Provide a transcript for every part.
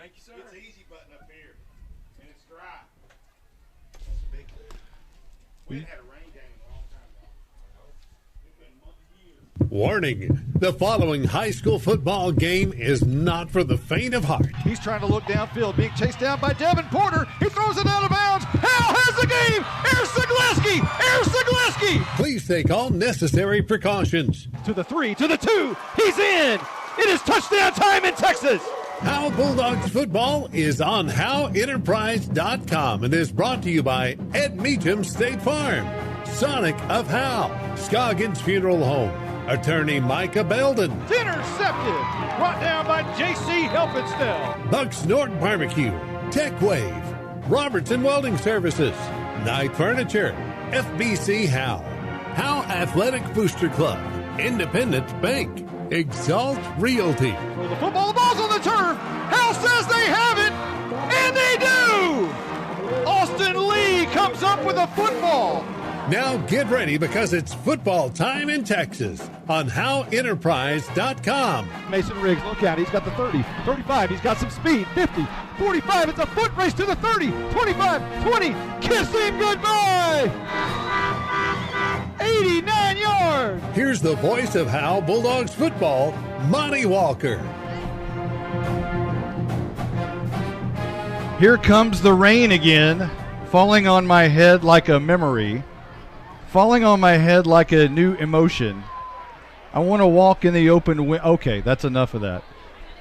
Thank you, sir. It's easy button up here, and it's dry. That's a big thing. We hadn't had a rain game in a long time, though. It's been months of years. Warning, the following high school football game is not for the faint of heart. He's trying to look downfield, being chased down by Devin Porter. He throws it out of bounds. Howe has the game. Here's Zagleski. Please take all necessary precautions. To the 3, to the 2. He's in. It is touchdown time in Texas. Howe Bulldogs football is on HoweEnterprise.com and is brought to you by Ed Meacham State Farm, Sonic of Howe, Scoggins Funeral Home, Attorney Micah Belden, Intercepted. Brought down by J.C. Helpenstell. Bucks Norton Barbecue, Tech Wave, Robertson Welding Services, Knight Furniture, FBC Howe, Howe Athletic Booster Club, Independent Bank, Exalt Realty. For the football, the ball's on the turf. Howe says they have it, and they do. Austin Lee comes up with a football. Now get ready because it's football time in Texas on HoweEnterprise.com. Mason Riggs, look out. He's got the 30, 35. He's got some speed. 50, 45. It's a foot race to the 30, 25, 20. Kiss him goodbye. 89 yards. Here's the voice of Howe Bulldogs football, Monty Walker. Here comes the rain again, falling on my head like a memory, falling on my head like a new emotion. I want to walk in the open window. Okay, that's enough of that.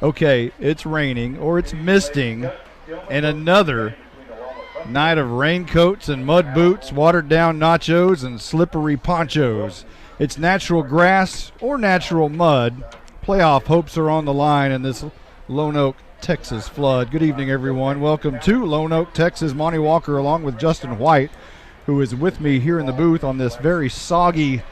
Okay, it's raining or it's misting, and another night of raincoats and mud boots, watered down nachos, and slippery ponchos. It's natural grass or natural mud. Playoff hopes are on the line in this Lone Oak, Texas flood. Good evening, everyone. Welcome to Lone Oak, Texas. Monty Walker along with Justin White, who is with me here in the booth on this very soggy,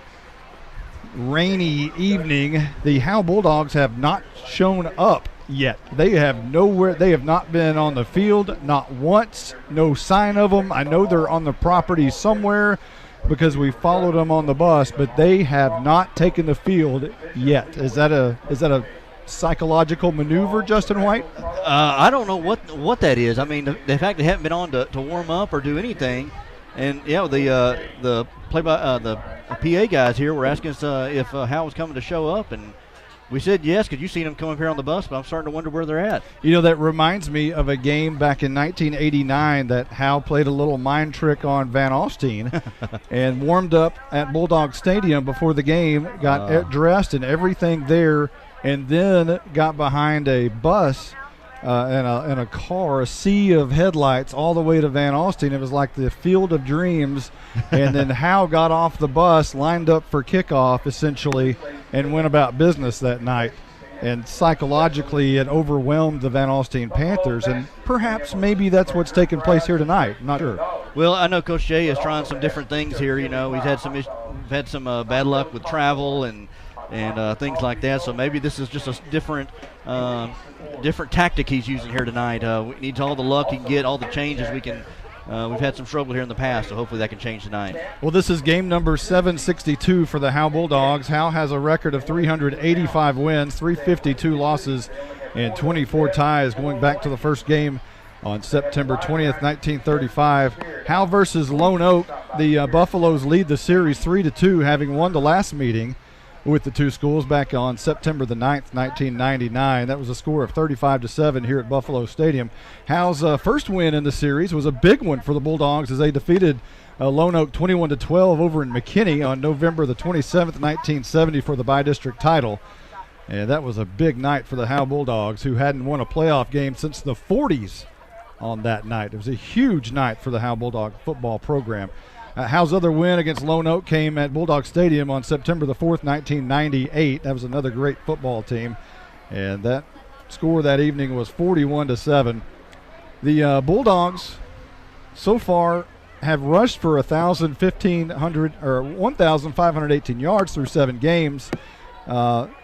rainy evening. The Howe Bulldogs have not shown up yet. They have not been on the field, not once, no sign of them. I know they're on the property somewhere because we followed them on the bus, but they have not taken the field yet. Is that a psychological maneuver, Justin White? I don't know what that is. I mean, the fact they haven't been on to warm up or do anything, and the PA guys here were asking us if Howe was coming to show up, and we said yes because you've seen them come up here on the bus, but I'm starting to wonder where they're at. You know, that reminds me of a game back in 1989 that Howe played a little mind trick on Van Alstyne and warmed up at Bulldog Stadium before the game, got dressed and everything there, and then got behind a bus and a car, a sea of headlights all the way to Van Alstyne. It was like the Field of Dreams. And then Howe got off the bus, lined up for kickoff essentially, and went about business that night. And psychologically it overwhelmed the Van Alstyne Panthers, and perhaps maybe that's what's taking place here tonight. I'm not sure. Well, I know Coach Jay is trying some different things here. You know, we've had some bad luck with travel and things like that. So maybe this is just a different tactic he's using here tonight. We need all the luck he can get, all the changes we can. We've had some trouble here in the past, so hopefully that can change tonight. Well, this is game number 762 for the Howe Bulldogs. Howe has a record of 385 wins, 352 losses, and 24 ties going back to the first game on September 20th, 1935. Howe versus Lone Oak. The Buffaloes lead the series 3-2, having won the last meeting with the two schools back on September the 9th, 1999. That was a score of 35-7 here at Buffalo Stadium. Howe's first win in the series was a big one for the Bulldogs as they defeated Lone Oak 21-12 over in McKinney on November the 27th, 1970 for the bi-district title. And that was a big night for the Howe Bulldogs, who hadn't won a playoff game since the 40s on that night. It was a huge night for the Howe Bulldog football program. Howe's other win against Lone Oak came at Bulldog Stadium on September the 4th, 1998. That was another great football team. And that score that evening was 41-7. The Bulldogs so far have rushed for 1,518 yards through 7 games.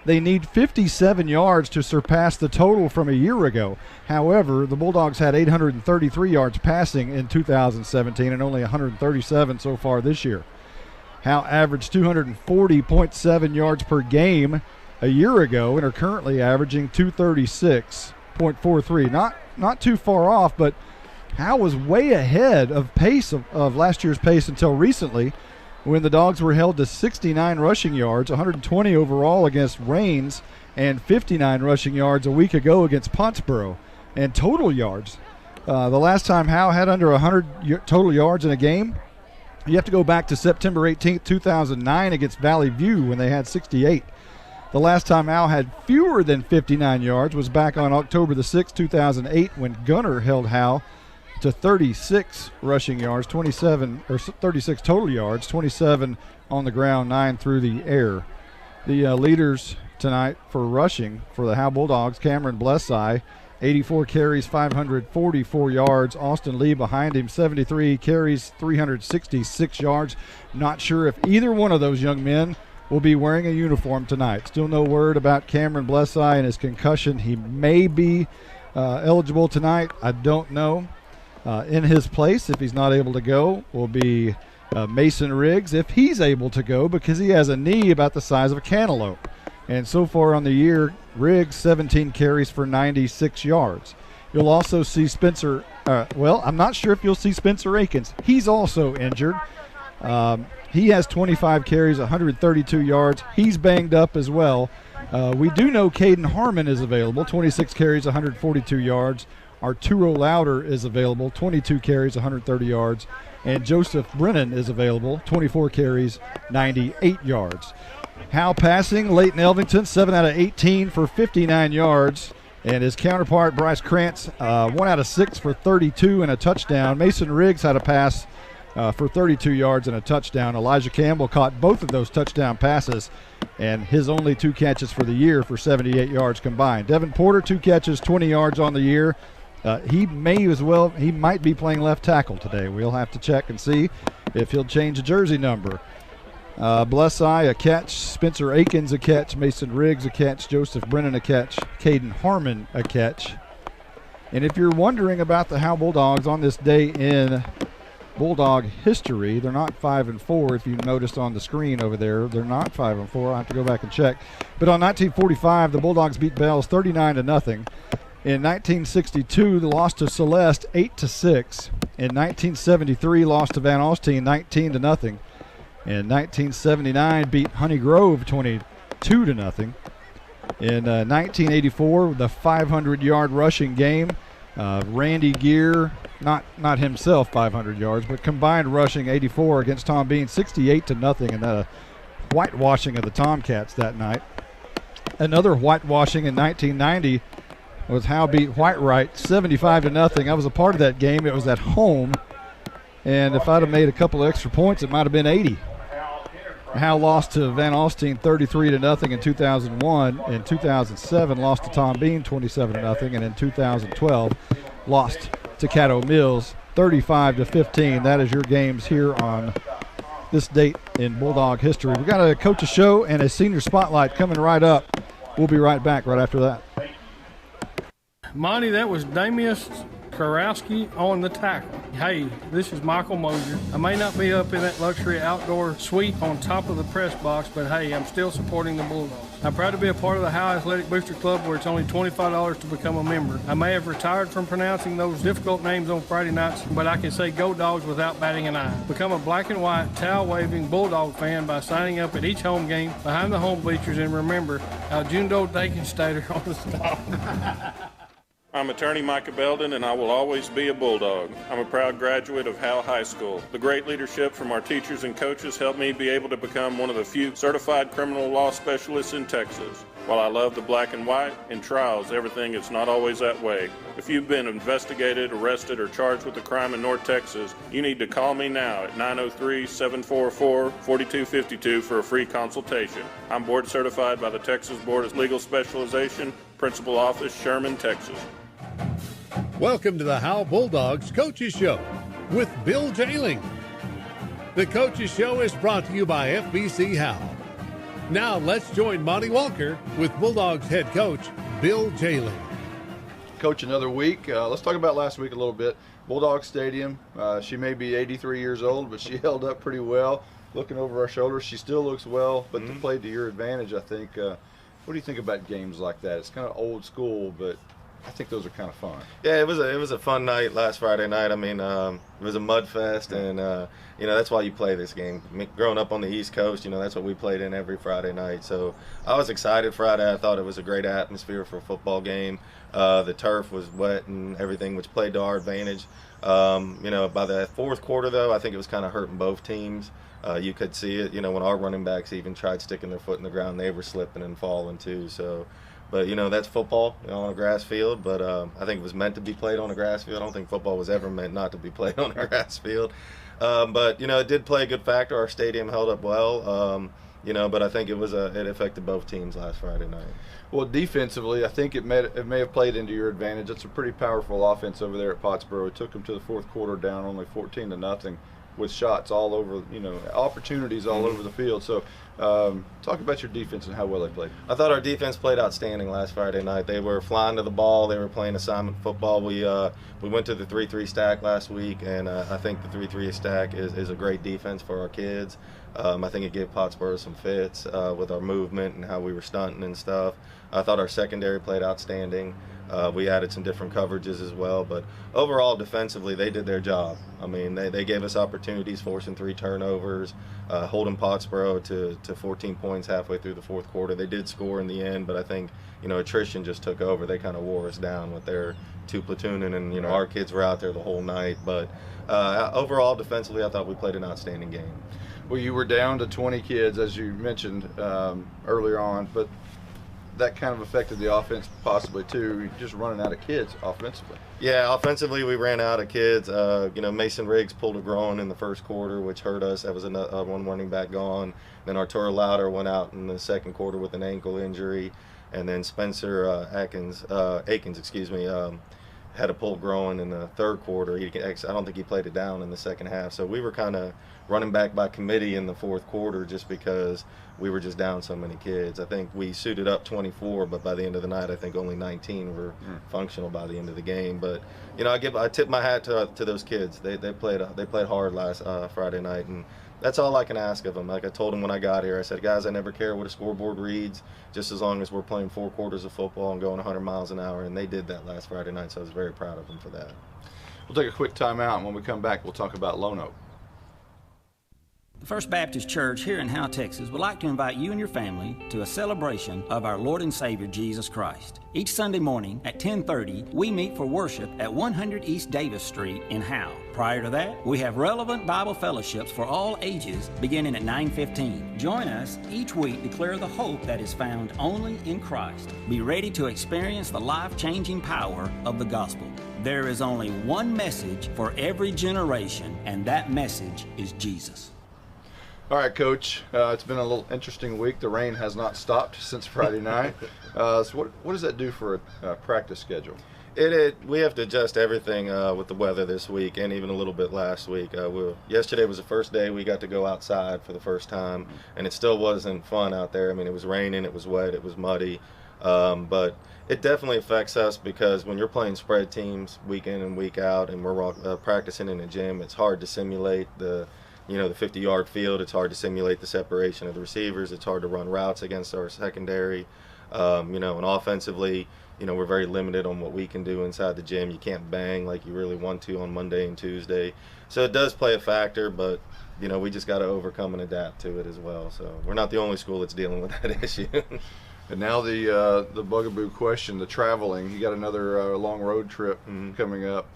They need 57 yards to surpass the total from a year ago. However, the Bulldogs had 833 yards passing in 2017 and only 137 so far this year. Howe averaged 240.7 yards per game a year ago and are currently averaging 236 .43. Not too far off, but Howe was way ahead of pace of last year's pace until recently, when the Dogs were held to 69 rushing yards, 120 overall against Rains, and 59 rushing yards a week ago against Pottsboro. And total yards, the last time Howe had under 100 total yards in a game, you have to go back to September 18th, 2009 against Valley View when they had 68. The last time Howe had fewer than 59 yards was back on October the 6th, 2008, when Gunner held Howe to 36 rushing yards, 36 total yards, 27 on the ground, 9 through the air. The leaders tonight for rushing for the Howe Bulldogs, Cameron Blessai, 84 carries, 544 yards. Austin Lee behind him, 73 carries, 366 yards. Not sure if either one of those young men will be wearing a uniform tonight. Still no word about Cameron Blessai and his concussion. He may be eligible tonight. I don't know. In his place, if he's not able to go, will be Mason Riggs, if he's able to go, because he has a knee about the size of a cantaloupe. And so far on the year, Riggs, 17 carries for 96 yards. You'll also see Spencer, I'm not sure if you'll see Spencer Akins. He's also injured. He has 25 carries, 132 yards. He's banged up as well. We do know Caden Harmon is available, 26 carries, 142 yards. Arturo Lauder is available, 22 carries, 130 yards. And Joseph Brennan is available, 24 carries, 98 yards. Howe passing, Leighton Elvington, 7 out of 18 for 59 yards. And his counterpart, Bryce Krantz, 1 out of 6 for 32 and a touchdown. Mason Riggs had a pass for 32 yards and a touchdown. Elijah Campbell caught both of those touchdown passes, and his only 2 catches for the year for 78 yards combined. Devin Porter, 2 catches, 20 yards on the year. He might be playing left tackle today. We'll have to check and see if he'll change the jersey number. Blessai, a catch. Spencer Akins, a catch. Mason Riggs, a catch. Joseph Brennan, a catch. Caden Harmon, a catch. And if you're wondering about the Howe Bulldogs on this day in Bulldog history, they're not 5-4. If you noticed on the screen over there, they're not 5-4. I'll have to go back and check. But on 1945, the Bulldogs beat Bells 39-0. In 1962, they lost to Celeste 8-6. In 1973, lost to Van Alstyne 19-0. In 1979, beat Honey Grove 22-0. In 1984, the 500-yard rushing game, Randy Gear, not himself 500 yards, but combined rushing 84 against Tom Bean, 68-0, and a whitewashing of the Tomcats that night. Another whitewashing in 1990 was Howe beat Whitewright 75-0. I was a part of that game. It was at home, and if I'd have made a couple of extra points, it might have been 80. Howe lost to Van Alstyne 33-0 in 2001. In 2007, lost to Tom Bean 27-0, and in 2012, lost to Caddo Mills 35-15. That is your games here on this date in Bulldog history. We got a coach's show and a senior spotlight coming right up. We'll be right back right after that. Monty, that was Damius Karowski on the tackle. Hey, this is Michael Mosier. I may not be up in that luxury outdoor suite on top of the press box, but hey, I'm still supporting the Bulldogs. I'm proud to be a part of the Howe Athletic Booster Club, where it's only $25 to become a member. I may have retired from pronouncing those difficult names on Friday nights, but I can say go Dogs without batting an eye. Become a black and white, towel-waving Bulldog fan by signing up at each home game behind the home bleachers, and remember, Aljundo Dakenstater on the stop. I'm attorney Micah Belden, and I will always be a Bulldog. I'm a proud graduate of Howe High School. The great leadership from our teachers and coaches helped me be able to become one of the few certified criminal law specialists in Texas. While I love the black and white, in trials, everything is not always that way. If you've been investigated, arrested, or charged with a crime in North Texas, you need to call me now at 903-744-4252 for a free consultation. I'm board certified by the Texas Board of Legal Specialization, Principal Office, Sherman, Texas. Welcome to the Howe Bulldogs Coaches Show with Bill Jailing. The Coaches Show is brought to you by FBC Howe. Now let's join Monty Walker with Bulldogs head coach Bill Jailing. Coach, another week. Let's talk about last week a little bit. Bulldog Stadium. She may be 83 years old, but she held up pretty well. Looking over our shoulders, she still looks well, but they played to your advantage, I think. What do you think about games like that? It's kind of old school, but I think those are kind of fun. Yeah, it was a fun night last Friday night. I mean, it was a mud fest, and that's why you play this game. I mean, growing up on the East Coast, that's what we played in every Friday night. So I was excited Friday. I thought it was a great atmosphere for a football game. The turf was wet and everything, which played to our advantage. By the fourth quarter, though, I think it was kind of hurting both teams. You could see it, when our running backs even tried sticking their foot in the ground, they were slipping and falling too. So, but that's football, on a grass field. But I think it was meant to be played on a grass field. I don't think football was ever meant not to be played on a grass field. But it did play a good factor. Our stadium held up well. But I think it affected both teams last Friday night. Well, defensively, I think it may have played into your advantage. It's a pretty powerful offense over there at Pottsboro. It took them to the fourth quarter down only 14-0 with shots all over, opportunities all over the field. So talk about your defense and how well they played. I thought our defense played outstanding last Friday night. They were flying to the ball. They were playing assignment football. We went to the 3-3 stack last week, and I think the 3-3 stack is a great defense for our kids. I think it gave Pottsboro some fits with our movement and how we were stunting and stuff. I thought our secondary played outstanding. We added some different coverages as well, but overall defensively they did their job. I mean, they gave us opportunities, forcing 3 turnovers, holding Pottsboro to 14 points halfway through the fourth quarter. They did score in the end, but I think attrition just took over. They kind of wore us down with their 2 platooning, and our kids were out there the whole night. But overall defensively, I thought we played an outstanding game. Well, you were down to 20 kids, as you mentioned earlier on, but that kind of affected the offense possibly too. You're just running out of kids offensively. Yeah, offensively we ran out of kids. Mason Riggs pulled a groin in the first quarter, which hurt us. That was one running back gone. Then Arturo Lauder went out in the second quarter with an ankle injury, and then Spencer Akins, had a pulled groin in the third quarter. I don't think he played it down in the second half. So we were kind of running back by committee in the fourth quarter just because we were just down so many kids. I think we suited up 24, but by the end of the night, I think only 19 were functional by the end of the game. But I tip my hat to those kids. They played hard last Friday night, and that's all I can ask of them. Like I told them when I got here, I said, guys, I never care what a scoreboard reads, just as long as we're playing 4 quarters of football and going 100 miles an hour. And they did that last Friday night, so I was very proud of them for that. We'll take a quick timeout, and when we come back, we'll talk about Lone Oak. The First Baptist Church here in Howe, Texas would like to invite you and your family to a celebration of our Lord and Savior Jesus Christ. Each Sunday morning at 10:30, we meet for worship at 100 East Davis Street in Howe. Prior to that, we have relevant Bible fellowships for all ages beginning at 9:15. Join us each week to declare the hope that is found only in Christ. Be ready to experience the life-changing power of the gospel. There is only one message for every generation, and that message is Jesus. All right, Coach. It's been a little interesting week. The rain has not stopped since Friday night. So what does that do for a practice schedule? We have to adjust everything with the weather this week and even a little bit last week. Yesterday was the first day we got to go outside for the first time, and it still wasn't fun out there. I mean, it was raining, it was wet, it was muddy, but it definitely affects us because when you're playing spread teams week in and week out and we're practicing in the gym, it's hard to simulate the 50-yard field. It's hard to simulate the separation of the receivers. It's hard to run routes against our secondary. And offensively, we're very limited on what we can do inside the gym. You can't bang like you really want to on Monday and Tuesday. So it does play a factor, but, we just got to overcome and adapt to it as well. So we're not the only school that's dealing with that issue. And now the bugaboo question, the traveling. You got another long road trip coming up.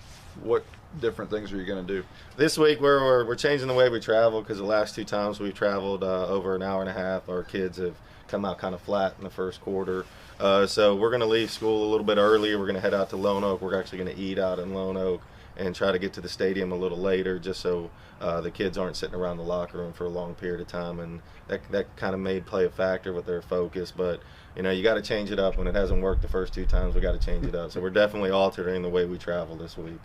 What different things are you going to do? This week we're changing the way we travel because the last 2 times we've traveled over an hour and a half, our kids have come out kind of flat in the first quarter. So we're going to leave school a little bit earlier. We're going to head out to Lone Oak. We're actually going to eat out in Lone Oak and try to get to the stadium a little later just so the kids aren't sitting around the locker room for a long period of time. And that kind of may play a factor with their focus. But, you got to change it up. When it hasn't worked the first 2 times, we got to change it up. So we're definitely altering the way we travel this week.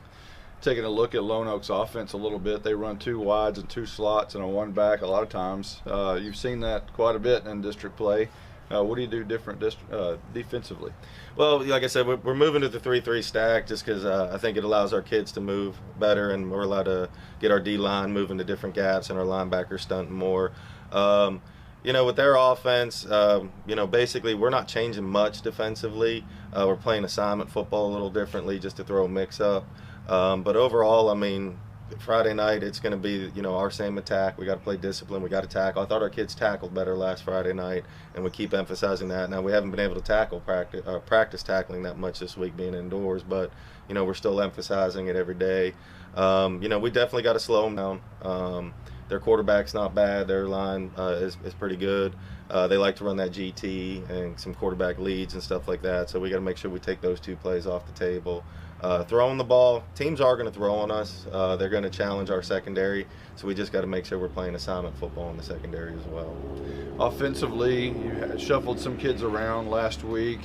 Taking a look at Lone Oak's offense a little bit, they run 2 wides and 2 slots and a 1 back a lot of times. You've seen that quite a bit in district play. What do you do different defensively? Well, like I said, we're moving to the 3-3 stack just because I think it allows our kids to move better, and we're allowed to get our D-line moving to different gaps and our linebackers stunting more. with their offense, basically we're not changing much defensively. We're playing assignment football a little differently just to throw a mix up. But overall, Friday night it's going to be, our same attack. We got to play discipline. We got to tackle. I thought our kids tackled better last Friday night, and we keep emphasizing that. Now we haven't been able to practice tackling that much this week being indoors, but we're still emphasizing it every day. We definitely got to slow them down. Their quarterback's not bad. Their line is pretty good. They like to run that GT and some quarterback leads and stuff like that. So we got to make sure we take those 2 plays off the table. Throwing the ball, teams are going to throw on us. They're going to challenge our secondary. So we just got to make sure we're playing assignment football in the secondary as well. Offensively, you shuffled some kids around last week.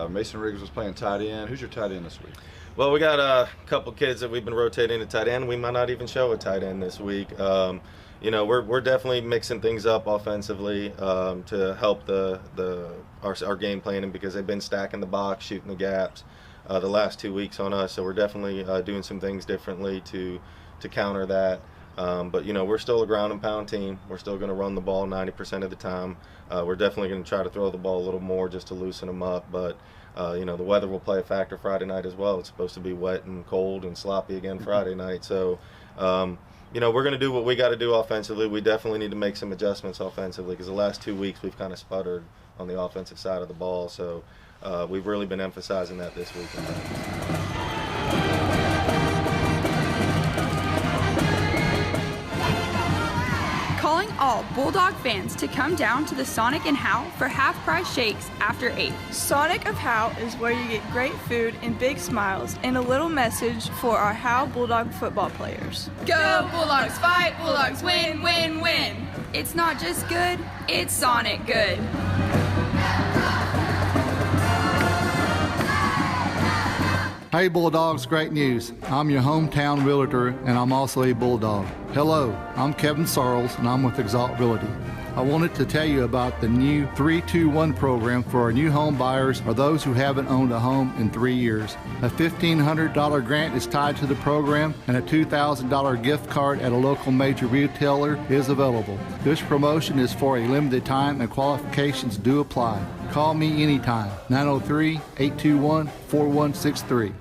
Mason Riggs was playing tight end. Who's your tight end this week? Well, we got a couple kids that we've been rotating to tight end. We might not even show a tight end this week. We're definitely mixing things up offensively to help our game planning because they've been stacking the box, shooting the gaps the last 2 weeks on us. So we're definitely doing some things differently to counter that. But we're still a ground and pound team. We're still going to run the ball 90% of the time. We're definitely going to try to throw the ball a little more just to loosen them up. But the weather will play a factor Friday night as well. It's supposed to be wet and cold and sloppy again Friday night. So, we're going to do what we got to do offensively. We definitely need to make some adjustments offensively because the last 2 weeks we've kind of sputtered on the offensive side of the ball. So we've really been emphasizing that this week. Calling all Bulldog fans to come down to the Sonic and Howe for half-price shakes after 8. Sonic of Howe is where you get great food and big smiles and a little message for our Howe Bulldog football players. Go Bulldogs, fight Bulldogs, win, win, win. It's not just good, it's Sonic good. Hey Bulldogs, great news. I'm your hometown realtor and I'm also a Bulldog. Hello, I'm Kevin Sarles and I'm with Exalt Realty. I wanted to tell you about the new 321 program for our new home buyers or those who haven't owned a home in 3 years. A $1,500 grant is tied to the program and a $2,000 gift card at a local major retailer is available. This promotion is for a limited time and qualifications do apply. Call me anytime, 903-821-4163.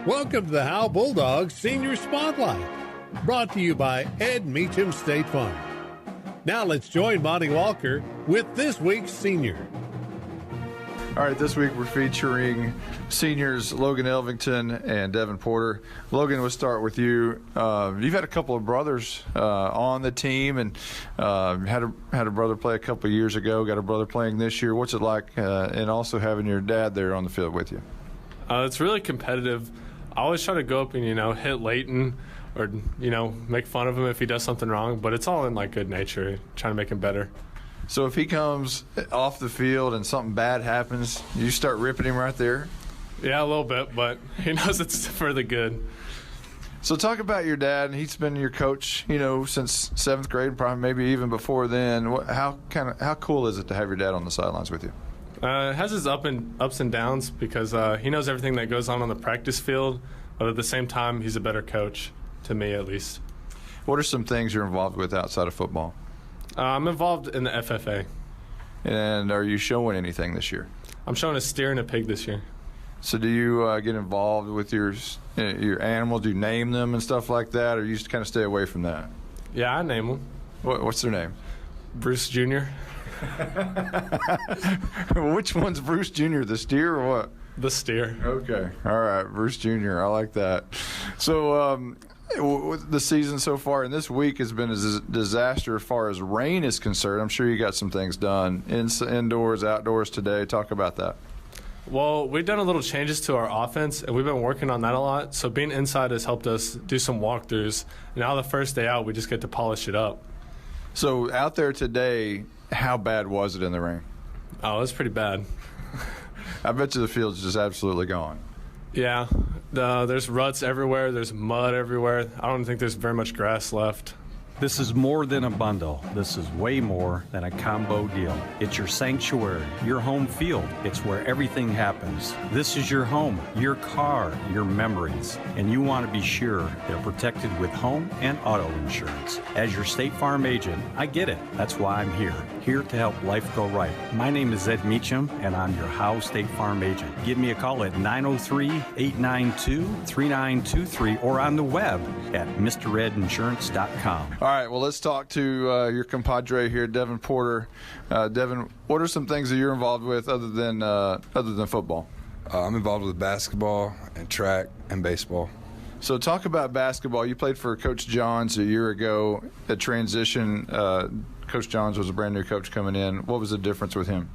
Welcome to the Howe Bulldogs Senior Spotlight, brought to you by Ed Meacham State Farm. Now let's join Monty Walker with this week's senior. All right, this week we're featuring seniors Logan Elvington and Devin Porter. Logan, we'll start with you. You've had a couple of brothers on the team and had a brother play a couple of years ago, got a brother playing this year. What's it like and also having your dad there on the field with you? It's really competitive. I always try to go up and, hit Leighton or, make fun of him if he does something wrong, but it's all in, good nature, trying to make him better. So if he comes off the field and something bad happens, you start ripping him right there? Yeah, a little bit, but he knows it's for the good. So talk about your dad. He's been your coach, since 7th grade, probably maybe even before then. How cool is it to have your dad on the sidelines with you? It has its ups and downs because he knows everything that goes on the practice field, but at the same time, he's a better coach, to me at least. What are some things you're involved with outside of football? I'm involved in the FFA. And are you showing anything this year? I'm showing a steer and a pig this year. So do you get involved with your animals? Do you name them and stuff like that, or you just kind of stay away from that? Yeah, I name them. What's their name? Bruce Jr. Which one's Bruce Jr., the steer or what? The steer. Okay. All right, Bruce Jr. I like that. So the season so far and this week has been a disaster as far as rain is concerned. I'm sure you got some things done indoors, outdoors today. Talk about that. Well, we've done a little changes to our offense, and we've been working on that a lot. So being inside has helped us do some walkthroughs. Now the first day out, we just get to polish it up. So out there today, how bad was it in the rain? Oh, it was pretty bad. I bet you the field's just absolutely gone. Yeah, there's ruts everywhere. There's mud everywhere. I don't think there's very much grass left. This is more than a bundle. This is way more than a combo deal. It's your sanctuary, your home field. It's where everything happens. This is your home, your car, your memories. And you want to be sure they're protected with home and auto insurance. As your State Farm agent, I get it. That's why I'm here to help life go right. My name is Ed Meacham, and I'm your Howe State Farm agent. Give me a call at 903-892-3923 or on the web at mredinsurance.com. All right, well, let's talk to your compadre here, Devin Porter. Devin, what are some things that you're involved with other than football? I'm involved with basketball and track and baseball. So talk about basketball. You played for Coach Johns a year ago. At transition, Coach Johns was a brand new coach coming in. What was the difference with him?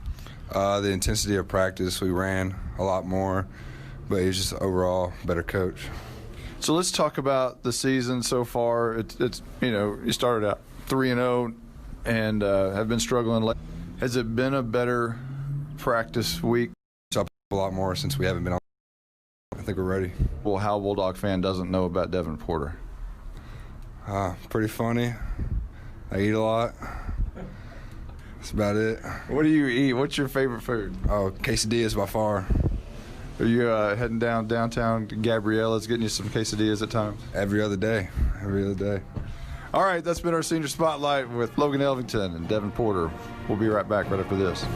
The intensity of practice. We ran a lot more, but he's just overall better coach. So let's talk about the season so far. It's you started out 3-0 and have been struggling. Has it been a better practice week? It's up a lot more since we haven't been on. I think we're ready. Well, how Bulldog fan doesn't know about Devin Porter? Pretty funny. I eat a lot. That's about it. What do you eat? What's your favorite food? Oh, quesadillas by far. Are you heading downtown to Gabriella's, getting you some quesadillas at times? Every other day. All right, that's been our Senior Spotlight with Logan Elvington and Devin Porter. We'll be right back right after this.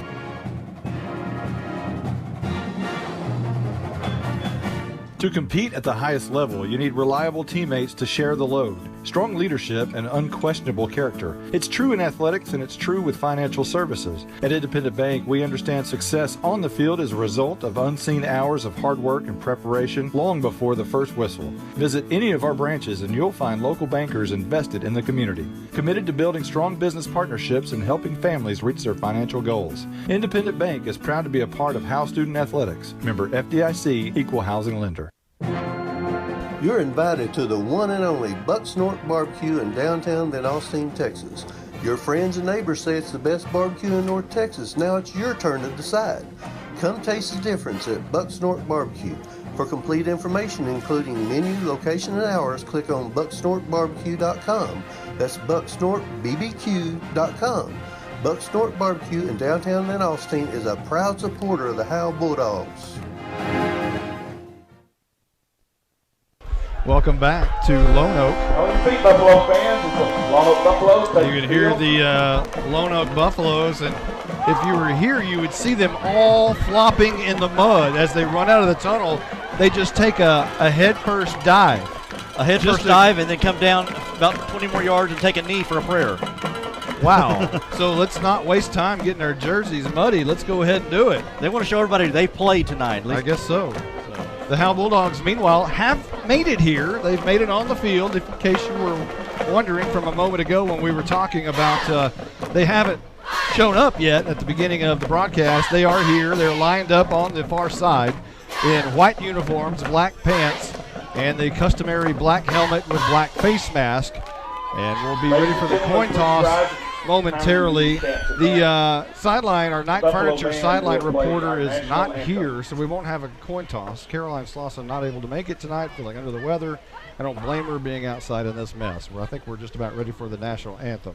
To compete at the highest level, you need reliable teammates to share the load, strong leadership, and unquestionable character. It's true in athletics, and it's true with financial services. At Independent Bank, we understand success on the field is a result of unseen hours of hard work and preparation long before the first whistle. Visit any of our branches, and you'll find local bankers invested in the community, committed to building strong business partnerships and helping families reach their financial goals. Independent Bank is proud to be a part of Howe Student Athletics. Member FDIC, Equal Housing Lender. You're invited to the one and only Buck Snort Barbecue in downtown Van Alstyne, Texas. Your friends and neighbors say it's the best barbecue in North Texas. Now it's your turn to decide. Come taste the difference at Buck Snort Barbecue. For complete information, including menu, location, and hours, click on bucksnortbarbecue.com. That's bucksnortbbq.com. Buck Snort Barbecue in downtown Van Alstyne is a proud supporter of the Howe Bulldogs. Welcome back to Lone Oak. Buffalo fans, Lone Oak Buffaloes. You can hear the Lone Oak Buffaloes, and if you were here, you would see them all flopping in the mud as they run out of the tunnel. They just take a head-first dive. A head-first dive and then come down about 20 more yards and take a knee for a prayer. Wow. So let's not waste time getting our jerseys muddy. Let's go ahead and do it. They want to show everybody they played tonight. I guess so. The Howe Bulldogs, meanwhile, have made it here. They've made it on the field. In case you were wondering from a moment ago when we were talking about they haven't shown up yet at the beginning of the broadcast. They are here. They're lined up on the far side in white uniforms, black pants, and the customary black helmet with black face mask. And we'll be ready for the coin toss momentarily. The sideline, our Night Furniture sideline reporter is not here, so we won't have a coin toss. Caroline Slauson not able to make it tonight, feeling under the weather. I don't blame her being outside in this mess. I think we're just about ready for the national anthem.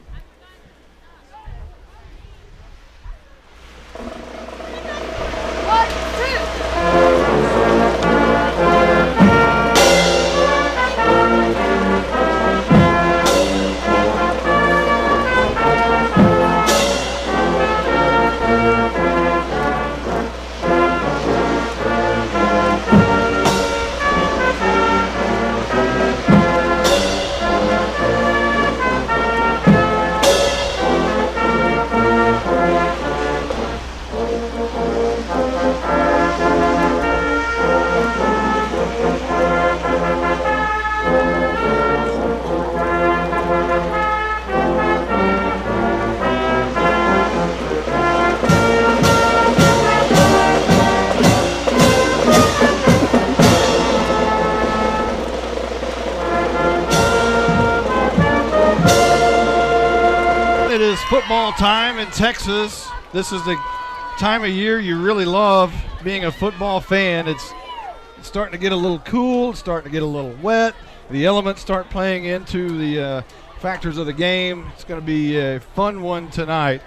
It is football time in Texas. This is the time of year you really love being a football fan. It's starting to get a little cool, it's starting to get a little wet. The elements start playing into the factors of the game. It's going to be a fun one tonight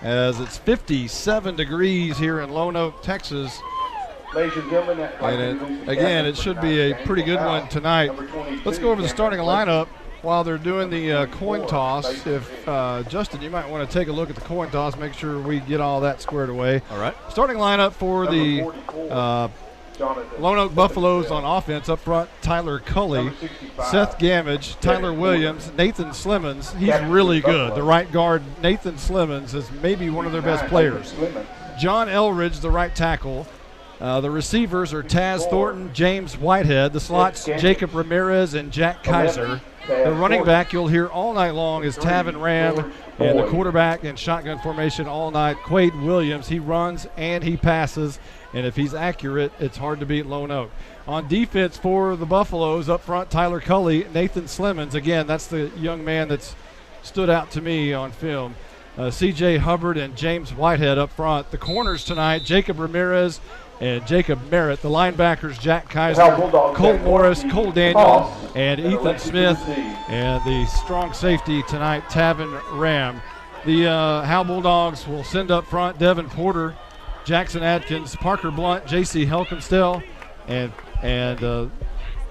as it's 57 degrees here in Lone Oak, Texas. Ladies and gentlemen, Again, it should be a pretty good one tonight. Let's go over the starting lineup while they're doing the coin toss. If Justin, you might want to take a look at the coin toss, make sure we get all that squared away. All right. Starting lineup for the Lone Oak Buffaloes on offense. Up front, Tyler Cully, Seth Gamage, Tyler Williams, Nathan Slimmons. He's really good. The right guard, Nathan Slimmons, is maybe one of their best players. John Elridge, the right tackle. The receivers are Taz Thornton, James Whitehead. The slots, Jacob Ramirez and Jack Kaiser. The running back you'll hear all night long is Tavin Ram, and the quarterback in shotgun formation all night, Quade Williams. He runs and he passes, and if he's accurate, it's hard to beat Lone Oak. On defense for the Buffaloes, up front, Tyler Cully, Nathan Slimmons. Again, that's the young man that's stood out to me on film. C.J. Hubbard and James Whitehead up front. The corners tonight, Jacob Ramirez and Jacob Merritt. The linebackers, Jack Kaiser, Cole Morris, Cole Daniel, and Ethan Smith. And the strong safety tonight, Tavin Ram. The Howe Bulldogs will send up front Devin Porter, Jackson Adkins, Parker Blunt, J.C. Helkenstell, and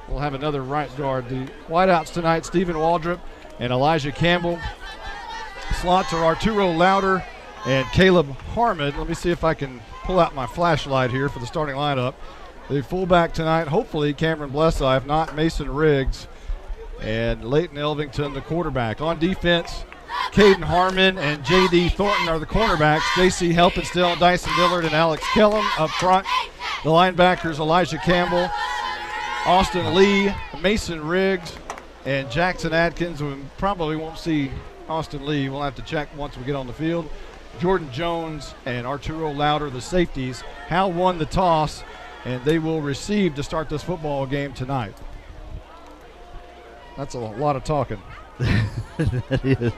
we'll have another right guard. The wideouts tonight, Stephen Waldrop and Elijah Campbell. Slots are Arturo Louder and Caleb Harmon. Let me see if I can pull out my flashlight here for the starting lineup. The fullback tonight, hopefully Cameron Blessi, if not Mason Riggs, and Leighton Elvington, the quarterback. On defense, Caden Harmon and J.D. Thornton are the cornerbacks. J.C. Helpenstill, Dyson Dillard, and Alex Kellum up front. The linebackers, Elijah Campbell, Austin Lee, Mason Riggs, and Jackson Adkins. We probably won't see Austin Lee. We'll have to check once we get on the field. Jordan Jones and Arturo Louder, the safeties. Howe won the toss, and they will receive to start this football game tonight. That's a lot of talking. That is.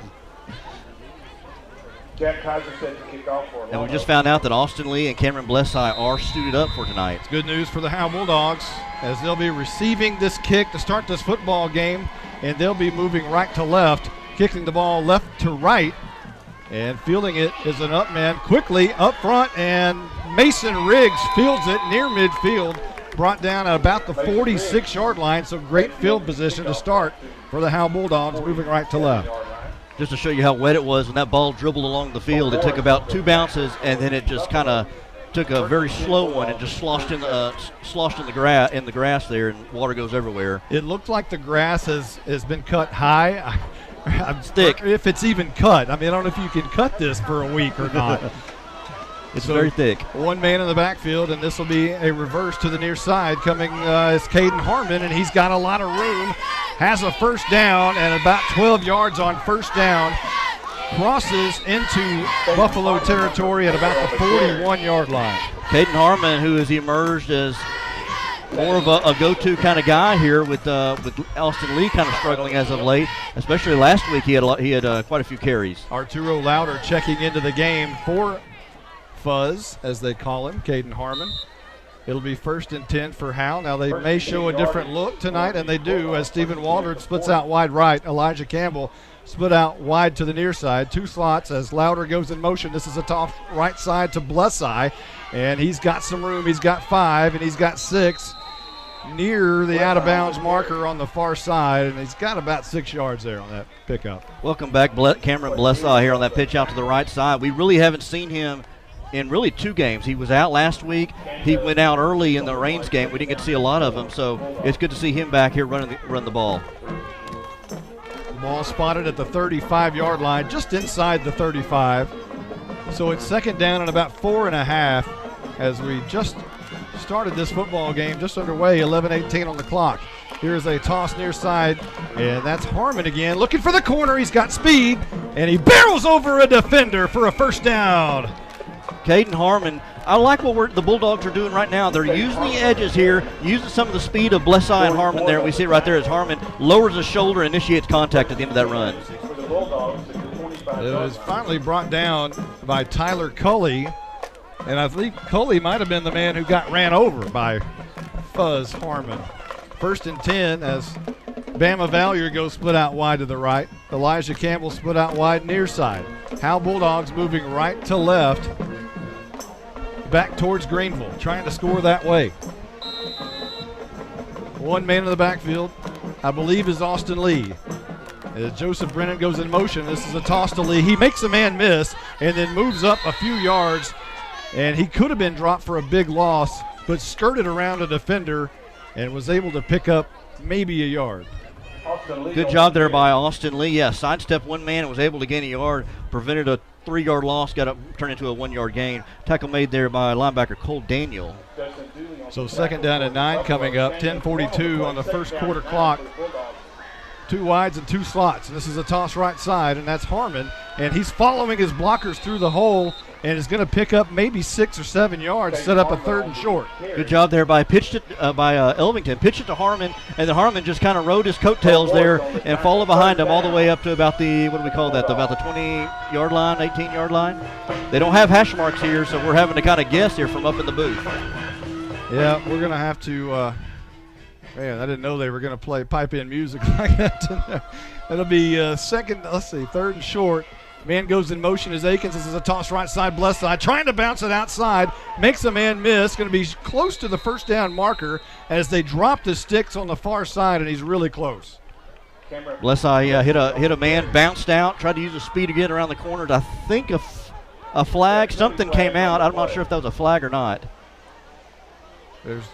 Jack Kaiser said to kick off for a And we just found out that Austin Lee and Cameron Blessi are suited up for tonight. It's good news for the Howe Bulldogs as they'll be receiving this kick to start this football game, and they'll be moving right to left, kicking the ball left to right. And fielding it is an up man quickly up front, and Mason Riggs fields it near midfield, brought down at about the 46-yard line, so great field position to start for the Howe Bulldogs, moving right to left. Just to show you how wet it was when that ball dribbled along the field, it took about 2 bounces, and then it just kind of took a very slow one and just sloshed in the grass there, and water goes everywhere. It looked like the grass has been cut high. It's thick. If it's even cut. I mean, I don't know if you can cut this for a week or not. It's very thick. One man in the backfield, and this will be a reverse to the near side. Coming is Caden Harmon, and he's got a lot of room. Has a first down and about 12 yards on first down. Crosses into Buffalo territory at about the 41-yard line. Caden Harmon, who has emerged as more of a go-to kind of guy here with Austin Lee kind of struggling as of late. Especially last week, he had quite a few carries. Arturo Louder checking into the game for Fuzz, as they call him, Caden Harmon. It'll be 1st and 10 for Howe. Now they may show a different look tonight, and they do, as Stephen Waldron splits out wide right. Elijah Campbell split out wide to the near side. 2 slots as Louder goes in motion. This is a toss right side to Blessi, and he's got some room. He's got 5, and he's got 6 near the out-of-bounds marker on the far side, and he's got about 6 yards there on that pickup. Welcome back, Cameron Blessi here on that pitch out to the right side. We really haven't seen him in really 2 games. He was out last week. He went out early in the Reigns game. We didn't get to see a lot of him, so it's good to see him back here run the ball. Ball spotted at the 35-yard line, just inside the 35. So it's 2nd down and about 4.5 as we just started this football game, just underway, 11:18 on the clock. Here's a toss near side, and that's Harmon again, looking for the corner. He's got speed, and he barrels over a defender for a first down. Caden Harmon, I like what the Bulldogs are doing right now. They're using the edges here, using some of the speed of Blessi and Harmon there. We see it right there as Harmon lowers his shoulder and initiates contact at the end of that run. It was finally brought down by Tyler Cully, and I think Cully might have been the man who got ran over by Fuzz Harmon. 1st and 10 as Bama Valier goes split out wide to the right. Elijah Campbell split out wide near side. Howe Bulldogs moving right to left, back towards Greenville, trying to score that way. One man in the backfield, I believe, is Austin Lee. As Joseph Brennan goes in motion, this is a toss to Lee. He makes a man miss and then moves up a few yards, and he could have been dropped for a big loss, but skirted around a defender and was able to pick up maybe a yard. Good job there by Austin Lee. Yeah, sidestepped one man and was able to gain a yard, prevented a 3-yard loss, got up, turned into a 1-yard gain. Tackle made there by linebacker Cole Daniel. So 2nd down and 9 coming up, 10:42 on the first quarter clock. 2 wides and 2 slots. And this is a toss right side, and that's Harmon. And he's following his blockers through the hole and is going to pick up maybe 6 or 7 yards, set up a 3rd and short. Good job there by Elvington. Pitched it to Harmon, and then Harmon just kind of rode his coattails there and followed behind him all the way up to about the, what do we call that, about the 20-yard line, 18-yard line. They don't have hash marks here, so we're having to kind of guess here from up in the booth. Yeah, we're going to have to man, I didn't know they were going to pipe in music like that. It'll be 3rd and short. Man goes in motion as Akins. This is a toss right side, blessed side, trying to bounce it outside. Makes a man miss. Going to be close to the first down marker as they drop the sticks on the far side, and he's really close. Blesseye hit a man, bounced out, tried to use his speed to get around the corner. I think a flag, something came out. I'm not sure if that was a flag or not. There's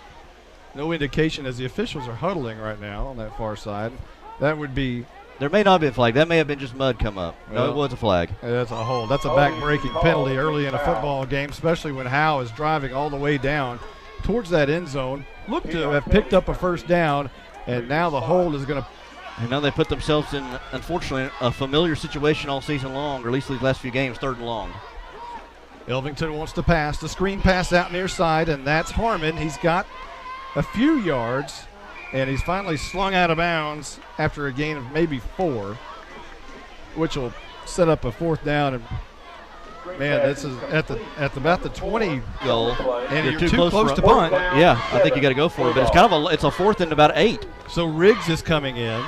no indication as the officials are huddling right now on that far side. That would be. There may not have been a flag. That may have been just mud come up. No, it was a flag. That's a hold. That's a back-breaking penalty early in a football game, especially when Howe is driving all the way down towards that end zone. Looked to have picked up a first down, and now the hold is going to. And now they put themselves in, unfortunately, a familiar situation all season long, or at least these last few games, 3rd and long. Elvington wants to pass. The screen pass out near side, and that's Harmon. He's got a few yards, and he's finally slung out of bounds after a gain of maybe 4, which will set up a 4th down. And man, this is at about the 20 goal, and you're too close to punt. Yeah, I think you got to go for it, but it's kind of it's a 4th and about 8. So Riggs is coming in,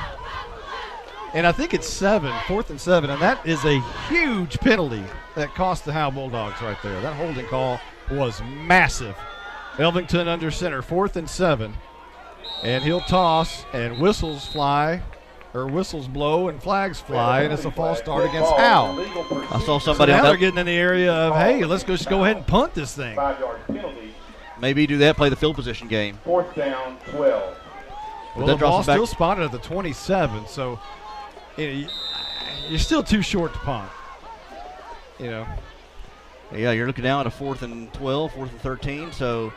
and I think it's 4th and 7, and that is a huge penalty that cost the Howe Bulldogs right there. That holding call was massive. Elvington under center, 4th and 7. And he'll toss, and whistles blow, and flags fly, and it's a false start against Howe. I saw somebody. So now they're getting in the area of, hey, let's just go ahead and punt this thing. Maybe do that, play the field position game. 4th down, 12. Well, the ball's still spotted at the 27, so you're still too short to punt. Yeah, you're looking now at a 4th and 12, 4th and 13, so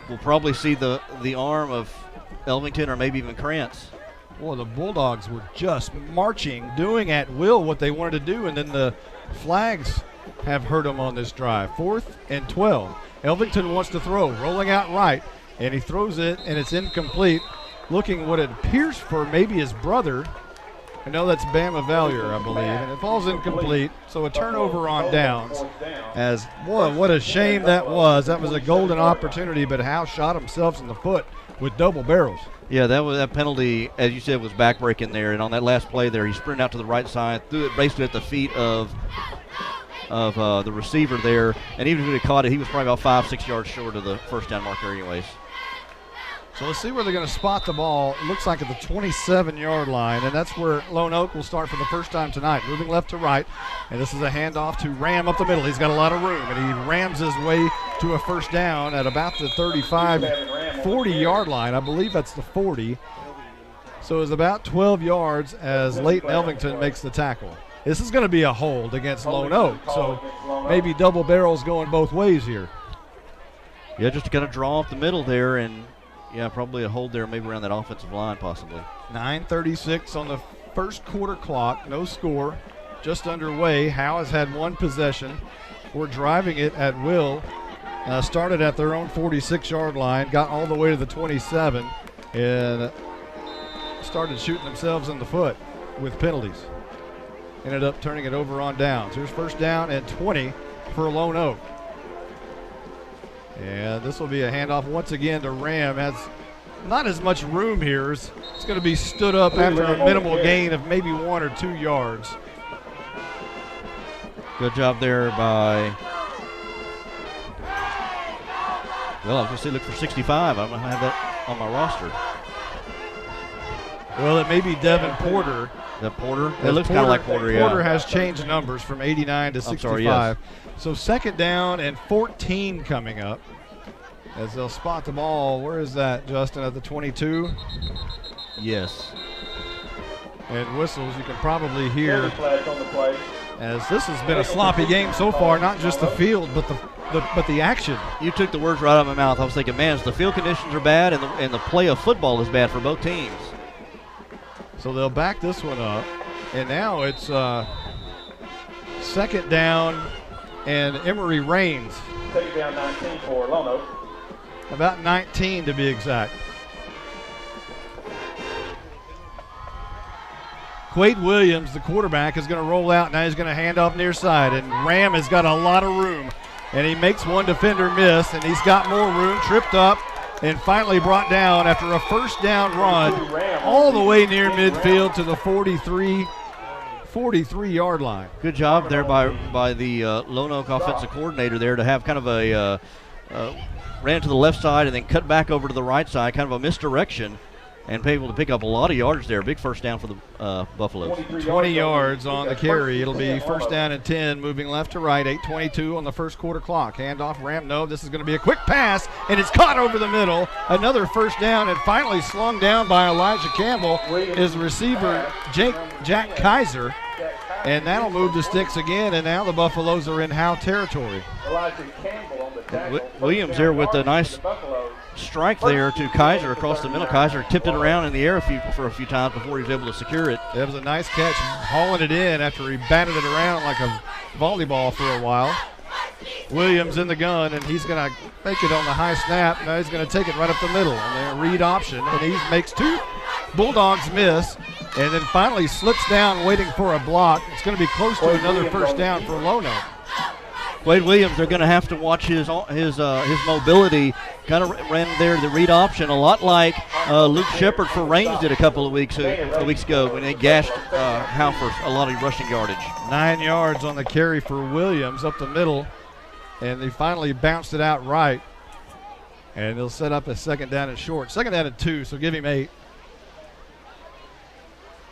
we'll probably see the arm of Elvington or maybe even Krantz. Well, the Bulldogs were just marching, doing at will what they wanted to do, and then the flags have hurt them on this drive. 4th and 12. Elvington wants to throw, rolling out right, and he throws it, and it's incomplete. Looking what it appears for maybe his brother. I know that's Bama Valier, I believe, and it falls incomplete. So a turnover on downs. As, boy, what a shame that was. That was a golden opportunity, but Howe shot himself in the foot with double barrels. Yeah, that penalty, as you said, was backbreaking there. And on that last play there, he sprinted out to the right side, threw it basically at the feet of the receiver there. And even if he had caught it, he was probably about 5-6 yards short of the first down marker anyways. So let's see where they're going to spot the ball. It looks like at the 27-yard line, and that's where Lone Oak will start for the first time tonight, moving left to right. And this is a handoff to Ram up the middle. He's got a lot of room, and he rams his way to a first down at about the 35, 40-yard line. I believe that's the 40. So it's about 12 yards as Leighton Elvington makes the tackle. This is going to be a hold against Lone Oak, so maybe double barrels going both ways here. Yeah, just got to draw off the middle there, and yeah, probably a hold there, maybe around that offensive line possibly. 9:36 on the first quarter clock, no score, just underway. Howe has had one possession. We're driving it at will. Started at their own 46-yard line, got all the way to the 27, and started shooting themselves in the foot with penalties. Ended up turning it over on downs. Here's first down and 20 for Lone Oak. And this will be a handoff once again to Ram as not as much room here. It's going to be stood up after a minimal gain of maybe 1 or 2 yards. Good job there by, well, I was going to say look for 65. I'm going to have that on my roster. Well, it may be Devin Porter. That Porter? It looks kind of like Porter, yeah. Porter has changed numbers from 89 to 65. Sorry, yes. So 2nd down and 14 coming up as they'll spot the ball. Where is that, Justin, at the 22? Yes. And whistles you can probably hear, as this has been a sloppy game so far, not just the field but the action. You took the words right out of my mouth. I was thinking, man, the field conditions are bad and the play of football is bad for both teams. So they'll back this one up, and now it's 2nd down and Emory Raines. Take down 19 for Lono. About 19 to be exact. Quade Williams, the quarterback, is going to roll out. Now he's going to hand off near side, and Ram has got a lot of room. And he makes one defender miss, and he's got more room, tripped up, and finally brought down after a 1st down run all the way near midfield to the 43-yard line. Good job there by the Lone Oak offensive coordinator there to have kind of a ran to the left side and then cut back over to the right side, kind of a misdirection, and be able to pick up a lot of yards there. Big 1st down for the Buffaloes. 20 yards on the carry. It'll be 1st down and 10, moving left to right. 8:22 on the 1st quarter clock. Handoff, Ram. No, this is going to be a quick pass, and it's caught over the middle. Another 1st down, and finally slung down by Elijah Campbell is receiver Jack Kaiser. And that'll move the sticks again, and now the Buffaloes are in Howe territory. Williams there with a nice strike there to Kaiser across the middle. Kaiser tipped it around in the air for a few times before he was able to secure it. It was a nice catch, hauling it in after he batted it around like a volleyball for a while. Williams in the gun, and he's going to make it on the high snap. Now he's going to take it right up the middle on the read option, and he makes 2 Bulldogs miss, and then finally slips down waiting for a block. It's going to be close to another 1st down for Lone Oak. Quade Williams, they're going to have to watch his mobility. Kind of ran there the read option, a lot like Luke Shepard for Raines did a couple of weeks ago when they gashed Howe for a lot of rushing yardage. 9 yards on the carry for Williams up the middle, and they finally bounced it out right. And they'll set up a 2nd down and short. 2nd down and 2, so give him 8.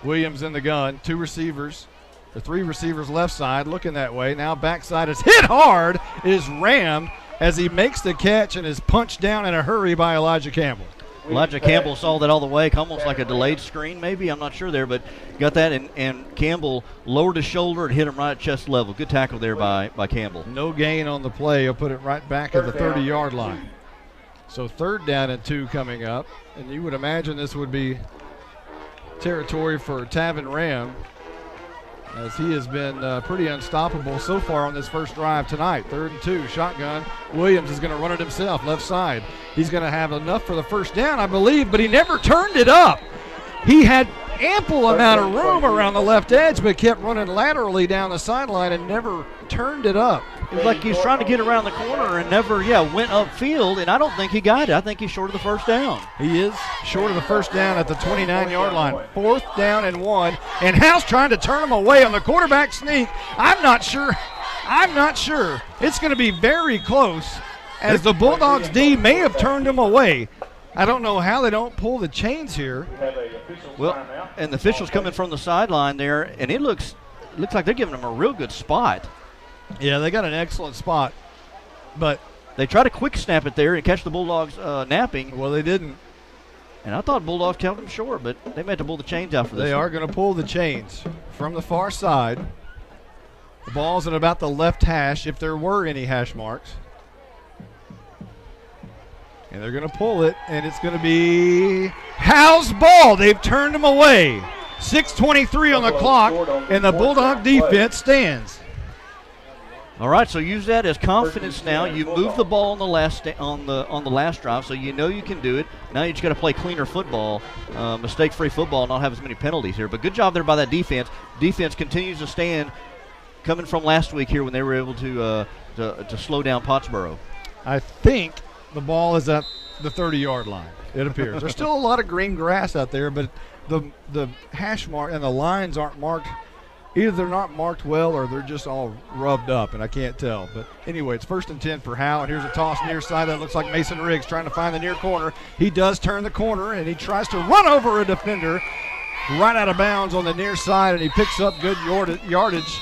Williams in the gun, 2 receivers. The 3 receivers left side looking that way. Now backside is hit hard. It is Ram as he makes the catch and is punched down in a hurry by Elijah Campbell. Elijah Campbell saw that all the way, almost like a delayed screen maybe. I'm not sure there, but got that, and Campbell lowered his shoulder and hit him right at chest level. Good tackle there by Campbell. No gain on the play. He'll put it right back at the 30-yard line. So 3rd down and 2 coming up, and you would imagine this would be territory for Tavin Ram, as he has been pretty unstoppable so far on this first drive tonight. 3rd and 2, shotgun. Williams is going to run it himself, left side. He's going to have enough for the 1st down, I believe, but he never turned it up. He had ample amount of room around the left edge, but kept running laterally down the sideline and never turned it up. It was like he was trying to get around the corner and never, went upfield, and I don't think he got it. I think he's short of the 1st down. He is short of the 1st down at the 29-yard line. 4th down and 1, and Howe's trying to turn him away on the quarterback sneak. I'm not sure. It's going to be very close, as the Bulldogs D may have turned him away. I don't know how they don't pull the chains here. Well, and the officials coming from the sideline there, and it looks like they're giving him a real good spot. Yeah, they got an excellent spot, but they try to quick snap it there and catch the Bulldogs napping. Well, they didn't. And I thought Bulldogs held them short, but they may have to pull the chains out for this. They are going to pull the chains from the far side. The ball's at about the left hash, if there were any hash marks. And they're going to pull it, and it's going to be Howe's ball. They've turned him away. 6:23 on the clock, and the Bulldog defense stands. All right, so use that as confidence now. You moved the ball on the last drive, so you know you can do it. Now you just got to play cleaner football, mistake-free football, not have as many penalties here. But good job there by that defense. Defense continues to stand, coming from last week here when they were able to slow down Pottsboro. I think the ball is at the 30-yard line, it appears. There's still a lot of green grass out there, but the hash mark and the lines aren't marked. Either they're not marked well or they're just all rubbed up, and I can't tell. But anyway, it's 1st and 10 for Howe, and here's a toss near side. That looks like Mason Riggs trying to find the near corner. He does turn the corner, and he tries to run over a defender right out of bounds on the near side, and he picks up good yardage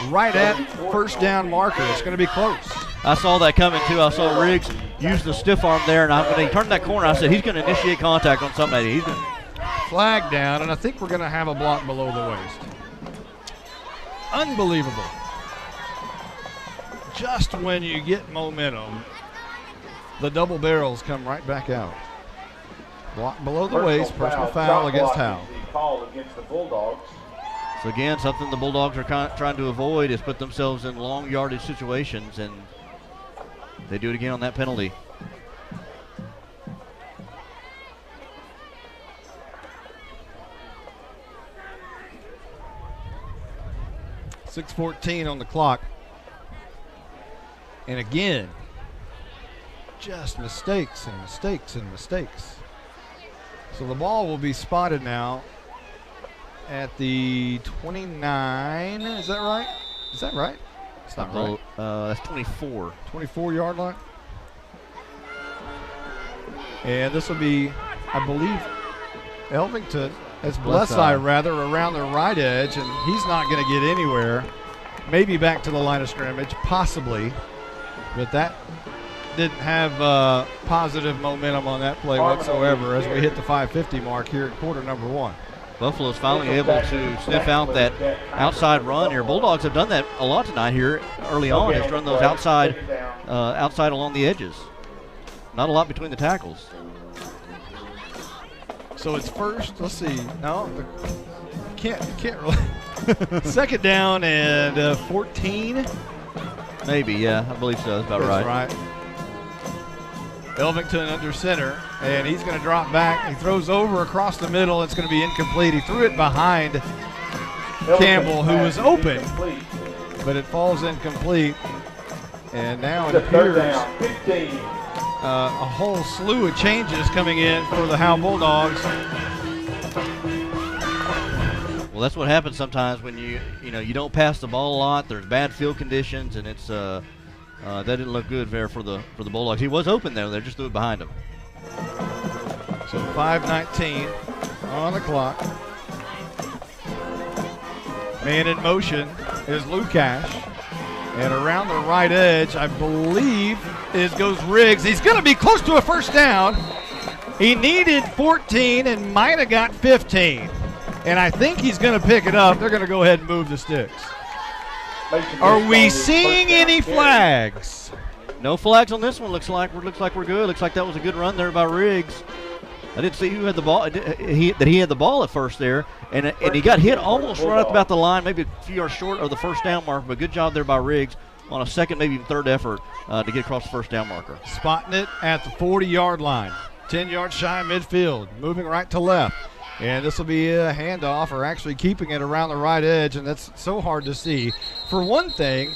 right at first down marker. It's going to be close. I saw that coming, too. I saw Riggs use the stiff arm there, and when he turned that corner, I said he's going to initiate contact on somebody. He's going flag down, and I think we're going to have a block below the waist. Unbelievable. Just when you get momentum, the double barrels come right back out. Block below the waist, personal foul against Howe. Call against the Bulldogs. So again, something the Bulldogs are trying to avoid is put themselves in long yardage situations, and they do it again on that penalty. .6:14 on the clock. And again, just mistakes and mistakes and mistakes. So the ball will be spotted now at the 29. Is that right? Is that right? It's not right. That's 24. 24-yard line. And this will be, I believe, Elvington. It's Blesseye, rather, around the right edge, and he's not going to get anywhere. Maybe back to the line of scrimmage, possibly. But that didn't have positive momentum on that play whatsoever as we hit the 5:50 mark here at quarter number 1. Buffalo's finally able to sniff out that outside run here. Bulldogs have done that a lot tonight here early on. Has run those outside along the edges. Not a lot between the tackles. So it's first, let's see, no, can't really. 2nd down and 14. Maybe, yeah, I believe so. That's about right. Elvington under center, and he's going to drop back. He throws over across the middle. It's going to be incomplete. He threw it behind Campbell, who was open, but it falls incomplete. And now it appears a whole slew of changes coming in for the Howe Bulldogs. Well, that's what happens sometimes when you don't pass the ball a lot. There's bad field conditions, and it's that didn't look good there for the Bulldogs. He was open there. They just threw it behind him. So 5:19 on the clock. Man in motion is Lukash. And around the right edge, I believe, goes Riggs. He's going to be close to a first down. He needed 14 and might have got 15. And I think he's going to pick it up. They're going to go ahead and move the sticks. Are we seeing any flags? No flags on this one. Looks like we're good. Looks like that was a good run there by Riggs. I didn't see who had the ball. He had the ball at first there, and he got hit almost right up about the line, maybe a few yards short of the first down mark. But good job there by Riggs on a second, maybe even third effort to get across the first down marker. Spotting it at the 40-yard line, 10 yards shy of midfield, moving right to left. And this will be a handoff, or actually keeping it around the right edge, and that's so hard to see. For one thing,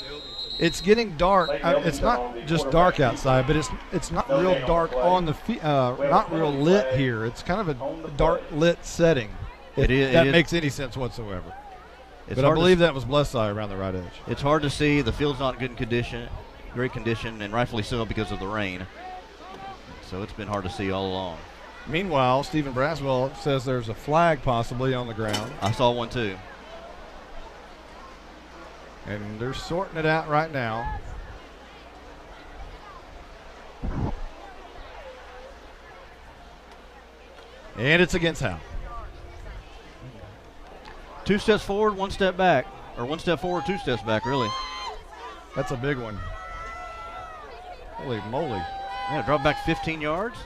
it's getting dark. It's not just dark outside, but it's not real dark on the not real lit here. It's kind of a dark lit setting. If that makes any sense whatsoever. But I believe that was Blesseye around the right edge. It's hard to see. The field's not good condition, great condition, and rightfully so because of the rain. So it's been hard to see all along. Meanwhile, Stephen Braswell says there's a flag possibly on the ground. I saw one too. And they're sorting it out right now. And it's against Howe. 2 steps forward, 1 step back. Or 1 step forward, 2 steps back, really. That's a big one. Holy moly. Yeah, drop back 15 yards.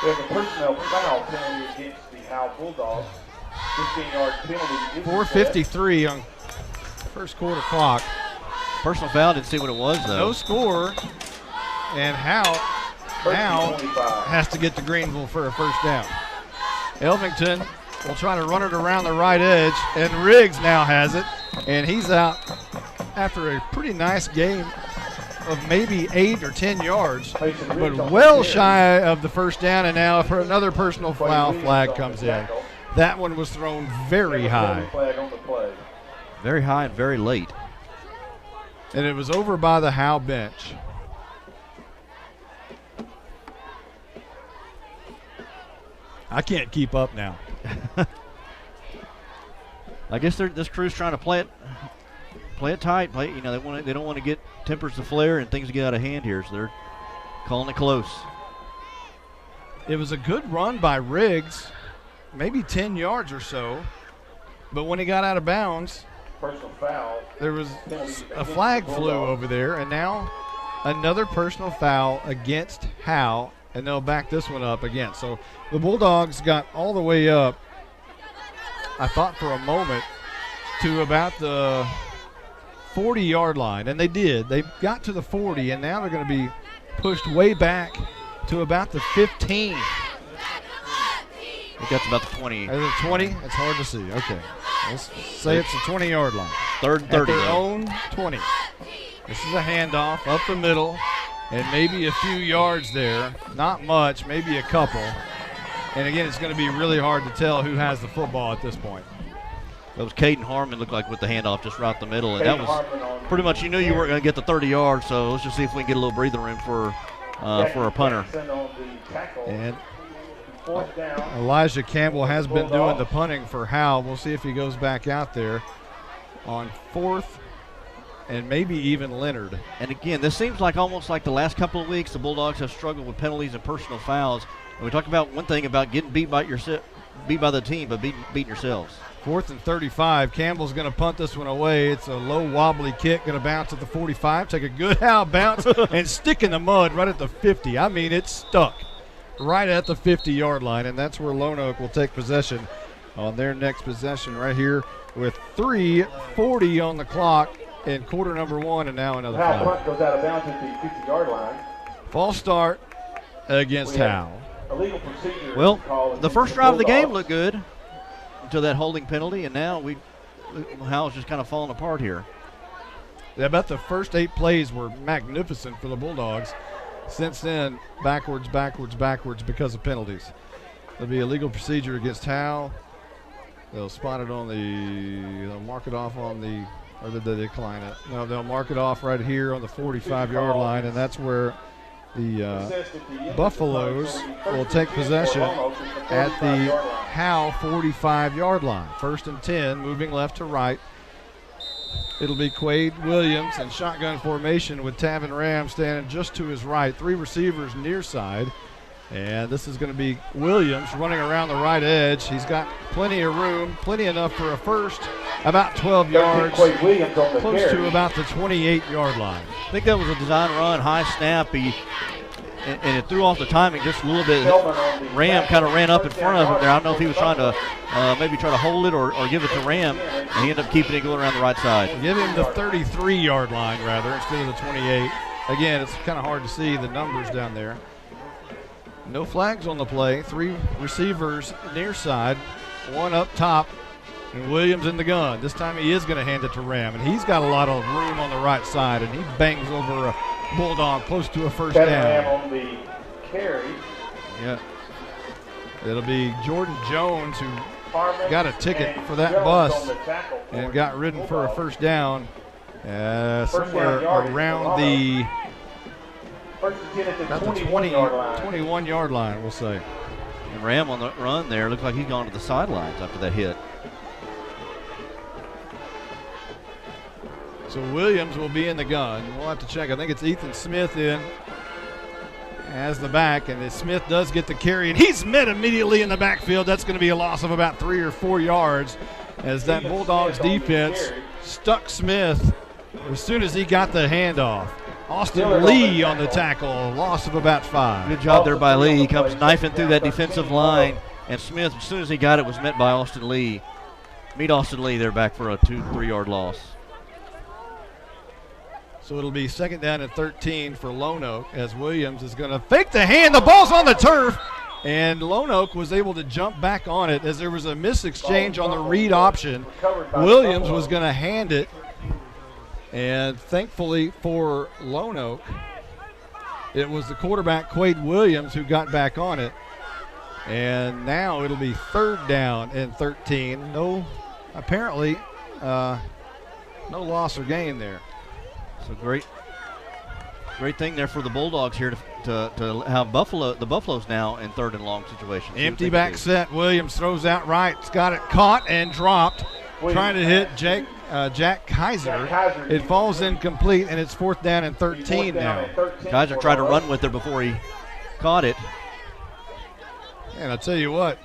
We have a personnel foul penalty against the Howe Bulldogs. 15-yard penalty. 4:53 on first quarter clock. Personal foul, didn't see what it was, though. No score. And Howe now has to get to Greenville for a first down. Elvington will try to run it around the right edge, and Riggs now has it, and he's out after a pretty nice game of maybe 8 or 10 yards, but well shy of the first down. And now for another personal foul flag comes in. That one was thrown very high. Very high and very late. And it was over by the Howe bench. I can't keep up now. I guess this crew's trying to play it tight. They don't want to get tempers to flare and things to get out of hand here, so they're calling it close. It was a good run by Riggs, maybe 10 yards or so, but when he got out of bounds, personal foul. There was a flag flew over there, and now another personal foul against Howe, and they'll back this one up again. So the Bulldogs got all the way up, I thought for a moment, to about the 40-yard line, and they did. They got to the 40, and now they're going to be pushed way back to about the 15. I think that's about the 20. Is it 20? It's hard to see. Okay. Let's say it's the 20-yard line. Third and 30. At their own 20. This is a handoff up the middle, and maybe a few yards there. Not much, maybe a couple. And again, it's going to be really hard to tell who has the football at this point. That was Caden Harmon, looked like, with the handoff just right up the middle. And that was pretty much, you knew you weren't going to get the 30 yards, so let's just see if we can get a little breathing room for a punter. And Elijah Campbell has been doing the punting for Howe. We'll see if he goes back out there on 4th and maybe even Leonard. And again, this seems like almost like the last couple of weeks the Bulldogs have struggled with penalties and personal fouls. And we talked about one thing about getting beat by the team, but beating yourselves. 4th and 35. Campbell's going to punt this one away. It's a low wobbly kick, going to bounce at the 45. Take a good Howe bounce and stick in the mud right at the 50. I mean, it's stuck right at the 50-yard line, and that's where Lone Oak will take possession on their next possession right here with 3:40 on the clock in quarter number 1, and now another Howe flag. punt goes out of bounds at the 50-yard line. False start against Howe. Illegal procedure. Well, the first drive of the game looked good until that holding penalty, and now Howe's just kind of falling apart here. Yeah, about the first 8 plays were magnificent for the Bulldogs. Since then, backwards because of penalties. There'll be a legal procedure against Howe. They'll spot it on they'll mark it off on the, or did they decline it? No, they'll mark it off right here on the 45-yard line, and that's where the Buffaloes will take possession at the Howe 45-yard line. 1st and 10, moving left to right. It'll be Quade Williams in shotgun formation with Tavin Ram standing just to his right. 3 receivers near side. And this is going to be Williams running around the right edge. He's got plenty of room, plenty enough for a first, about 12 yards, close to about the 28-yard line. I think that was a design run, high snap. And it threw off the timing just a little bit. Ram kind of ran up in front of him there. I don't know if he was trying to maybe try to hold it or give it to Ram, and he ended up keeping it going around the right side. Give him the 33-yard line, rather, instead of the 28. Again, it's kind of hard to see the numbers down there. No flags on the play. 3 receivers near side, 1 up top, and Williams in the gun. This time he is going to hand it to Ram, and he's got a lot of room on the right side, and he bangs over a Bulldog close to a first down. Ram on the carry. Yeah. It'll be Jordan Jones who got a ticket for that bus and got ridden for a first down somewhere around the 21-yard line, we'll say. And Ram on the run there looks like he's gone to the sidelines after that hit. So Williams will be in the gun. We'll have to check. I think it's Ethan Smith in as the back, and Smith does get the carry, and he's met immediately in the backfield. That's going to be a loss of about 3 or 4 yards as that Bulldogs defense stuck Smith as soon as he got the handoff. Austin Lee on the tackle, a loss of about 5. Good job there by Lee. He comes knifing through that defensive line, and Smith, as soon as he got it, was met by Austin Lee. Meet Austin Lee there back for a 2-3-yard loss. So it'll be 2nd down and 13 for Lone Oak as Williams is going to fake the hand. The ball's on the turf, and Lone Oak was able to jump back on it as there was a misexchange on the read option. Williams was going to hand it And thankfully for Lone Oak, it was the quarterback, Quade Williams, who got back on it. And now it'll be 3rd down and 13. Apparently, no loss or gain there. So great thing there for the Bulldogs here to have the Buffaloes now in 3rd and long situations. Empty back set. Williams throws out right. It's got it caught and dropped. Trying to hit Jack Kaiser. It falls incomplete, and it's 4th down and 13 now. Kaiser tried to run with it before he caught it. And I'll tell you what,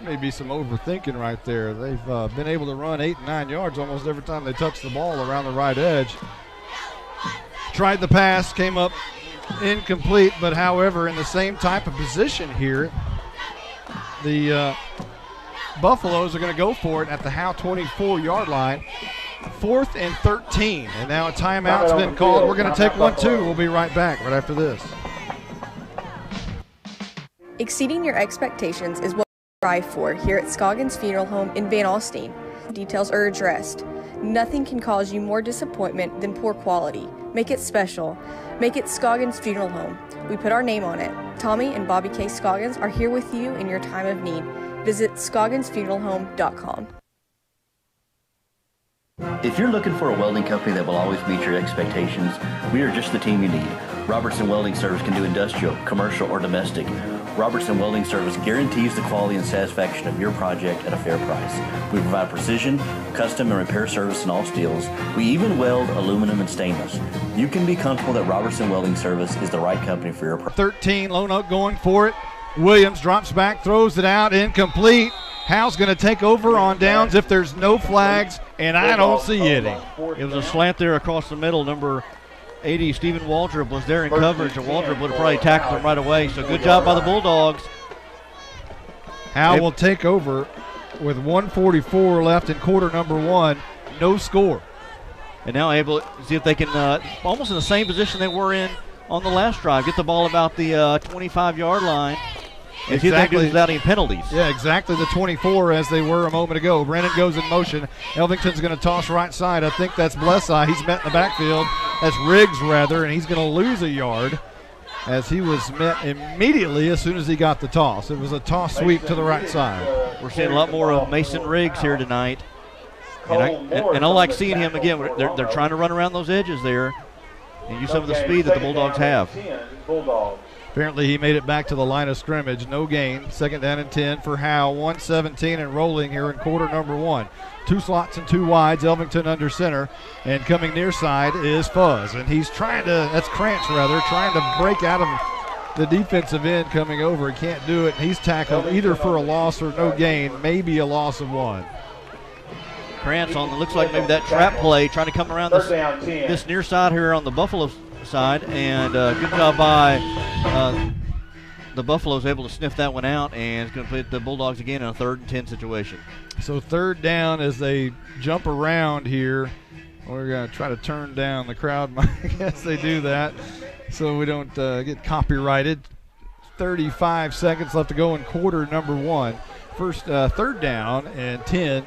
maybe some overthinking right there. They've been able to run 8 and 9 yards almost every time they touch the ball around the right edge. Tried the pass, came up incomplete, but however, in the same type of position here, the Buffaloes are going to go for it at the Howe 24-yard line. 4th and 13, and now a timeout's been called. We're going to take one, too. We'll be right back right after this. Exceeding your expectations is what we strive for here at Scoggins Funeral Home in Van Alstyne. Details are addressed. Nothing can cause you more disappointment than poor quality. Make it special. Make it Scoggins Funeral Home. We put our name on it. Tommy and Bobby K. Scoggins are here with you in your time of need. Visit scogginsfuneralhome.com. If you're looking for a welding company that will always meet your expectations, we are just the team you need. Robertson Welding Service can do industrial, commercial, or domestic. Robertson Welding Service guarantees the quality and satisfaction of your project at a fair price. We provide precision, custom, and repair service in all steels. We even weld aluminum and stainless. You can be comfortable that Robertson Welding Service is the right company for your project. 13, Lone Oak going for it. Williams drops back, throws it out, incomplete. Howe's going to take over on downs if there's no flags, and I don't see any. It was a slant there across the middle. Number 80, Stephen Waldrop, was there in coverage, and Waldrop would have probably tackled him right away. So good job by the Bulldogs. Howe will take over with 1:44 left in quarter number 1. No score. And now able to see if they can, almost in the same position they were in on the last drive, get the ball about the 25-yard line. And see if they can do this without any penalties. Yeah, exactly the 24 as they were a moment ago. Brennan goes in motion. Elvington's going to toss right side. I think that's Blessai. He's met in the backfield. That's Riggs, rather, and he's going to lose a yard as he was met immediately as soon as he got the toss. It was a toss sweep to the right side. We're seeing a lot more of Mason Riggs here tonight. And I like seeing him again. They're trying to run around those edges there and use some of the speed that the Bulldogs have. Apparently he made it back to the line of scrimmage. No gain. 2nd down and 10 for Howe. 1:17 and rolling here in quarter number 1. 2 slots and 2 wides. Elvington under center. And coming near side is Fuzz. And he's trying to, that's Krantz rather, trying to break out of the defensive end coming over. He can't do it. And he's tackled either for a loss or no gain. Maybe a loss of 1. Krantz on, looks like maybe that trap play, trying to come around this near side here on the Buffalo side, and good job by the Buffaloes, able to sniff that one out, and it's going to put the Bulldogs again in a 3rd and 10 situation. So 3rd down as they jump around here. We're going to try to turn down the crowd. I guess they do that so we don't get copyrighted. 35 seconds left to go in quarter number 1. First 3rd down and 10.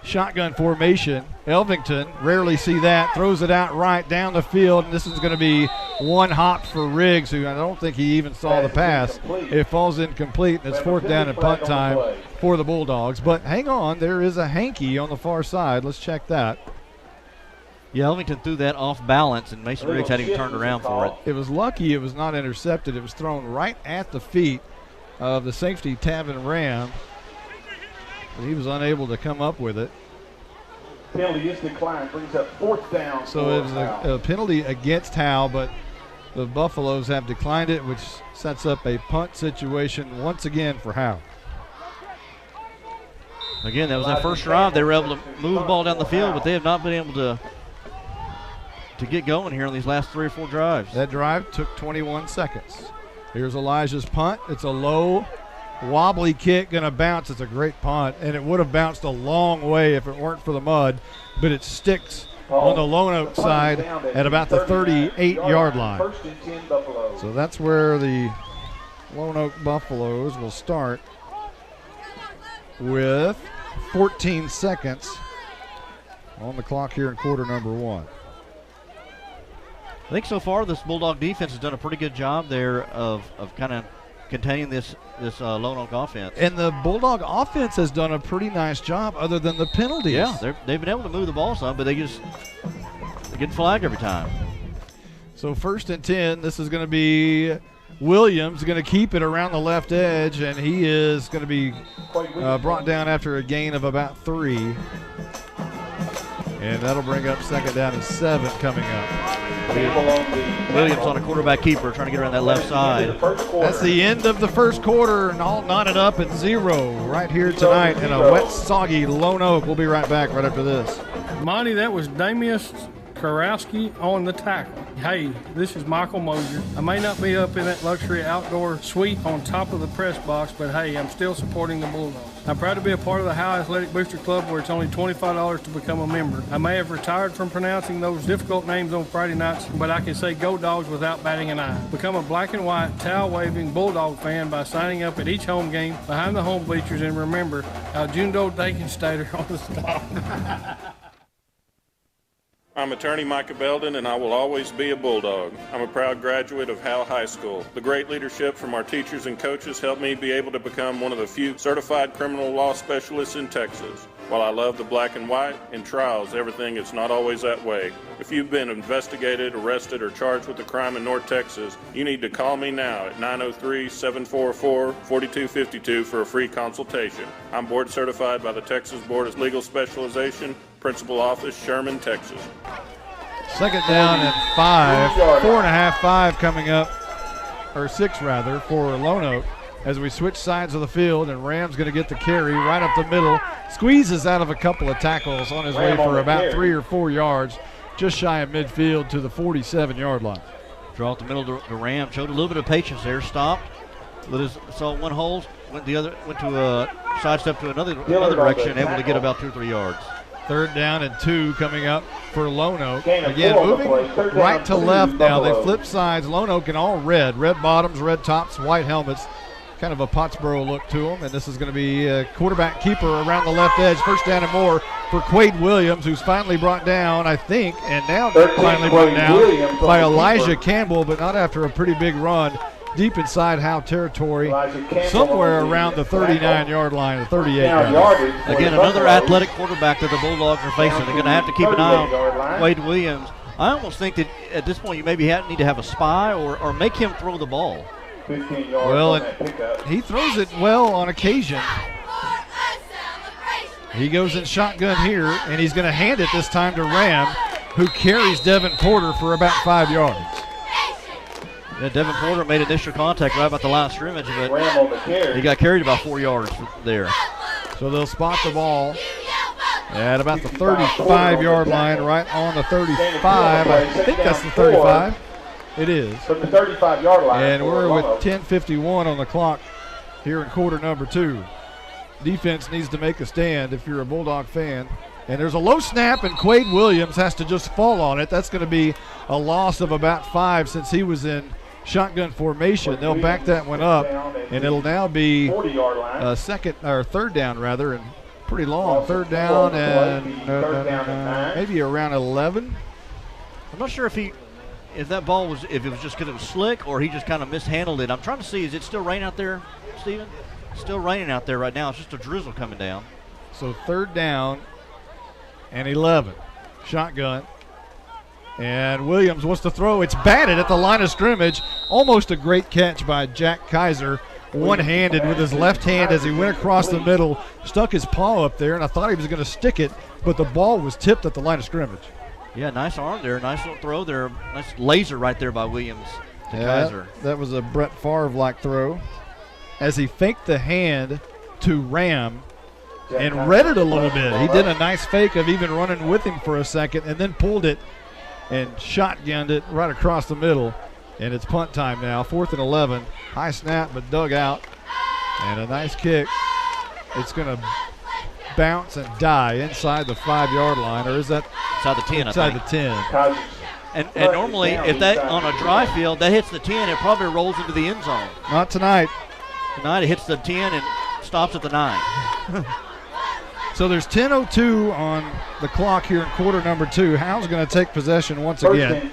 Shotgun formation. Elvington, rarely see that, throws it out right down the field, and this is going to be one hop for Riggs, who I don't think he even saw the pass. It falls incomplete, and it's 4th down and punt time for the Bulldogs. But hang on, there is a hanky on the far side. Let's check that. Yeah, Elvington threw that off balance, and Mason Riggs had him turned around for it. It was lucky it was not intercepted. It was thrown right at the feet of the safety, Tavin Ram. But he was unable to come up with it. Penalty is declined, brings up 4th down. So it was a penalty against Howe, but the Buffaloes have declined it, which sets up a punt situation once again for Howe. Again, that was that first drive. They were able to move the ball down the field, but they have not been able to get going here on these last 3 or 4 drives. That drive took 21 seconds. Here's Elijah's punt. It's a low, wobbly kick, going to bounce. It's a great punt, and it would have bounced a long way if it weren't for the mud, but it sticks on the Lone Oak side at about the 38-yard line. So that's where the Lone Oak Buffaloes will start with 14 seconds on the clock here in quarter number 1. I think so far this Bulldog defense has done a pretty good job there of kind of containing this Lone Oak offense. And the Bulldog offense has done a pretty nice job other than the penalties. Yeah, they've been able to move the ball some, but they get flagged every time. So 1st and 10, this is going to be Williams going to keep it around the left edge, and he is going to be brought down after a gain of about 3. And that'll bring up 2nd down and 7 coming up. Williams on a quarterback keeper trying to get around that left side. That's the end of the first quarter, and all knotted up at 0 right here tonight in a wet, soggy Lone Oak. We'll be right back right after this. Monty, that was Damius Karowski on the tackle. Hey, this is Michael Mosier. I may not be up in that luxury outdoor suite on top of the press box, but hey, I'm still supporting the Bulldogs. I'm proud to be a part of the Howe Athletic Booster Club, where it's only $25 to become a member. I may have retired from pronouncing those difficult names on Friday nights, but I can say go Dogs without batting an eye. Become a black and white, towel-waving Bulldog fan by signing up at each home game behind the home bleachers, and remember, Aljundo Dakenstater on the stop. I'm attorney Micah Belden, and I will always be a Bulldog. I'm a proud graduate of Howe High School. The great leadership from our teachers and coaches helped me be able to become one of the few certified criminal law specialists in Texas. While I love the black and white, in trials, everything is not always that way. If you've been investigated, arrested, or charged with a crime in North Texas, you need to call me now at 903-744-4252 for a free consultation. I'm board certified by the Texas Board of Legal Specialization, Principal Office, Sherman, Texas. 2nd down and 5. 4.5, 5 coming up, or 6 rather, for Lone Oak as we switch sides of the field, and Ram's going to get the carry right up the middle. Squeezes out of a couple of tackles on his way for about 3 or 4 yards, just shy of midfield to the 47-yard line. Draw up the middle to Ram. Showed a little bit of patience there. Stopped. Saw one hole. Went to a sidestep to another direction. Able to get about 2 or 3 yards. 3rd down and 2 coming up for Lone Oak. Again, moving right to left now. They flip sides. Lone Oak in all red. Red bottoms, red tops, white helmets. Kind of a Pottsboro look to them. And this is going to be a quarterback keeper around the left edge. 1st down and more for Quade Williams, who's finally brought down, I think, and now finally brought down by Elijah Campbell, but not after a pretty big run deep inside Howe territory, somewhere around the 39-yard line, the 38-yard line. Again, another athletic quarterback that the Bulldogs are facing. They're going to have to keep an eye on Quade Williams. I almost think that at this point you maybe need to have a spy or make him throw the ball. Well, and he throws it well on occasion. He goes in shotgun here, and he's going to hand it this time to Ram, who carries Devin Porter for about 5 yards. Yeah, Devin Porter made initial contact right about the line of scrimmage, but he got carried about 4 yards there. So they'll spot the ball at about the 35-yard line, right on the 35. I think that's the 35. It is. From the 35-yard line. And we're with 10:51 on the clock here in quarter number 2. Defense needs to make a stand if you're a Bulldog fan. And there's a low snap, and Quade Williams has to just fall on it. That's going to be a loss of about 5 since he was in shotgun formation. They'll back that one up, and it'll now be a 3rd down rather, and pretty long. 3rd down and maybe around 11. I'm not sure if that ball was, if it was just because it was slick or he just kind of mishandled it. I'm trying to see, is it still raining out there, Steven? It's still raining out there right now. It's just a drizzle coming down. So 3rd down and 11. Shotgun. And Williams wants to throw. It's batted at the line of scrimmage. Almost a great catch by Jack Kaiser. One-handed with his left hand as he went across the middle. Stuck his paw up there, and I thought he was going to stick it, but the ball was tipped at the line of scrimmage. Yeah, nice arm there. Nice little throw there. Nice laser right there by Williams to Kaiser. That was a Brett Favre-like throw. As he faked the hand to Ram and read it a little bit. He did a nice fake of even running with him for a second and then pulled it and shotgunned it right across the middle. And it's punt time now. 4th and 11. High snap, but dug out. And a nice kick. It's going to bounce and die inside the 5-yard line. Or is that inside the 10? Inside the 10. And normally, if that on a dry field, that hits the 10, it probably rolls into the end zone. Not tonight. Tonight it hits the 10 and stops at the 9. So there's 10:02 on the clock here in quarter number 2. Howe's going to take possession once again.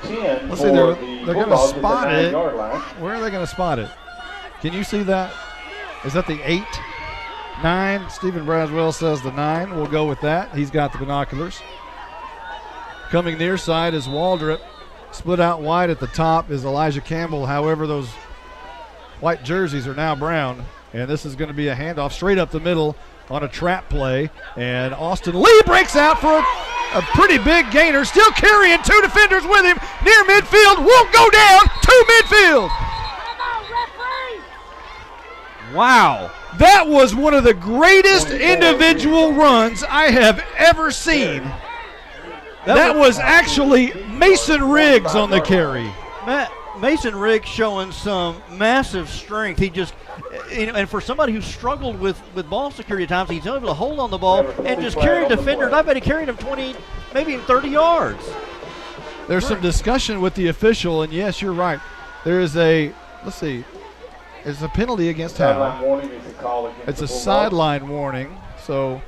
Let's see, they're going to spot it. Where are they going to spot it? Can you see that? Is that the 8? 9? Stephen Braswell says the 9. We'll go with that. He's got the binoculars. Coming near side is Waldrop. Split out wide at the top is Elijah Campbell. However, those white jerseys are now brown. And this is going to be a handoff straight up the middle on a trap play. And Austin Lee breaks out for a pretty big gainer. Still carrying 2 defenders with him. Near midfield. Won't go down to midfield. Wow. That was one of the greatest individual runs I have ever seen. That was actually Mason Riggs on the carry. Mason Riggs showing some massive strength. He just, and for somebody who struggled with ball security at times, he's able to hold on the ball and just carry defenders. I bet he carried him 20, maybe even 30 yards. There's some discussion with the official, and yes, you're right. There is a, let's see, it's a penalty against Howe. It's a sideline warning, so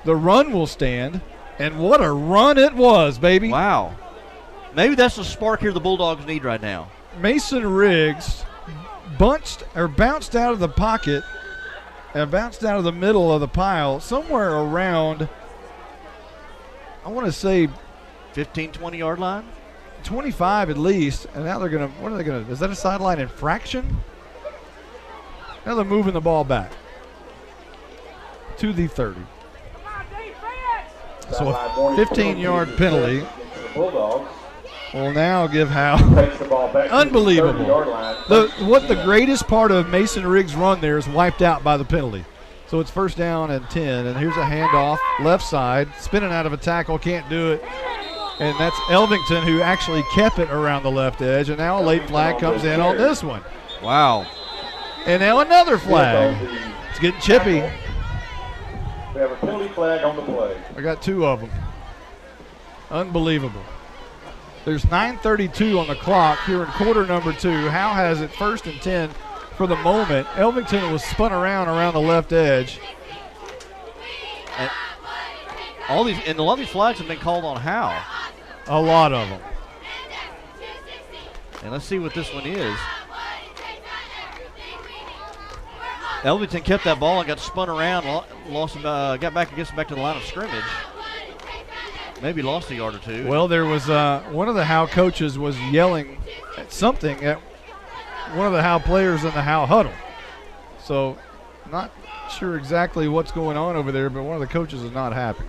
the run will stand, and what a run it was, baby. Wow. Maybe that's the spark here the Bulldogs need right now. Mason Riggs bounced out of the pocket and bounced out of the middle of the pile somewhere around, I want to say 15, 20-yard line? 25 at least, and now they're going to, what are they going to, is that a sideline infraction? Now they're moving the ball back to the 30. So a 15-yard penalty will now give Howe. Unbelievable. What the greatest part of Mason Riggs' run there is wiped out by the penalty. So it's first down and 10, and here's a handoff, left side, spinning out of a tackle, can't do it. And that's Elvington who actually kept it around the left edge, and now a late flag comes in on this one. Wow. And now another flag. It's getting chippy. We have a penalty flag on the play. I got 2 of them. Unbelievable. There's 9:32 on the clock here in quarter number 2. Howe has it first and 10 for the moment. Elvington was spun around the left edge. And a lot of these flags have been called on Howe. A lot of them. And let's see what this one is. Elvington kept that ball and got spun around, got back to the line of scrimmage. Maybe lost a yard or 2. Well, there was one of the Howe coaches was yelling at something at one of the Howe players in the Howe huddle. So not sure exactly what's going on over there, but one of the coaches is not happy.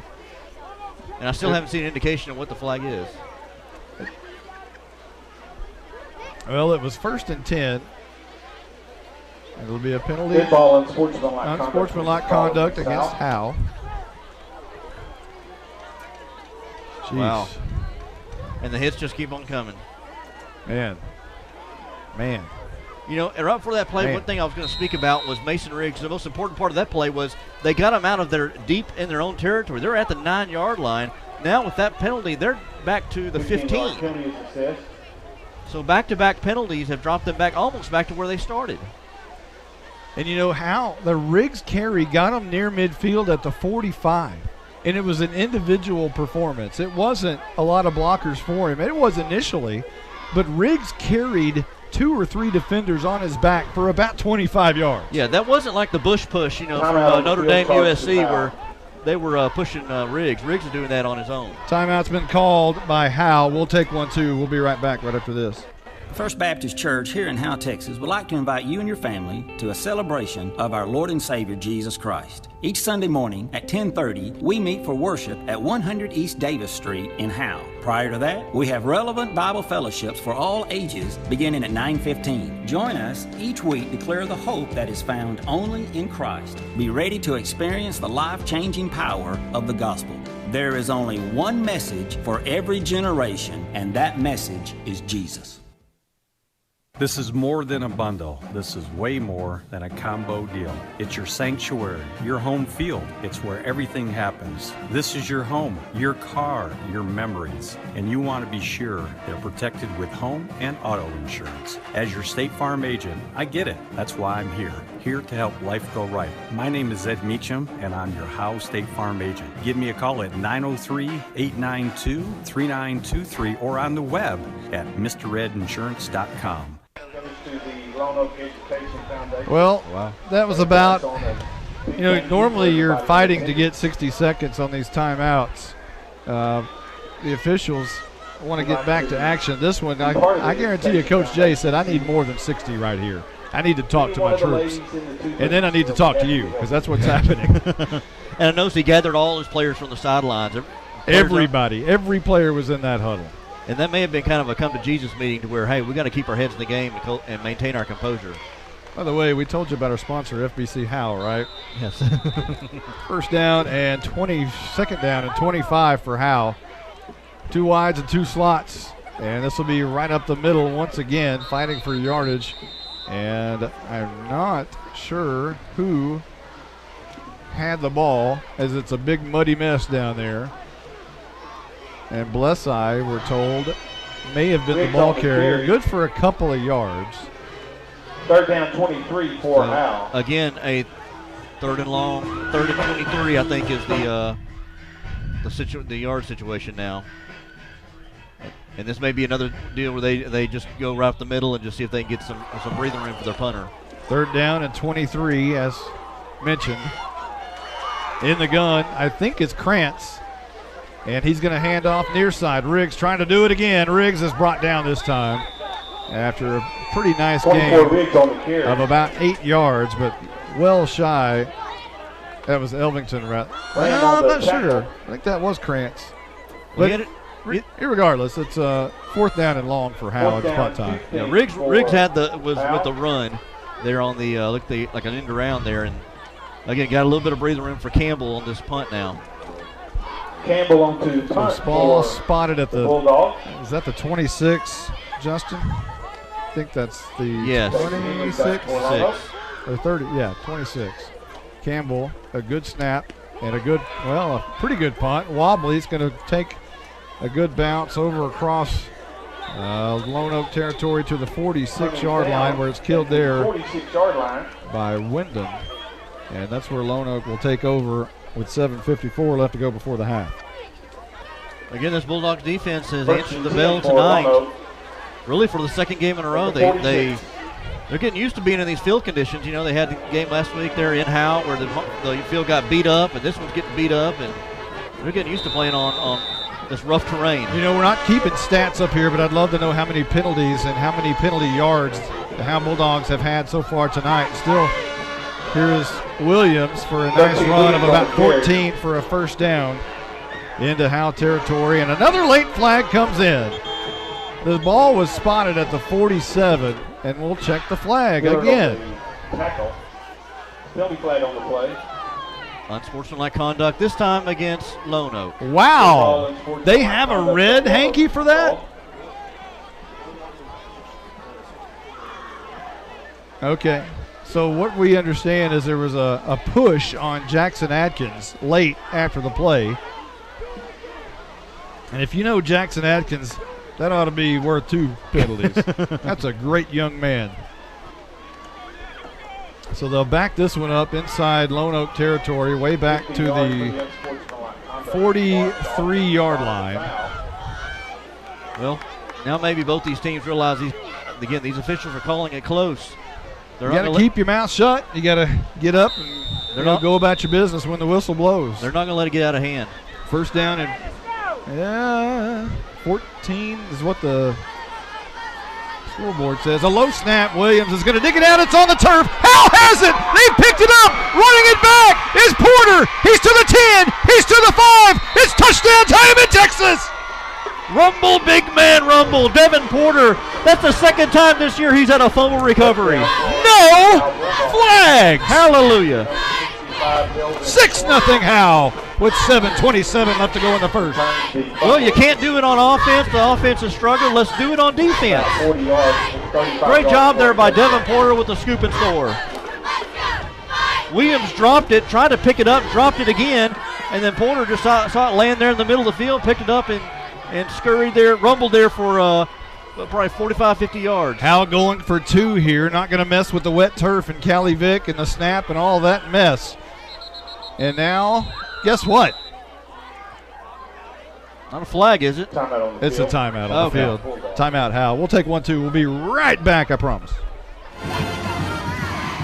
And I still haven't seen an indication of what the flag is. Well, it was first and 10. It'll be a penalty. Good ball, unsportsmanlike conduct against Howe. Jeez. Wow. And the hits just keep on coming. Man. You know, and right before that play, one thing I was going to speak about was Mason Riggs. The most important part of that play was they got him out of their deep in their own territory. They're at the 9-yard line. Now with that penalty, they're back to the 15. So back-to-back penalties have dropped them back almost back to where they started. And you know how the Riggs carry got them near midfield at the 45. And it was an individual performance. It wasn't a lot of blockers for him. It was initially, but Riggs carried 2 or 3 defenders on his back for about 25 yards. Yeah, that wasn't like the Bush push, from Notre Dame USC where they were pushing Riggs. Riggs is doing that on his own. Timeout's been called by Howe. We'll take one, too. We'll be right back right after this. First Baptist Church here in Howe, Texas would like to invite you and your family to a celebration of our Lord and Savior Jesus Christ. Each Sunday morning at 10:30, we meet for worship at 100 East Davis Street in Howe. Prior to that, we have relevant Bible fellowships for all ages beginning at 9:15. Join us each week to declare the hope that is found only in Christ. Be ready to experience the life-changing power of the gospel. There is only one message for every generation, and that message is Jesus. This is more than a bundle. This is way more than a combo deal. It's your sanctuary, your home field. It's where everything happens. This is your home, your car, your memories. And you want to be sure they're protected with home and auto insurance. As your State Farm agent, I get it. That's why I'm here to help life go right. My name is Ed Meacham, and I'm your Howe State Farm agent. Give me a call at 903-892-3923 or on the web at mredinsurance.com. Well, that was about, normally you're fighting to get 60 seconds on these timeouts. The officials want to get back to action. This one, I guarantee you, Coach Jay said, I need more than 60 right here. I need to talk to my troops. And then I need to talk to you, because that's what's happening. And I noticed he gathered all his players from the sidelines. Everybody, every player was in that huddle. And that may have been kind of a come-to-Jesus meeting to where, hey, we got to keep our heads in the game and maintain our composure. By the way, we told you about our sponsor, FBC Howe, right? Yes. First down and 20, second down and 25 for Howe. 2 wides and 2 slots. And this will be right up the middle once again, fighting for yardage. And I'm not sure who had the ball, as it's a big muddy mess down there. And Blesseye, we're told, may have been the ball carrier. Good for a couple of yards. Third down 23 for Howe. Again, a third and long, 3rd and 23, I think, is the yard situation now. And this may be another deal where they just go right up the middle and just see if they can get some breathing room for their punter. 3rd down and 23, as mentioned. In the gun, I think it's Krantz. And he's going to hand off near side. Riggs trying to do it again. Riggs is brought down this time after a pretty nice game of about 8 yards, but well shy. That was Elvington, right? Well, I'm not sure. I think that was Krantz. But regardless, it's 4th down and long for Howe. It's punt time. Yeah, Riggs was with the run there on the like an end around there, and again got a little bit of breathing room for Campbell on this punt now. Campbell on to punt. So ball spotted at the Bulldogs. Is that the 26, Justin? I think that's the 26 or 30. Yeah, 26. Campbell, a good snap and a pretty good punt. Wobbly is going to take a good bounce over across Lone Oak territory to the 46-yard line, where it's killed there 46-yard line by Wyndham. And that's where Lone Oak will take over with 7:54 left to go before the half. Again, this Bulldogs defense has answered the bell tonight. Really, for the 2nd game in a row, they're getting used to being in these field conditions. You know, they had the game last week there in Howe where the field got beat up, and this one's getting beat up, and they're getting used to playing on this rough terrain. You know, we're not keeping stats up here, but I'd love to know how many penalties and how many penalty yards the Howe Bulldogs have had so far tonight. Still, here is Williams for a nice run of about 14 for a 1st down into Howe territory, and another late flag comes in. The ball was spotted at the 47, and we'll check the flag again. Tackle. Penalty flag on the play. Unsportsmanlike conduct, this time against Lone Oak. Wow. They have a red hanky for that? Okay. So what we understand is there was a push on Jackson Atkins late after the play. And if you know Jackson Atkins, that ought to be worth 2 penalties. That's a great young man. So they'll back this one up inside Lone Oak territory, way back to the 43-yard line. Well, now maybe both these teams realize these officials are calling it close. You got to keep your mouth shut. You got to get up and go about your business when the whistle blows. They're not going to let it get out of hand. 1st down and 14 is what the scoreboard says. A low snap. Williams is going to dig it out. It's on the turf. Howe has it. They picked it up. Running it back is Porter. He's to the 10. He's to the 5. It's touchdown time in Texas. Rumble, big man, rumble. Devin Porter, that's the 2nd time this year he's had a fumble recovery. No flags. Hallelujah. 6-0 Howe with 7:27 left to go in the first. Well, you can't do it on offense. The offense is struggling. Let's do it on defense. Great job there by Devin Porter with the scoop and score. Williams dropped it, tried to pick it up, dropped it again, and then Porter just saw it land there in the middle of the field, picked it up and scurried there, rumbled there for probably 45, 50 yards. Howe going for 2 here, not going to mess with the wet turf and Callie Vick and the snap and all that mess. And now, guess what? Not a flag, is it? It's a timeout on the field. Timeout, Howe. We'll take 1-2. We'll be right back, I promise.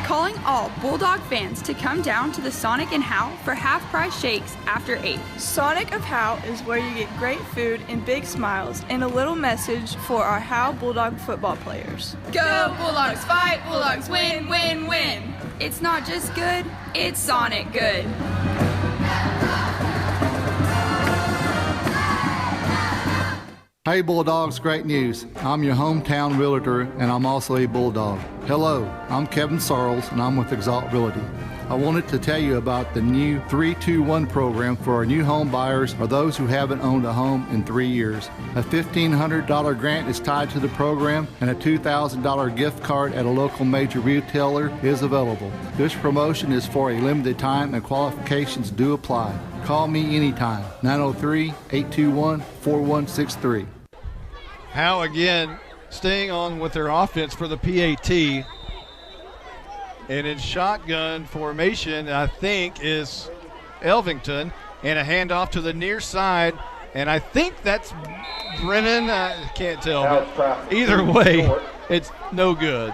Calling all Bulldog fans to come down to the Sonic and Howe for half-price shakes after 8. Sonic of Howe is where you get great food and big smiles and a little message for our Howe Bulldog football players. Go Bulldogs, fight Bulldogs, win, win, win. It's not just good, it's Sonic good. Hey Bulldogs, great news. I'm your hometown realtor and I'm also a Bulldog. Hello, I'm Kevin Sarles and I'm with Exalt Realty. I wanted to tell you about the new 321 program for our new home buyers or those who haven't owned a home in 3 years. A $1,500 grant is tied to the program and a $2,000 gift card at a local major retailer is available. This promotion is for a limited time and qualifications do apply. Call me anytime, 903-821-4163. Howe again staying on with their offense for the PAT. And in shotgun formation, I think, is Elvington. And a handoff to the near side. And I think that's Brennan. I can't tell. But either way, it's no good.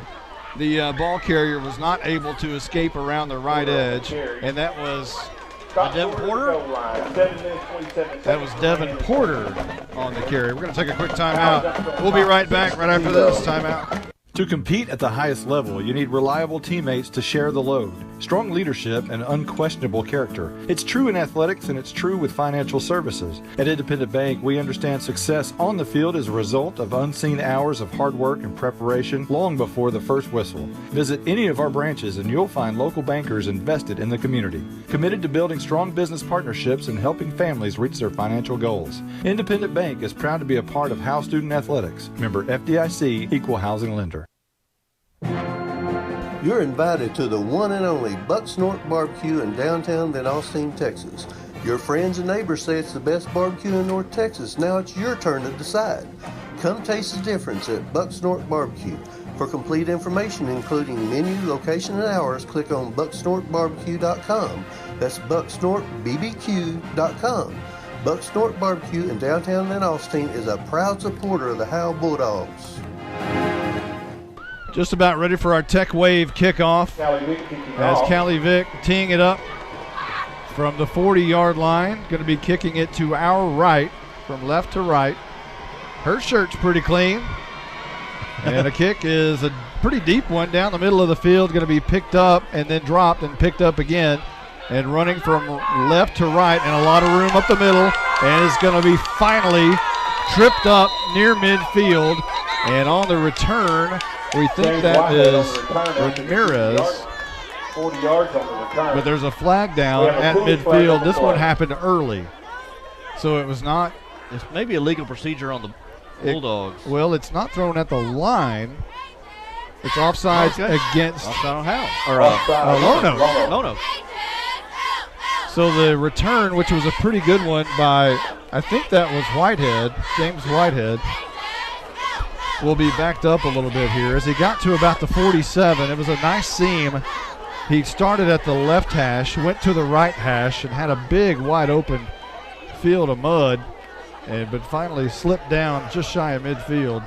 The ball carrier was not able to escape around the right edge. And that was Devin Porter. That was Devin Porter on the carry. We're going to take a quick timeout. We'll be right back right after this timeout. To compete at the highest level, you need reliable teammates to share the load, strong leadership, and unquestionable character. It's true in athletics, and it's true with financial services. At Independent Bank, we understand success on the field is a result of unseen hours of hard work and preparation long before the first whistle. Visit any of our branches, and you'll find local bankers invested in the community, committed to building strong business partnerships and helping families reach their financial goals. Independent Bank is proud to be a part of Howe Student Athletics. Member FDIC, Equal Housing Lender. You're invited to the one and only Buck Snort Barbecue in downtown Van Alstyne, Texas. Your friends and neighbors say it's the best barbecue in North Texas. Now it's your turn to decide. Come taste the difference at Buck Snort Barbecue. For complete information, including menu, location, and hours, click on bucksnortbarbecue.com. That's bucksnortbbq.com. Buck Snort Barbecue in downtown Van Alstyne is a proud supporter of the Howe Bulldogs. Just about ready for our Tech Wave kickoff as Callie Vick teeing it up from the 40-yard line. Going to be kicking it to our right from left to right. Her shirt's pretty clean. And the kick is a pretty deep one down the middle of the field. Going to be picked up and then dropped and picked up again. And running from left to right and a lot of room up the middle. And is going to be finally tripped up near midfield. And on the return, we think that is Ramirez. 40 yards on the return. But there's a flag down at midfield. This one happened early. So it was not. It's maybe a legal procedure on the Bulldogs. Well, it's not thrown at the line. It's offsides against Lono. So the return, which was a pretty good one by, I think that was Whitehead, James Whitehead, will be backed up a little bit here. As he got to about the 47, it was a nice seam. He started at the left hash, went to the right hash, and had a big, wide open field of mud, but finally slipped down just shy of midfield.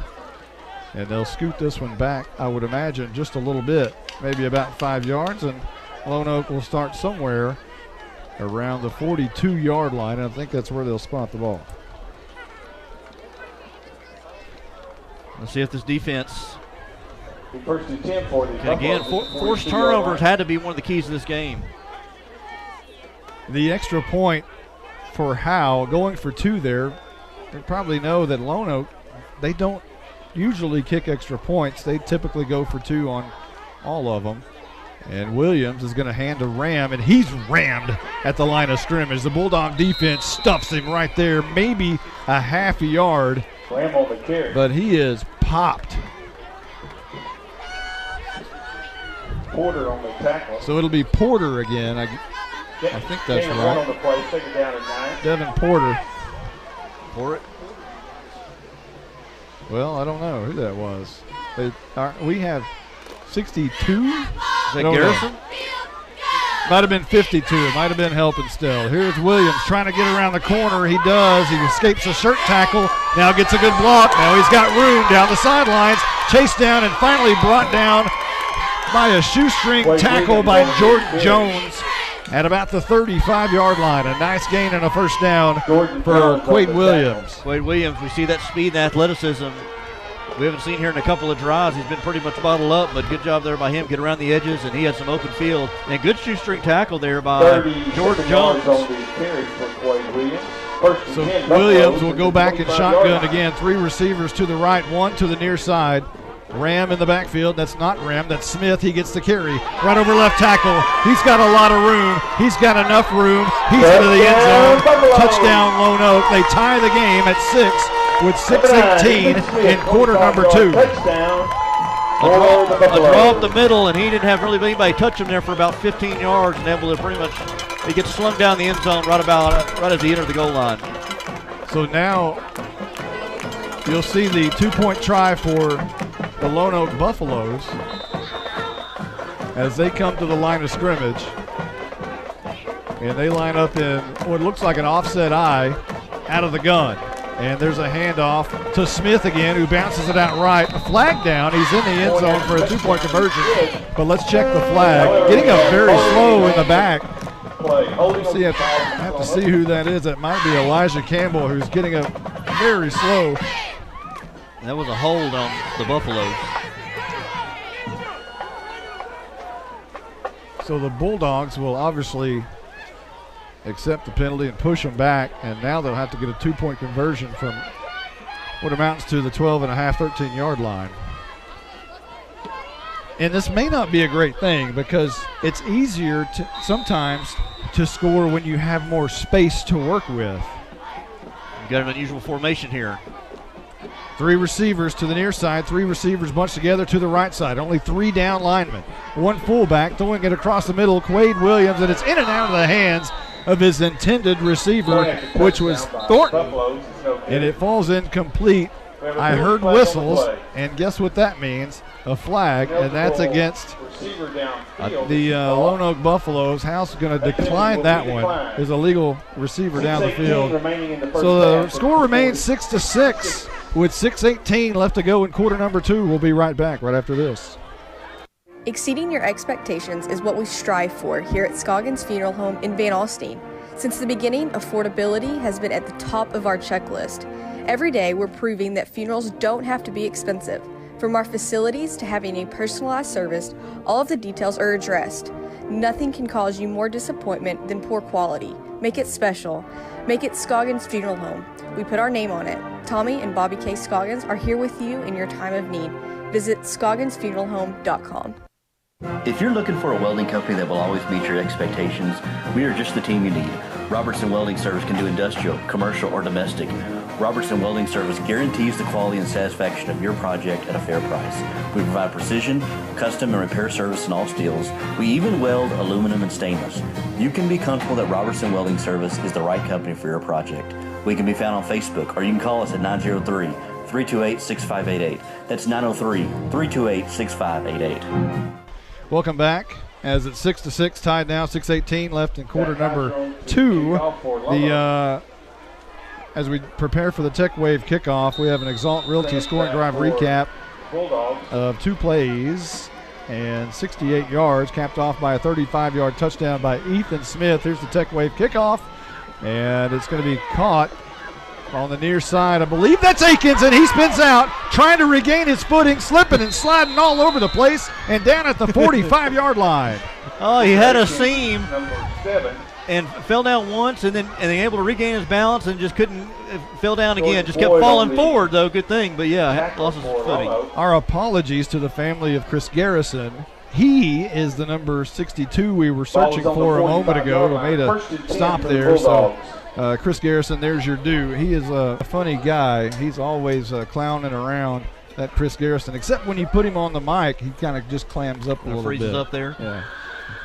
And they'll scoot this one back, I would imagine, just a little bit, maybe about 5 yards, and Lone Oak will start somewhere around the 42-yard line, and I think that's where they'll spot the ball. Let's see if this defense First and 10 for the again, forced turnovers had to be one of the keys to this game. The extra point for Howe, going for 2 there. They probably know that Lone Oak, they don't usually kick extra points. They typically go for 2 on all of them. And Williams is going to hand to Ram, and he's rammed at the line of scrimmage. The Bulldog defense stuffs him right there, maybe a half a yard. Ram on the carry. But he is popped. Porter on the tackle. So it'll be Porter again. I think that's right. On the play, second down and 9. Devin Porter. For it. Well, I don't know who that was. We have 62. Is that Garrison? Might have been 52. It might have been helping still. Here's Williams trying to get around the corner. He does. He escapes a shirt tackle. Now gets a good block. Now he's got room down the sidelines. Chased down and finally brought down by a shoestring tackle by Jordan Jones at about the 35-yard line. A nice gain and a first down for Quade Williams. Quade Williams, we see that speed and athleticism we haven't seen here in a couple of drives. He's been pretty much bottled up, but good job there by him. Get around the edges, and he had some open field. And good shoestring tackle there by Jordan Jones. So Williams will go back in shotgun again. 3 receivers to the right, 1 to the near side. Ram in the backfield. That's not Ram. That's Smith. He gets the carry. Right over left tackle. He's got a lot of room. He's got enough room. He's into the end zone. Touchdown, Lone Oak. They tie the game at 6 with 6:18 in quarter number 2. A draw up the middle, and he didn't have really anybody touch him there for about 15 yards, and able to pretty much, he gets slung down the end zone right as he entered the goal line. So now you'll see the 2-point try for the Lone Oak Buffaloes as they come to the line of scrimmage. And they line up in what looks like an offset eye out of the gun. And there's a handoff to Smith again, who bounces it out right. A flag down. He's in the end zone for a 2-point conversion. But let's check the flag. Getting up very slow in the back. See, I have to see who that is. That might be Elijah Campbell, who's getting up very slow. That was a hold on the Buffaloes. So the Bulldogs will obviously accept the penalty and push them back, and now they'll have to get a 2-point conversion from what amounts to the 12.5, 13-yard line. And this may not be a great thing because it's easier to sometimes to score when you have more space to work with. You got an unusual formation here. 3 receivers to the near side, 3 receivers bunched together to the right side. Only 3 down linemen. 1 fullback throwing it across the middle, Quade Williams, and it's in and out of the hands of his intended receiver, which was Thornton, and it falls incomplete. I heard whistles, and guess what that means? A flag, and that's against the Lone Oak Buffaloes. House is going to decline that one. There's a legal receiver down the field. So the score remains 6-6 with 6:18 left to go in quarter number 2. We'll be right back right after this. Exceeding your expectations is what we strive for here at Scoggins Funeral Home in Van Alstyne. Since the beginning, affordability has been at the top of our checklist. Every day, we're proving that funerals don't have to be expensive. From our facilities to having a personalized service, all of the details are addressed. Nothing can cause you more disappointment than poor quality. Make it special. Make it Scoggins Funeral Home. We put our name on it. Tommy and Bobby K. Scoggins are here with you in your time of need. Visit scogginsfuneralhome.com. If you're looking for a welding company that will always meet your expectations, we are just the team you need. Robertson Welding Service can do industrial, commercial, or domestic. Robertson Welding Service guarantees the quality and satisfaction of your project at a fair price. We provide precision, custom, and repair service in all steels. We even weld aluminum and stainless. You can be comfortable that Robertson Welding Service is the right company for your project. We can be found on Facebook, or you can call us at 903-328-6588. That's 903-328-6588. Welcome back. As it's 6-6, tied now, 6:18 left in quarter number 2. As we prepare for the Tech Wave kickoff, we have an Exalt Realty scoring drive recap of 2 plays and 68 yards, capped off by a 35-yard touchdown by Ethan Smith. Here's the Tech Wave kickoff, and it's going to be caught on the near side. I believe that's Akins, and he spins out, trying to regain his footing, slipping and sliding all over the place, and down at the 45-yard line. Oh, he had a seam and fell down once, and then able to regain his balance and just couldn't, fell down again. Just kept falling forward, though. Good thing, but yeah, lost his footing. Our apologies to the family of Chris Garrison. He is the number 62 we were searching for a moment ago. We made a stop there. So Chris Garrison, there's your due. He is a funny guy. He's always clowning around, that Chris Garrison, except when you put him on the mic, he kind of just clams up a little bit. Freezes up there. Yeah.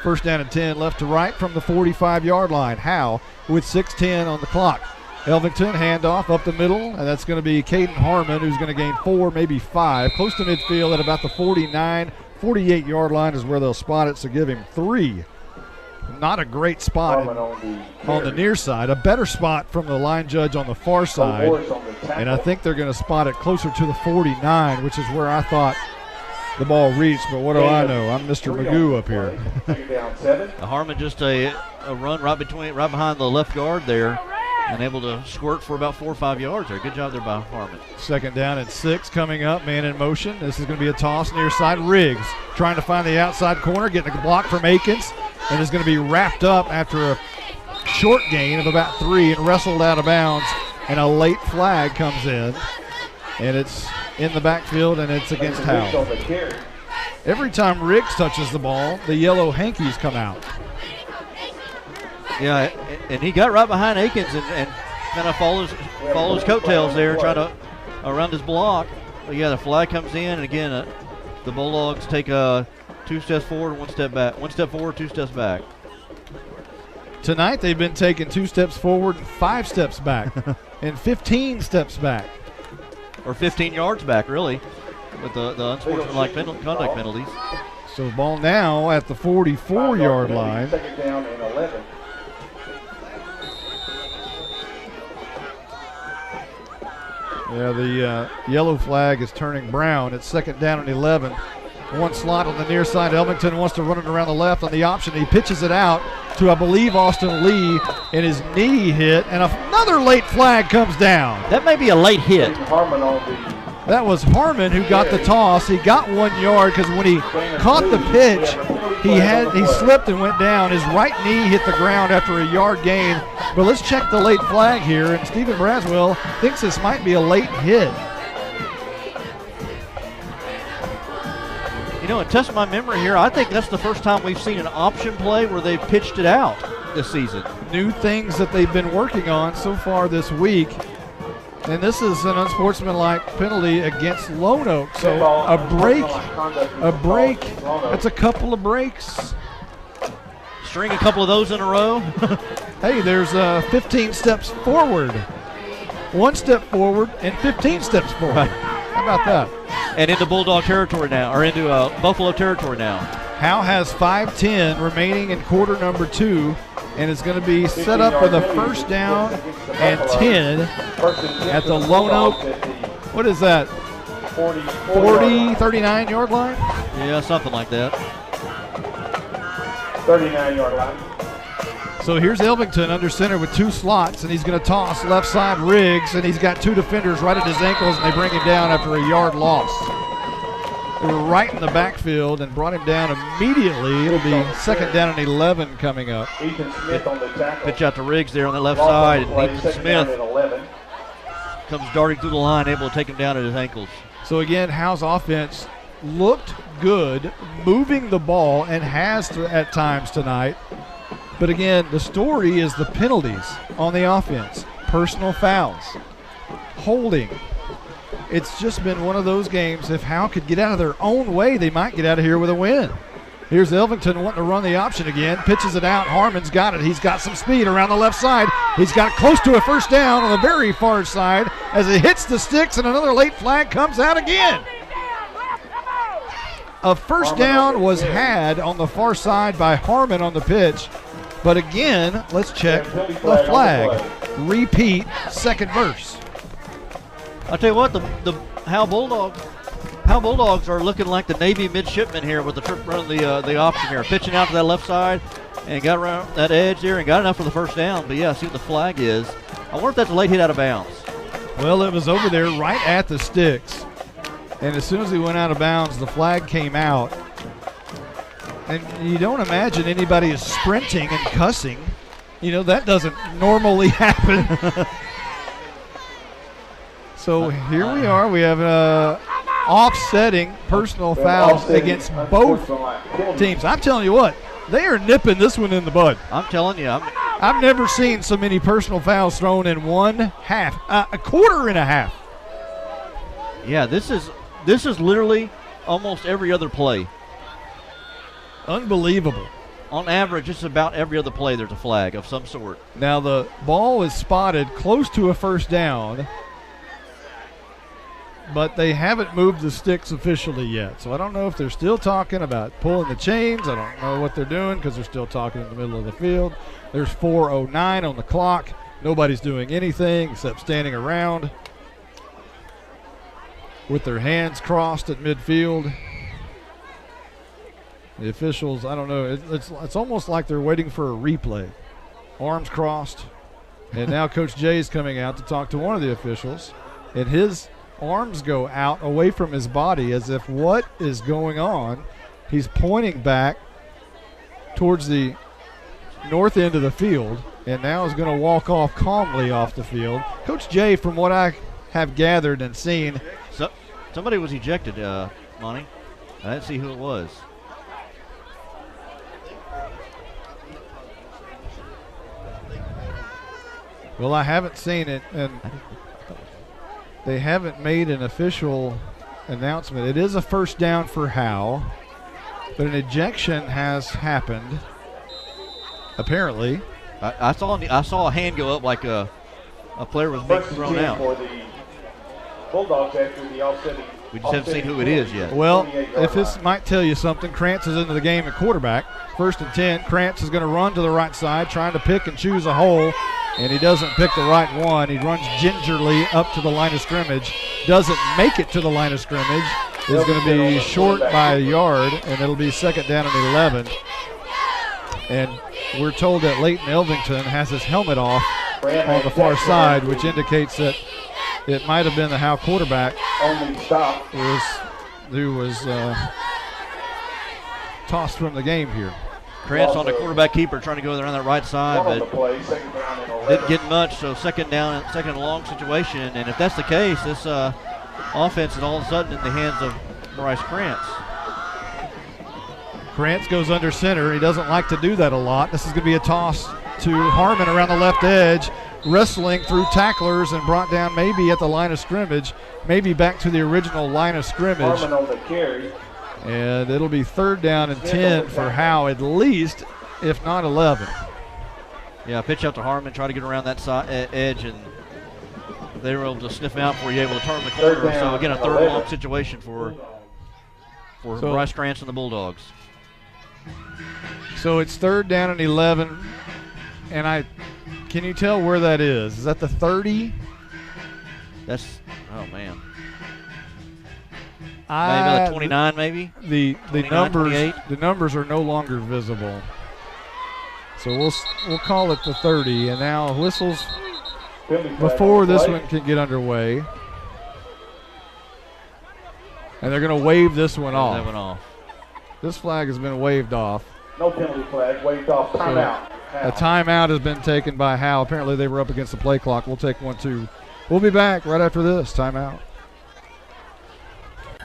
First down and 10, left to right from the 45-yard line. Howe with 6:10 on the clock. Elvington handoff up the middle, and that's going to be Caden Harmon, who's going to gain 4, maybe 5. Close to midfield at about the 49, 48-yard line is where they'll spot it, so give him 3. Not a great spot on the near side. A better spot from the line judge on the far side. And I think they're going to spot it closer to the 49, which is where I thought the ball reached. But what do I know? I'm Mr. Magoo up here. Harmon just a run right behind the left guard there, and able to squirt for about 4 or 5 yards there. Good job there by Harmon. Second down and 6 coming up. Man in motion. This is going to be a toss near side. Riggs trying to find the outside corner, getting a block from Akins, and is going to be wrapped up after a short gain of about 3 and wrestled out of bounds. And a late flag comes in, and it's in the backfield, and it's against Howe. Every time Riggs touches the ball, the yellow hankies come out. Yeah, and he got right behind Akins and kind of follows coattails there, trying to around his block. But yeah, the flag comes in, and again, the Bulldogs take 2 steps forward, 1 step back. 1 step forward, 2 steps back. Tonight they've been taking 2 steps forward, 5 steps back, and 15 steps back. Or 15 yards back, really, with the unsportsmanlike conduct penalties. So ball now at the 44-yard line. Second down and 11. Yeah, the yellow flag is turning brown. It's second down and 11. 1 slot on the near side. Elvington wants to run it around the left on the option. He pitches it out to, I believe, Austin Lee, and his knee hit, and another late flag comes down. That may be a late hit. That was Harmon who got the toss. He got 1 yard because when he caught the pitch, he slipped and went down. His right knee hit the ground after a yard gain. But let's check the late flag here, and Stephen Braswell thinks this might be a late hit. You know, and test my memory here, I think that's the first time we've seen an option play where they've pitched it out this season. New things that they've been working on so far this week. And this is an unsportsmanlike penalty against Lone Oak. So a break, that's a couple of breaks. String a couple of those in a row. Hey, there's 15 steps forward. 1 step forward and 15 steps forward. Right. How about that? And into Bulldog territory now, or into Buffalo territory now. Howe has 5:10 remaining in quarter number 2, and it's going to be set up with a first down and 10 at the Lone Oak. What is that? 39-yard line? Yeah, something like that. 39-yard line. So here's Elvington under center with 2 slots, and he's going to toss left side Riggs, and he's got 2 defenders right at his ankles, and they bring him down after a yard loss. They were right in the backfield and brought him down immediately. It'll be second down and 11 coming up. Ethan Smith on the tackle. Pitch out to Riggs there on the left side, and Ethan Smith comes darting through the line, able to take him down at his ankles. So again, Howe's offense looked good, moving the ball, and has at times tonight. But again, the story is the penalties on the offense. Personal fouls, holding. It's just been one of those games. If Howe could get out of their own way, they might get out of here with a win. Here's Elvington wanting to run the option again. Pitches it out. Harmon's got it. He's got some speed around the left side. He's got close to a first down on the very far side as it hits the sticks, and another late flag comes out again. A first down was had on the far side by Harmon on the pitch. But again, let's check the flag. Repeat, second verse. I'll tell you what, the Howe Bulldogs are looking like the Navy midshipmen here with the trip running the option here. Pitching out to that left side and got around that edge there and got enough for the first down. But yeah, see what the flag is. I wonder if that's a late hit out of bounds. Well, it was over there right at the sticks. And as soon as he went out of bounds, the flag came out. And you don't imagine anybody is sprinting and cussing. You know, that doesn't normally happen. So here we are. We have offsetting personal fouls against both teams. I'm telling you what, they are nipping this one in the bud. I'm telling you. I've never seen so many personal fouls thrown in one half, a quarter and a half. Yeah, this is literally almost every other play. Unbelievable. On average, it's about every other play there's a flag of some sort. Now the ball is spotted close to a first down, but they haven't moved the sticks officially yet. So I don't know if they're still talking about pulling the chains. I don't know what they're doing because they're still talking in the middle of the field. There's 4:09 on the clock. Nobody's doing anything except standing around with their hands crossed at midfield. The officials, I don't know, it's almost like they're waiting for a replay. Arms crossed. And now Coach Jay is coming out to talk to one of the officials. And his arms go out away from his body as if what is going on? He's pointing back towards the north end of the field and now is going to walk off calmly off the field. Coach Jay, from what I have gathered and seen. Somebody was ejected, Monty. I didn't see who it was. Well, I haven't seen it, and they haven't made an official announcement. It is a first down for Howe, but an ejection has happened, apparently. I saw a hand go up like a player was being thrown out. For the Bulldogs after the offsetting. We just haven't seen who it is yet. Well, if this might tell you something, Krantz is into the game at quarterback. 1st and 10. Krantz is going to run to the right side, trying to pick and choose a hole, and he doesn't pick the right one. He runs gingerly up to the line of scrimmage, doesn't make it to the line of scrimmage. Is going to be short by a yard, and it'll be 2nd down and 11. And we're told that Leighton Elvington has his helmet off on the far side, which indicates that it might have been the Howe quarterback who was tossed from the game here. Krantz on the quarterback keeper trying to go around that right side, but didn't get much, so 2nd down, 2nd and long situation. And if that's the case, this offense is all of a sudden in the hands of Bryce Krantz. Krantz goes under center. He doesn't like to do that a lot. This is going to be a toss to Harmon around the left edge, wrestling through tacklers and brought down maybe at the line of scrimmage, maybe back to the original line of scrimmage. Harmon on the carry. And it'll be 3rd down and 10 for Howe at least, if not 11. Yeah, pitch out to Harmon, try to get around that side, edge, and they were able to sniff him out before he was able to turn the corner. So again, a 3rd and long situation for Bryce Krantz and the Bulldogs. So it's 3rd down and 11, and can you tell where that is? Is that the 30? That's, oh man. Maybe about 29, maybe. The 29, numbers 28. The numbers are no longer visible. So we'll call it the 30, and now whistles before this one can get underway. And they're going to wave this one off. That one off. This flag has been waved off. No penalty flag, waved off, timeout. A timeout has been taken by Howe. Apparently they were up against the play clock. We'll take one too. We'll be back right after this timeout.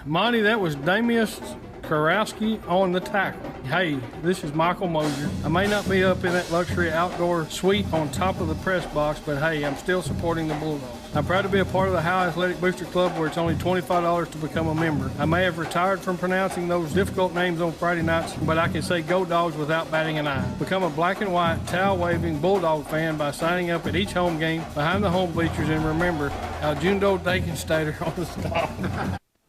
Monty, that was Damius Karowski on the tackle. Hey, this is Michael Mosier. I may not be up in that luxury outdoor suite on top of the press box, but hey, I'm still supporting the Bulldogs. I'm proud to be a part of the Howe Athletic Booster Club, where it's only $25 to become a member. I may have retired from pronouncing those difficult names on Friday nights, but I can say go Dogs without batting an eye. Become a black and white, towel-waving Bulldog fan by signing up at each home game behind the home bleachers, and remember, Aljundo Dakenstater on the stop.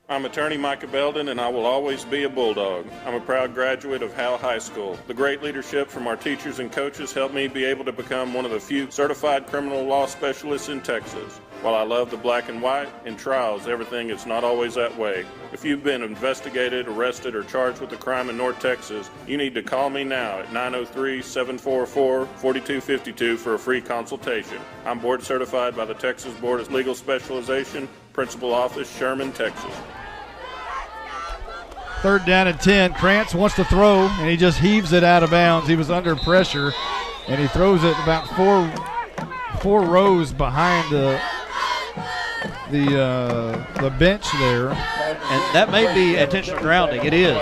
I'm attorney Micah Belden, and I will always be a Bulldog. I'm a proud graduate of Howe High School. The great leadership from our teachers and coaches helped me be able to become one of the few certified criminal law specialists in Texas. While I love the black and white, in trials, everything is not always that way. If you've been investigated, arrested, or charged with a crime in North Texas, you need to call me now at 903-744-4252 for a free consultation. I'm board certified by the Texas Board of Legal Specialization, Principal Office, Sherman, Texas. 3rd down and 10. Krantz wants to throw, and he just heaves it out of bounds. He was under pressure, and he throws it about four rows behind the bench there. And that may be intentional grounding. It is.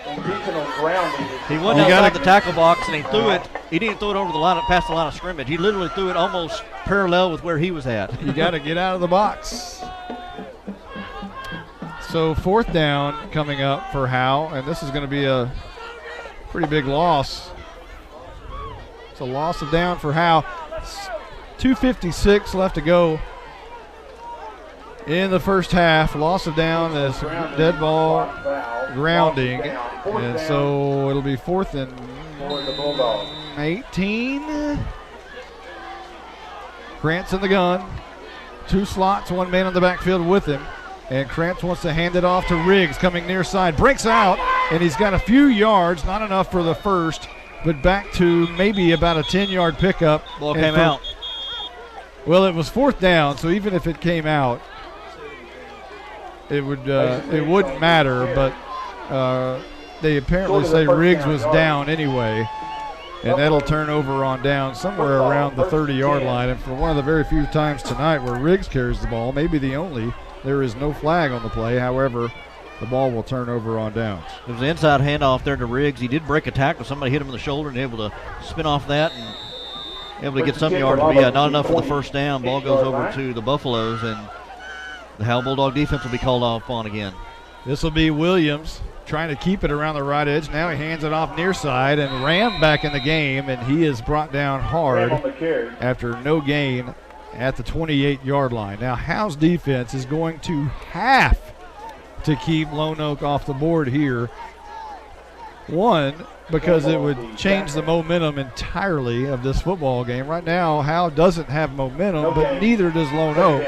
Intentional grounding. He went outside the tackle box and he threw it. He didn't throw it over the line, past the line of scrimmage. He literally threw it almost parallel with where he was at. You got to get out of the box. So 4th down coming up for Howe, and this is going to be a pretty big loss. It's a loss of down for Howe. 2:56 left to go in the first half. Loss of down is dead ball grounding, and so it'll be 4th and 18. Krantz in the gun. 2 slots, 1 man on the backfield with him. And Krantz wants to hand it off to Riggs, coming near side. Breaks out, and he's got a few yards, not enough for the first, but back to maybe about a 10-yard pickup. Ball came out. Well, it was 4th down, so even if it came out, it wouldn't matter. But they apparently say Riggs was down anyway, and that'll turn over on down somewhere around the 30-yard line. And for one of the very few times tonight where Riggs carries the ball, maybe the only, there is no flag on the play. However, the ball will turn over on downs. It was an inside handoff there to Riggs. He did break a tackle. Somebody hit him in the shoulder and able to spin off that and able to get some yards. But yeah, not enough for the first down. Ball goes over to the Buffaloes, and the Howe Bulldog defense will be called off on again. This will be Williams trying to keep it around the right edge. Now he hands it off near side, and Ram back in the game, and he is brought down hard after no gain at the 28-yard line. Now Howe's defense is going to have to keep Lone Oak off the board here. One, because it would change the momentum entirely of this football game. Right now, Howe doesn't have momentum, but neither does Lone Oak.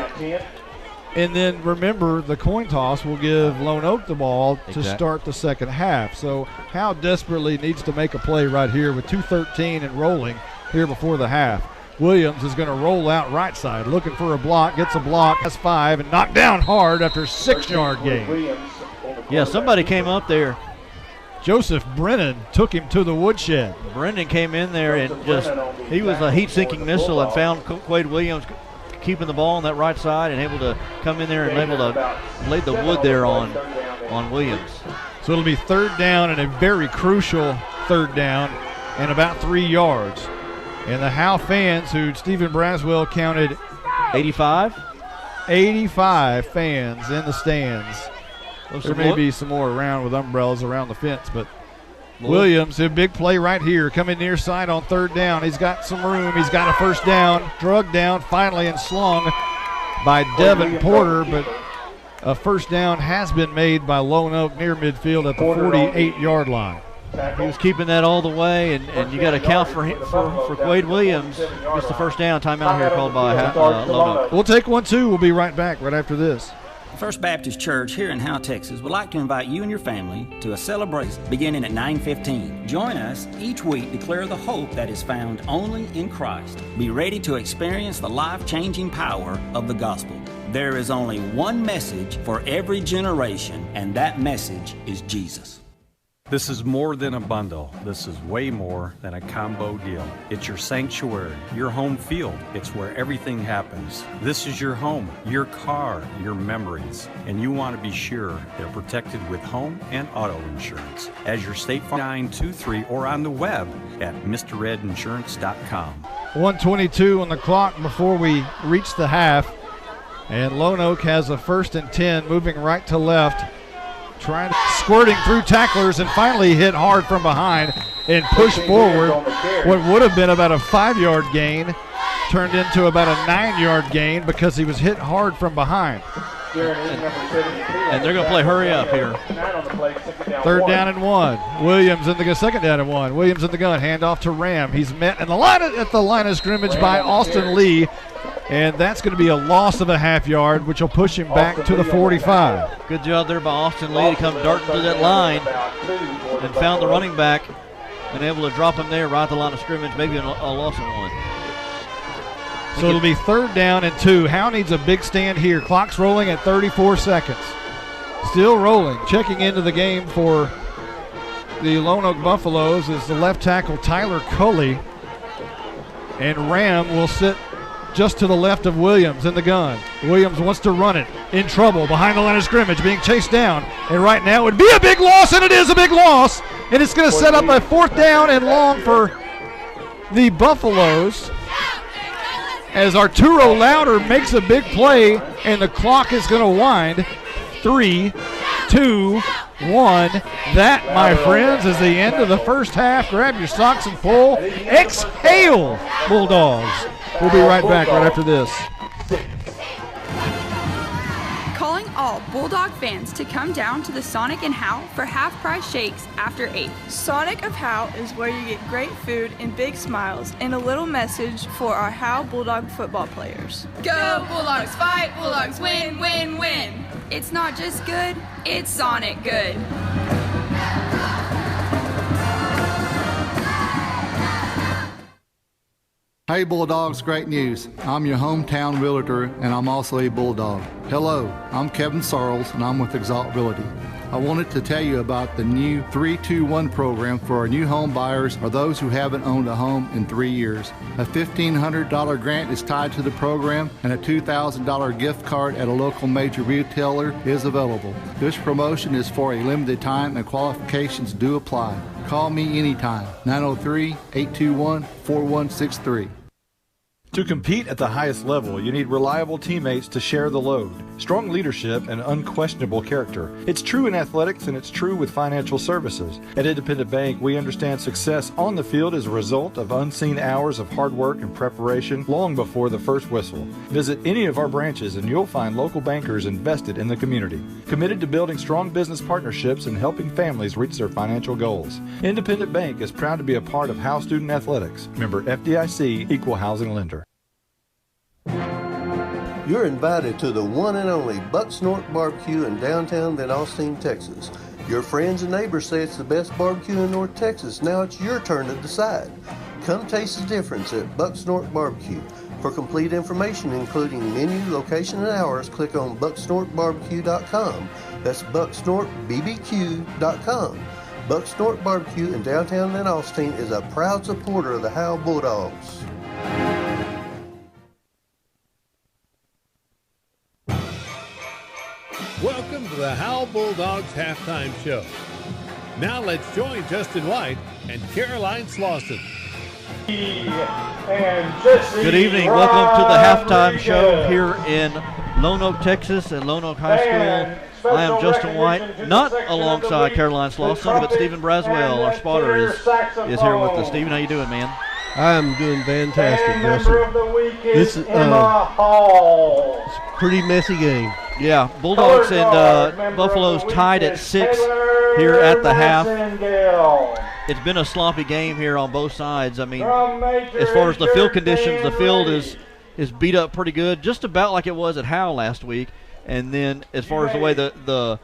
And then remember, the coin toss will give Lone Oak the ball to start the second half. So Howe desperately needs to make a play right here with 2:13 and rolling here before the half. Williams is going to roll out right side, looking for a block, gets a block, has 5, and knocked down hard after a 6-yard gain. Yeah, somebody came up there. Joseph Brennan took him to the woodshed. Brennan came in there and he was a heat-sinking missile and found Quade Williams keeping the ball on that right side and able to come in there and able to lay the wood there on Williams. So it'll be 3rd down and a very crucial 3rd down and about 3 yards. And the Howe fans, who Stephen Braswell counted 85 fans in the stands. There may be some more around with umbrellas around the fence, but Williams, a big play right here, coming near side on 3rd down. He's got some room. He's got a first down, drugged down finally and slung by Devin Porter, but a first down has been made by Lone Oak near midfield at the 48-yard line. He was keeping that all the way, and you got to count for Quade Williams. Gets the first down. Timeout here called by Lone Oak. We'll take one, too. We'll be right back right after this. First Baptist Church here in Howe, Texas would like to invite you and your family to a celebration beginning at 9:15. Join us each week to declare the hope that is found only in Christ. Be ready to experience the life-changing power of the gospel. There is only one message for every generation, and that message is Jesus. This is more than a bundle. This is way more than a combo deal. It's your sanctuary, your home field. It's where everything happens. This is your home, your car, your memories. And you want to be sure they're protected with home and auto insurance. As your State Farm 923 or on the web at MrRedInsurance.com. 1:22 on the clock before we reach the half. And Lone Oak has a 1st and 10, moving right to left. Squirting through tacklers and finally hit hard from behind and pushed forward. What would have been about a 5-yard gain turned into about a 9-yard gain because he was hit hard from behind. And they're going to play hurry up here. 3rd down and 1. Williams in the 2nd down and 1. Williams in the gun. Hand off to Ram. He's met at the line of scrimmage by Austin Lee. And that's going to be a loss of a half yard, which will push him back to the 45. Good job there by Austin Lee to come darting through that line and found the running back and able to drop him there right at the line of scrimmage, maybe a loss of 1. So it'll be 3rd down and 2. Howe needs a big stand here. Clock's rolling at 34 seconds. Still rolling. Checking into the game for the Lone Oak Buffaloes is the left tackle Tyler Culley. And Ram will sit just to the left of Williams in the gun. Williams wants to run it, in trouble, behind the line of scrimmage, being chased down. And right now it would be a big loss, and it is a big loss. And it's going to set up a 4th down and long for the Buffaloes as Arturo Louder makes a big play, and the clock is going to wind. 3, 2, 1. That, my friends, is the end of the first half. Grab your socks and pull. Exhale, Bulldogs. We'll be right back right after this. Calling all Bulldog fans to come down to the Sonic and Howe for half-price shakes after 8. Sonic of Howe is where you get great food and big smiles and a little message for our Howe Bulldog football players. Go Bulldogs, fight Bulldogs, win, win, win. It's not just good, it's Sonic good. Hey Bulldogs, great news. I'm your hometown realtor and I'm also a Bulldog. Hello, I'm Kevin Sarles and I'm with Exalt Realty. I wanted to tell you about the new 321 program for our new home buyers or those who haven't owned a home in 3 years. A $1,500 grant is tied to the program and a $2,000 gift card at a local major retailer is available. This promotion is for a limited time and qualifications do apply. Call me anytime, 903-821-4163. To compete at the highest level, you need reliable teammates to share the load, strong leadership, and unquestionable character. It's true in athletics, and it's true with financial services. At Independent Bank, we understand success on the field is a result of unseen hours of hard work and preparation long before the first whistle. Visit any of our branches, and you'll find local bankers invested in the community, committed to building strong business partnerships and helping families reach their financial goals. Independent Bank is proud to be a part of Howe Student Athletics. Member FDIC, Equal Housing Lender. You're invited to the one and only Bucksnort Barbecue in downtown Van Alstyne, Texas. Your friends and neighbors say it's the best barbecue in North Texas. Now it's your turn to decide. Come taste the difference at Bucksnort Barbecue. For complete information, including menu, location, and hours, click on bucksnortbarbecue.com. That's bucksnortbbq.com. Bucksnort Barbecue in downtown Van Alstyne is a proud supporter of the Howe Bulldogs. Welcome to the Howe Bulldogs halftime show. Now let's join Justin White and Caroline Slauson. Good evening. Welcome to the halftime show here in Lone Oak, Texas at Lone Oak High School. I am Justin White, not alongside Caroline Slauson, but Stephen Braswell, our spotter, is here with us. Stephen, how you doing, man? I'm doing fantastic, Justin. This is a pretty messy game. Yeah, Bulldogs and Buffaloes tied at 6 here at the half. It's been a sloppy game here on both sides. I mean, as far as the field conditions, the field is beat up pretty good, just about like it was at Howe last week. And then as far as the way the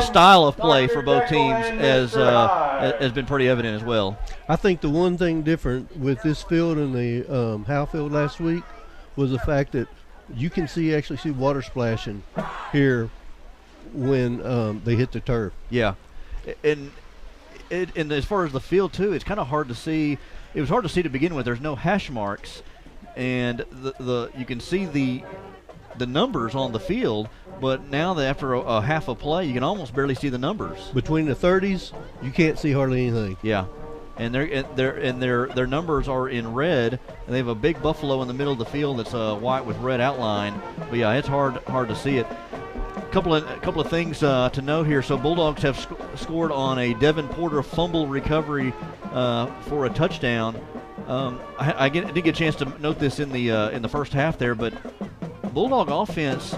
style of play for both teams has been pretty evident as well. I think the one thing different with this field and the Howe field last week was the fact that you can actually see water splashing here when they hit the turf. Yeah, and as far as the field too, it's kind of hard to see. It was hard to see to begin with. There's no hash marks, and you can see the numbers on the field, but now that after a half a play, you can almost barely see the numbers. Between the 30s, you can't see hardly anything. Yeah. And their numbers are in red, and they have a big buffalo in the middle of the field that's white with red outline. But yeah, it's hard to see it. A couple of things to note here. So Bulldogs have scored on a Devin Porter fumble recovery for a touchdown. I didn't get a chance to note this in the first half there, but Bulldog offense,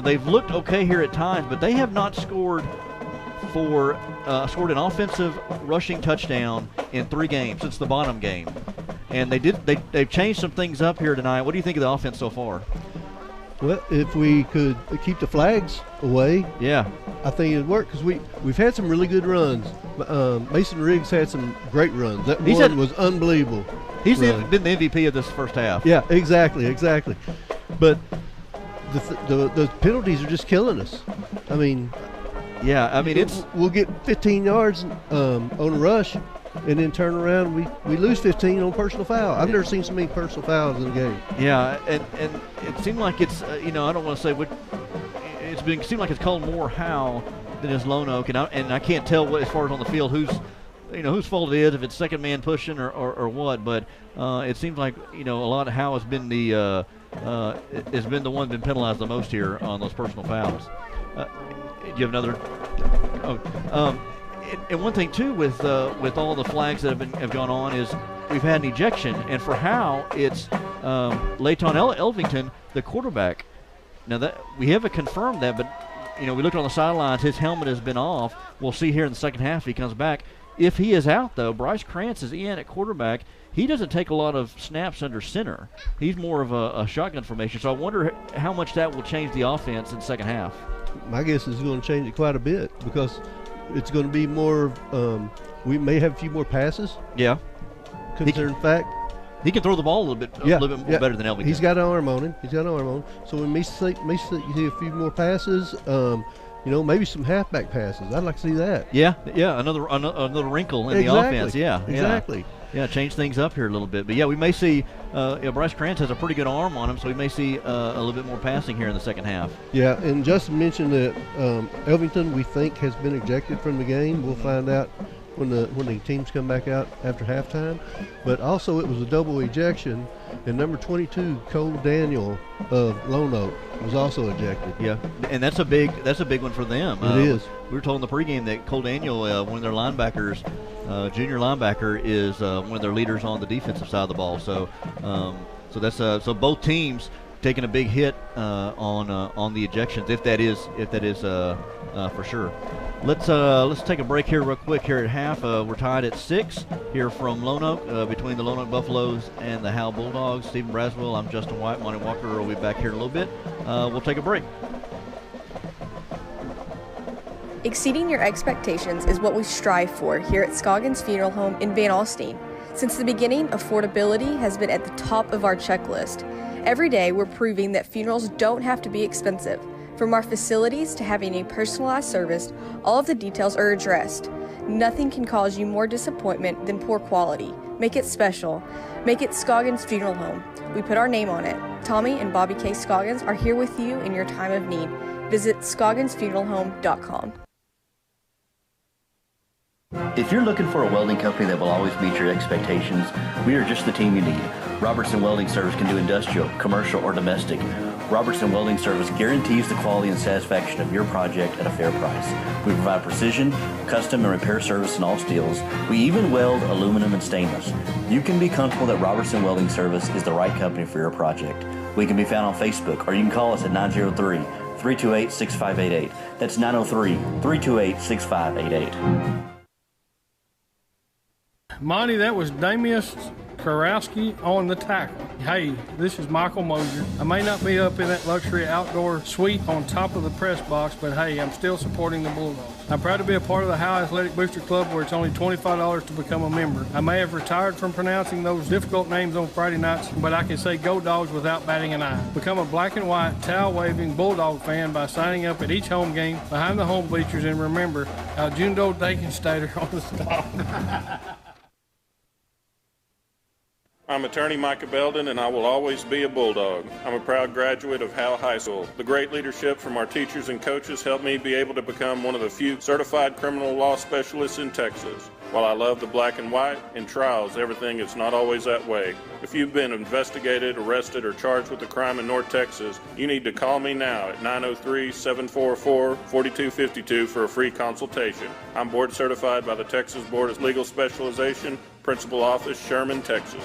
they've looked okay here at times, but they have not scored an offensive rushing touchdown in 3 games since the bottom game, and they've changed some things up here tonight. What do you think of the offense so far? Well, if we could keep the flags away, yeah, I think it'd work because we've had some really good runs. Mason Riggs had some great runs. That one was unbelievable. He's been the MVP of this first half. Yeah, exactly. But the penalties are just killing us. I mean. Yeah, I mean we'll get 15 yards on a rush, and then turn around we lose 15 on personal foul. I've never seen so many personal fouls in a game. Yeah, and it seemed like it's I don't want to say what it seemed like it's called more Howe than is Lone Oak, and I can't tell what as far as on the field whose fault it is, if it's second man pushing or what, but it seems like a lot of Howe has been the one been penalized the most here on those personal fouls. Do you have another? Oh, and one thing too with all the flags that have gone on is we've had an ejection, and for Howe it's Layton Elvington, the quarterback. Now that we haven't confirmed that, but we looked on the sidelines. His helmet has been off. We'll see here in the second half if he comes back. If he is out, though, Bryce Krantz is in at quarterback. He doesn't take a lot of snaps under center. He's more of a shotgun formation. So I wonder how much that will change the offense in the second half. My guess is going to change it quite a bit because it's going to be more. We may have a few more passes. Yeah. Considering fact. He can throw the ball a little bit more better than Elvington. He's got an arm on him. So we may see a few more passes. Maybe some halfback passes. I'd like to see that. Yeah. Another wrinkle in the offense. Yeah, exactly. Yeah, change things up here a little bit. But yeah, we may see. Bryce Krantz has a pretty good arm on him, so we may see a little bit more passing here in the second half. Yeah, and Justin mentioned that Elvington we think has been ejected from the game. We'll find out when the teams come back out after halftime. But also it was a double ejection, and number 22 Cole Daniel of Lone Oak was also ejected. Yeah, and that's a big one for them. It is. We were told in the pregame that Cole Daniel, one of their linebackers, junior linebacker, is one of their leaders on the defensive side of the ball. So that's so both teams taking a big hit on the ejections, if that is for sure. Let's take a break here real quick here at half. We're tied at 6 here from Lone Oak, between the Lone Oak Buffaloes and the Howe Bulldogs. Stephen Braswell, I'm Justin White. Monty Walker will be back here in a little bit. We'll take a break. Exceeding your expectations is what we strive for here at Scoggins Funeral Home in Van Alstyne. Since the beginning, affordability has been at the top of our checklist. Every day, we're proving that funerals don't have to be expensive. From our facilities to having a personalized service, all of the details are addressed. Nothing can cause you more disappointment than poor quality. Make it special. Make it Scoggins Funeral Home. We put our name on it. Tommy and Bobby K. Scoggins are here with you in your time of need. Visit scogginsfuneralhome.com. If you're looking for a welding company that will always meet your expectations, we are just the team you need. Robertson Welding Service can do industrial, commercial, or domestic. Robertson Welding Service guarantees the quality and satisfaction of your project at a fair price. We provide precision, custom, and repair service in all steels. We even weld aluminum and stainless. You can be comfortable that Robertson Welding Service is the right company for your project. We can be found on Facebook, or you can call us at 903-328-6588. That's 903-328-6588. Monty, that was Damius Karowski on the tackle. Hey, this is Michael Mosier. I may not be up in that luxury outdoor suite on top of the press box, but hey, I'm still supporting the Bulldogs. I'm proud to be a part of the Howe Athletic Booster Club, where it's only $25 to become a member. I may have retired from pronouncing those difficult names on Friday nights, but I can say go Dogs without batting an eye. Become a black and white, towel-waving Bulldog fan by signing up at each home game behind the home bleachers, and remember, Aljundo Dakenstater on the stop. I'm attorney Micah Belden, and I will always be a Bulldog. I'm a proud graduate of Howe High School. The great leadership from our teachers and coaches helped me be able to become one of the few certified criminal law specialists in Texas. While I love the black and white, in trials, everything is not always that way. If you've been investigated, arrested, or charged with a crime in North Texas, you need to call me now at 903-744-4252 for a free consultation. I'm board certified by the Texas Board of Legal Specialization, Principal Office, Sherman, Texas.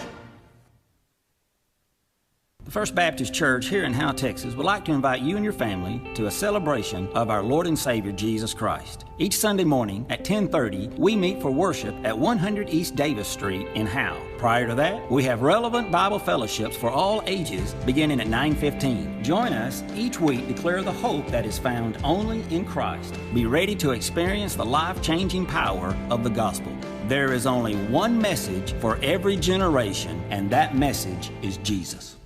The First Baptist Church here in Howe, Texas would like to invite you and your family to a celebration of our Lord and Savior Jesus Christ. Each Sunday morning at 10:30, we meet for worship at 100 East Davis Street in Howe. Prior to that, we have relevant Bible fellowships for all ages beginning at 9:15. Join us each week to declare the hope that is found only in Christ. Be ready to experience the life-changing power of the gospel. There is only one message for every generation, and that message is Jesus.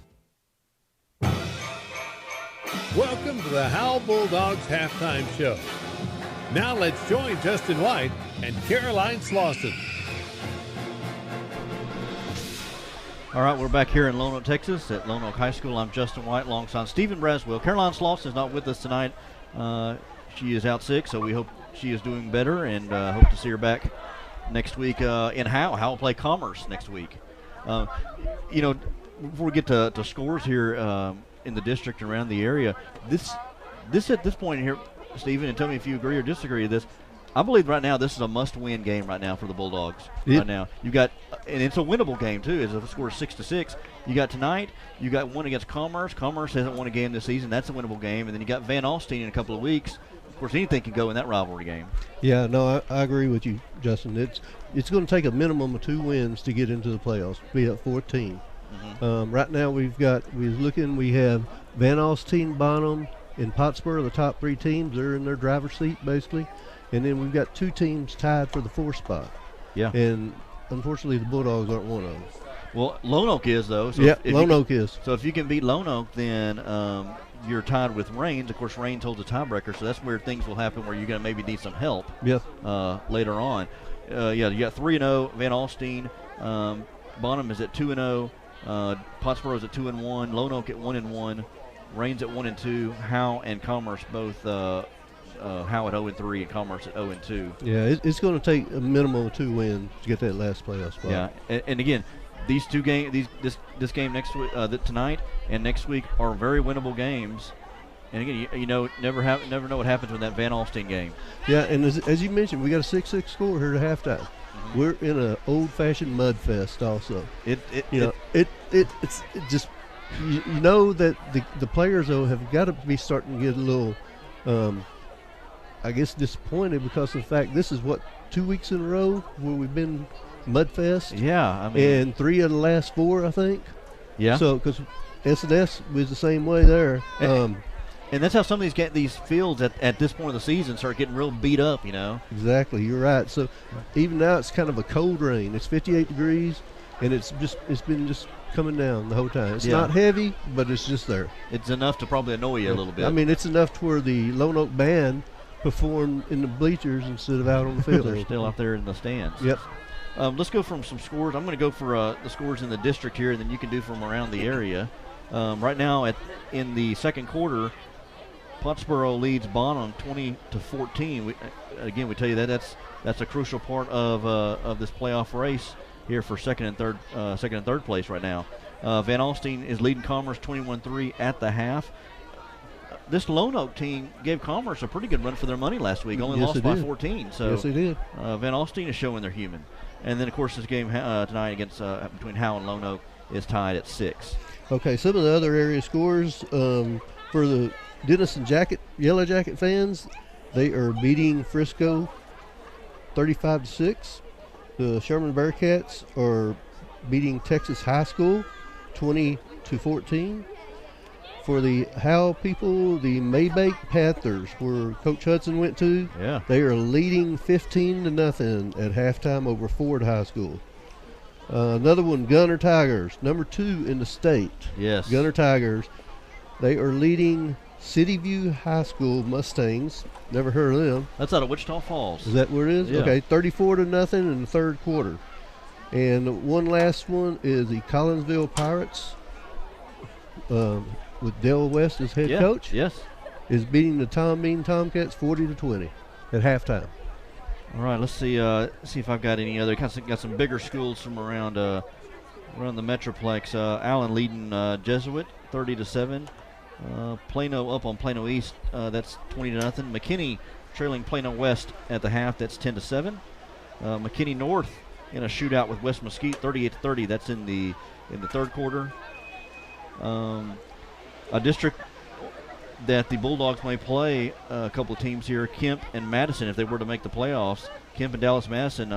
Welcome to the Howe Bulldogs halftime show. Now let's join Justin White and Caroline Slauson. All right, we're back here in Lone Oak, Texas at Lone Oak High School. I'm Justin White alongside Stephen Braswell. Caroline Slauson is not with us tonight. She is out sick, so we hope she is doing better and hope to see her back next week in Howe. Howe will play Commerce next week. Before we get to scores here in the district and around the area, this at this point here, Stephen, and tell me if you agree or disagree with this, I believe right now this is a must-win game right now for the Bulldogs. Right now, you got, and it's a winnable game too. As the score is 6-6. You got tonight. You got one against Commerce. Commerce hasn't won a game this season. That's a winnable game. And then you got Van Alstyne in a couple of weeks. Of course, anything can go in that rivalry game. Yeah, no, I agree with you, Justin. It's going to take a minimum of 2 wins to get into the playoffs. Be at 14. Mm-hmm. Right now we have Van Alstyne, Bonham, and Pottsboro, the top 3 teams. They're in their driver's seat basically. And then we've got 2 teams tied for the 4th spot. Yeah. And unfortunately, the Bulldogs aren't one of them. Well, Lone Oak is, though. So Lone Oak is. So if you can beat Lone Oak, then you're tied with Rains. Of course, Rains holds a tiebreaker, so that's where things will happen where you're going to maybe need some help later on. You got 3-0, Van Alstyne. Bonham is at 2-0. Pottsboro is at 2-1. Lone Oak at 1-1. Rains at 1-2. Howe and Commerce both Howe at 0-3 and Commerce at 0-2. Yeah, it's going to take a minimum of 2 wins to get that last playoff spot. Yeah, and again, these 2 games, this game next week, tonight and next week are very winnable games. And again, never know what happens with that Van Alstyne game. Yeah, and as you mentioned, we got a 6-6 score here at halftime. Mm-hmm. We're in an old-fashioned mud fest, also. It's just you know that the players though have got to be starting to get a little. I guess disappointed because of the fact this is 2 weeks in a row where we've been Mudfest. Yeah, I mean, and 3 of the last 4, I think. Yeah. So because S&S was the same way there. And that's how some of these fields at this point of the season start getting real beat up. Exactly, you're right. So even now it's kind of a cold rain. It's 58 degrees, and it's been just coming down the whole time. It's not heavy, but it's just there. It's enough to probably annoy you a little bit. I mean, it's enough to where the Lone Oak band perform in the bleachers instead of out on the field. They're still out there in the stands. Yep. Let's go from some scores. I'm going to go for the scores in the district here, and then you can do from around the area. Right now, in the second quarter, Pottsboro leads Bonham 20-14. We tell you that's a crucial part of this playoff race here for second and third place right now. Van Alstyne is leading Commerce 21-3 at the half. This Lone Oak team gave Commerce a pretty good run for their money last week. Only lost by 14. So yes, they did. Van Alstyne is showing they're human. And then, of course, this game tonight against between Howe and Lone Oak is tied at 6. Okay, some of the other area scores for the Denison Yellow Jacket fans, they are beating Frisco 35-6. The Sherman Bearcats are beating Texas High School 20-14. For the Howe people, the Maybank Panthers, where Coach Hudson went to, they are leading 15-0 at halftime over Ford High School. Another one, Gunner Tigers, number 2 in the state. Yes. Gunner Tigers, they are leading City View High School Mustangs. Never heard of them. That's out of Wichita Falls. Is that where it is? Yeah. Okay, 34-0 in the third quarter. And one last one is the Collinsville Pirates. With Dale West as head coach, is beating the Tom Bean Tomcats 40-20 at halftime. All right, let's see if I've got any other. Got some bigger schools from around the Metroplex. Allen leading Jesuit 30-7. Plano up on Plano East. That's 20-0. McKinney trailing Plano West at the half. That's 10-7. McKinney North in a shootout with West Mesquite 38-30. That's in the third quarter. A district that the Bulldogs may play a couple of teams here, Kemp and Madison, if they were to make the playoffs. Kemp and Dallas Madison.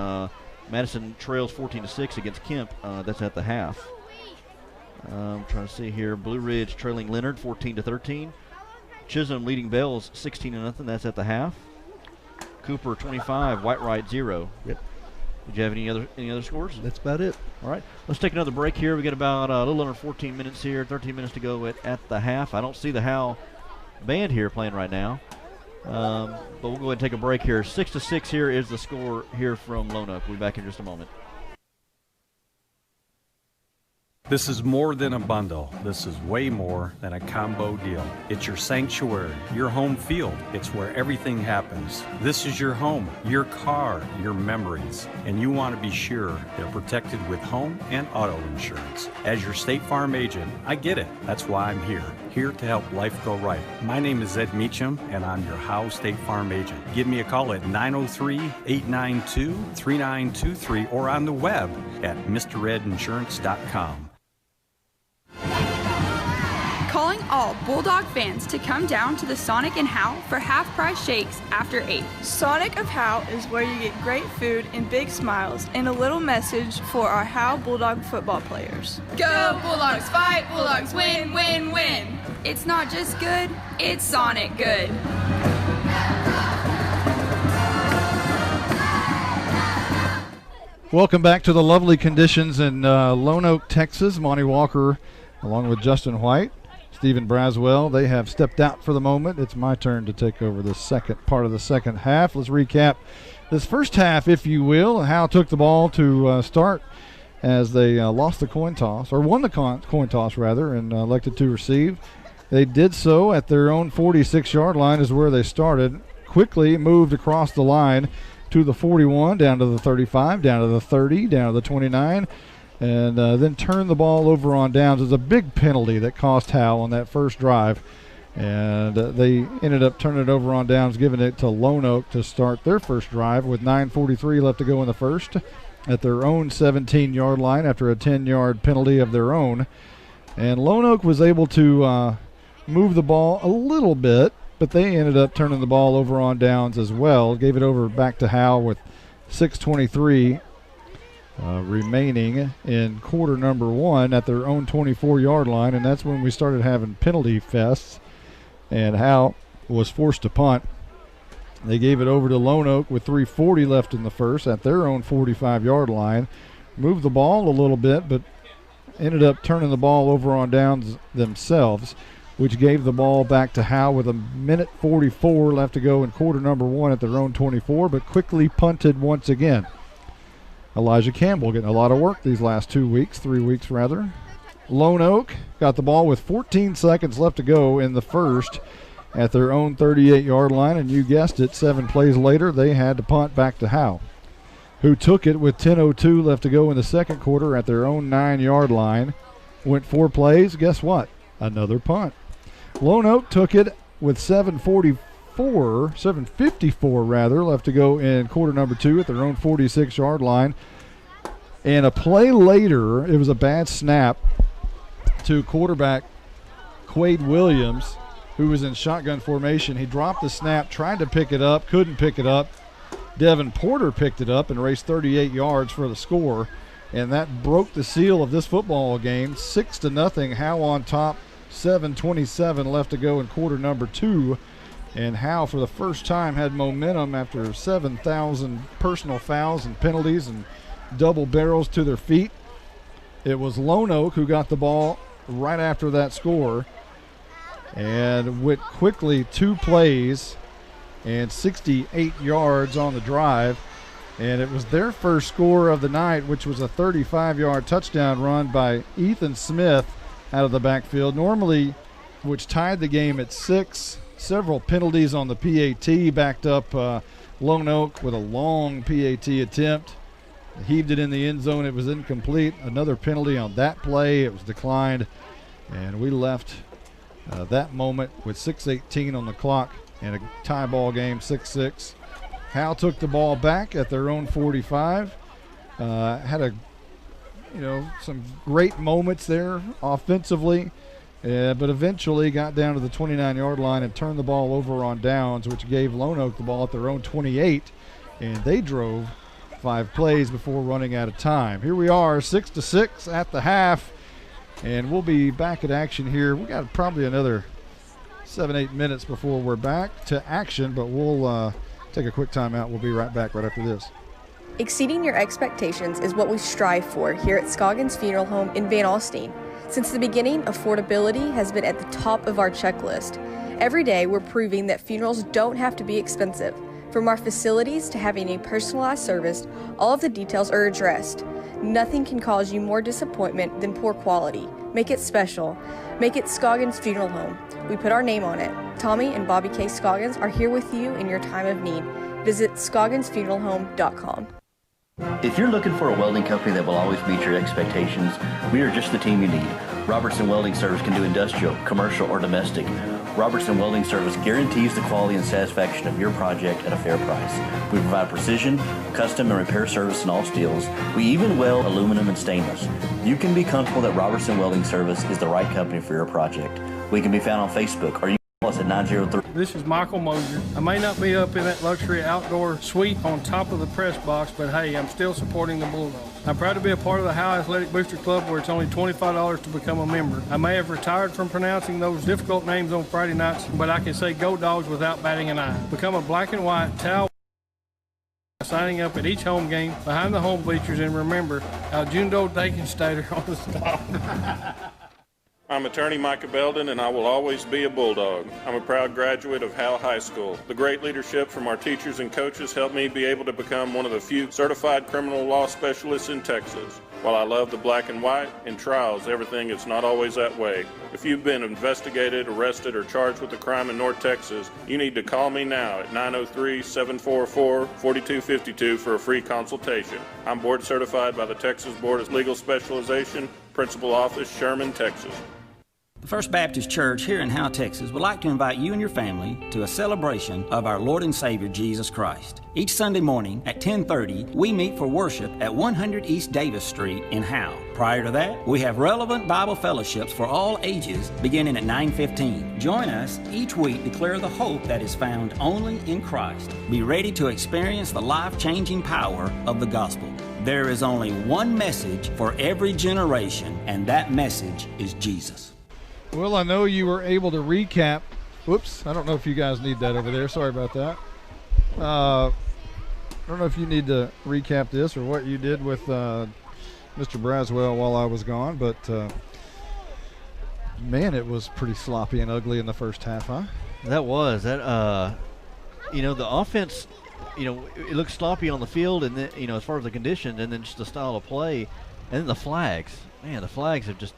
Madison trails 14-6 against Kemp. That's at the half. I'm trying to see here. Blue Ridge trailing Leonard 14-13. Chisholm leading Bells 16-0. That's at the half. Cooper 25. Whitewright 0. Yep. Did you have any other scores? That's about it. All right. Let's take another break here. We got about a little under 14 minutes here, 13 minutes to go at the half. I don't see the Howe band here playing right now. But we'll go ahead and take a break here. 6-6 here is the score here from Lone Oak. We'll be back in just a moment. This is more than a bundle. This is way more than a combo deal. It's your sanctuary, your home field. It's where everything happens. This is your home, your car, your memories. And you want to be sure they're protected with home and auto insurance. As your State Farm agent, I get it. That's why I'm here to help life go right. My name is Ed Meacham, and I'm your Howe State Farm agent. Give me a call at 903-892-3923 or on the web at mredinsurance.com. Calling all Bulldog fans to come down to the Sonic and Howe for half-price shakes after 8. Sonic of Howe is where you get great food and big smiles and a little message for our Howe Bulldog football players. Go Bulldogs, fight Bulldogs, win, win, win. It's not just good, it's Sonic good. Welcome back to the lovely conditions in Lone Oak, Texas. Monty Walker, along with Justin White, Stephen Braswell, they have stepped out for the moment. It's my turn to take over the second part of the second half. Let's recap this first half, if you will. Howe took the ball to start as they lost the coin toss, or won the coin toss, rather, and elected to receive. They did so at their own 46-yard line is where they started. Quickly moved across the line to the 41, down to the 35, down to the 30, down to the 29, and then turned the ball over on downs. It was a big penalty that cost Howe on that first drive, and they ended up turning it over on downs, giving it to Lone Oak to start their first drive with 9:43 left to go in the first at their own 17-yard line after a 10-yard penalty of their own. And Lone Oak was able to move the ball a little bit, but they ended up turning the ball over on downs as well. Gave it over back to Howe with 6:23 remaining in quarter number one at their own 24-yard line, and that's when we started having penalty fests, and Howe was forced to punt. They gave it over to Lone Oak with 3:40 left in the first at their own 45-yard line. Moved the ball a little bit, but ended up turning the ball over on downs themselves, which gave the ball back to Howe with 1:44 left to go in quarter number one at their own 24, but quickly punted once again. Elijah Campbell getting a lot of work these last 3 weeks rather. Lone Oak got the ball with 14 seconds left to go in the first at their own 38-yard line, and you guessed it, 7 plays later, they had to punt back to Howe, who took it with 10:02 left to go in the second quarter at their own 9-yard line. Went 4 plays, guess what? Another punt. Lone Oak took it with 7:54 rather, left to go in quarter number two at their own 46-yard line. And a play later, it was a bad snap to quarterback Quade Williams, who was in shotgun formation. He dropped the snap, tried to pick it up, couldn't pick it up. Devin Porter picked it up and raced 38 yards for the score, and that broke the seal of this football game. 6-0, Howe on top, 7:27 left to go in quarter number two, and Howe for the first time had momentum after 7,000 personal fouls and penalties and double barrels to their feet. It was Lone Oak who got the ball right after that score and went quickly 2 plays and 68 yards on the drive, and it was their first score of the night, which was a 35-yard touchdown run by Ethan Smith out of the backfield, normally, which tied the game at 6. Several penalties on the PAT backed up Lone Oak with a long PAT attempt. Heaved it in the end zone. It was incomplete. Another penalty on that play. It was declined, and we left that moment with 6:18 on the clock and a tie ball game, 6-6. Howe took the ball back at their own 45. Had some great moments there offensively, but eventually got down to the 29-yard line and turned the ball over on downs, which gave Lone Oak the ball at their own 28, and they drove 5 plays before running out of time. Here we are, 6-6 at the half, and we'll be back at action here. We got probably another 7-8 minutes before we're back to action, but we'll take a quick timeout. We'll be right back right after this. Exceeding your expectations is what we strive for here at Scoggins Funeral Home in Van Alstyne. Since the beginning, affordability has been at the top of our checklist. Every day, we're proving that funerals don't have to be expensive. From our facilities to having a personalized service, all of the details are addressed. Nothing can cause you more disappointment than poor quality. Make it special. Make it Scoggins Funeral Home. We put our name on it. Tommy and Bobby K. Scoggins are here with you in your time of need. Visit scogginsfuneralhome.com. If you're looking for a welding company that will always meet your expectations, we are just the team you need. Robertson Welding Service can do industrial, commercial, or domestic. Robertson Welding Service guarantees the quality and satisfaction of your project at a fair price. We provide precision, custom, and repair service in all steels. We even weld aluminum and stainless. You can be comfortable that Robertson Welding Service is the right company for your project. We can be found on Facebook, or you can call us at 903. This is Michael Mosier. I may not be up in that luxury outdoor suite on top of the press box, but hey, I'm still supporting the Bulldogs. I'm proud to be a part of the Howe Athletic Booster Club, where it's only $25 to become a member. I may have retired from pronouncing those difficult names on Friday nights, but I can say go Dogs without batting an eye. Become a black and white towel signing up at each home game behind the home bleachers, and remember, Aljundo Dakenstater on the stop. I'm attorney Micah Belden, and I will always be a Bulldog. I'm a proud graduate of Howe High School. The great leadership from our teachers and coaches helped me be able to become one of the few certified criminal law specialists in Texas. While I love the black and white, in trials, everything is not always that way. If you've been investigated, arrested, or charged with a crime in North Texas, you need to call me now at 903-744-4252 for a free consultation. I'm board certified by the Texas Board of Legal Specialization, Principal Office, Sherman, Texas. The First Baptist Church here in Howe, Texas would like to invite you and your family to a celebration of our Lord and Savior Jesus Christ. Each Sunday morning at 10:30, we meet for worship at 100 East Davis Street in Howe. Prior to that, we have relevant Bible fellowships for all ages beginning at 9:15. Join us each week to declare the hope that is found only in Christ. Be ready to experience the life-changing power of the gospel. There is only one message for every generation, and that message is Jesus. Well, I know you were able to recap. Whoops, I don't know if you guys need that over there. Sorry about that. I don't know if you need to recap this or what you did with Mr. Braswell while I was gone, but man, it was pretty sloppy and ugly in the first half, huh? That was. The offense, it looked sloppy on the field, and then, as far as the conditions, and then just the style of play, and then the flags. Man, the flags have just,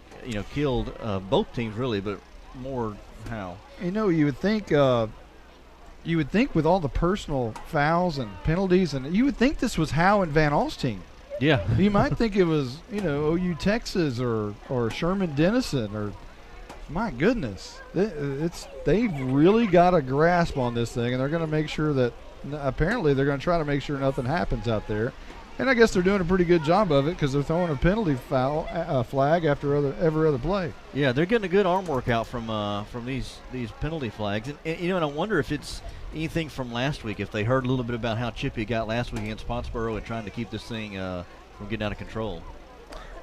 killed both teams really, but more Howe. You would think with all the personal fouls and penalties, and you would think this was Howe and Van Alstyne. Yeah. You might think it was, OU Texas or Sherman Denison, or my goodness. They've really got a grasp on this thing, and they're going to make sure that, apparently they're going to try to make sure nothing happens out there. And I guess they're doing a pretty good job of it, because they're throwing a penalty flag after every other play. Yeah, they're getting a good arm workout from these penalty flags. And I wonder if it's anything from last week, if they heard a little bit about how chippy it got last week against Pottsboro and trying to keep this thing from getting out of control.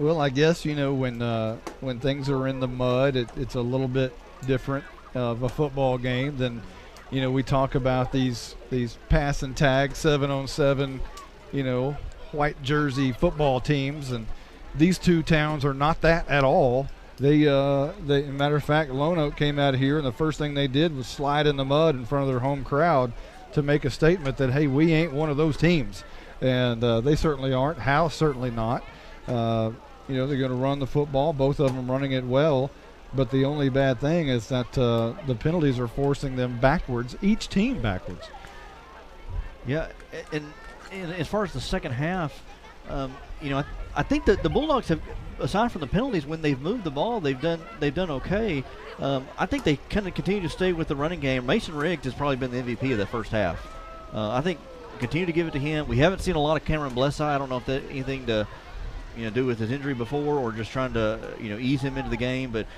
Well, I guess, when things are in the mud, it's a little bit different of a football game than, we talk about these pass and tag 7-on-7, white jersey football teams, and these two towns are not that at all. They matter of fact, Lone Oak came out of here, and the first thing they did was slide in the mud in front of their home crowd to make a statement that, hey, we ain't one of those teams, and they certainly aren't. Howe certainly not. They're going to run the football, both of them running it well, but the only bad thing is that the penalties are forcing them backwards, each team backwards. Yeah, and as far as the second half, I think that the Bulldogs have, aside from the penalties, when they've moved the ball, they've done okay. I think they kind of continue to stay with the running game. Mason Riggs has probably been the MVP of the first half. I think continue to give it to him. We haven't seen a lot of Cameron Blessai. I don't know if that anything to do with his injury before, or just trying to ease him into the game. But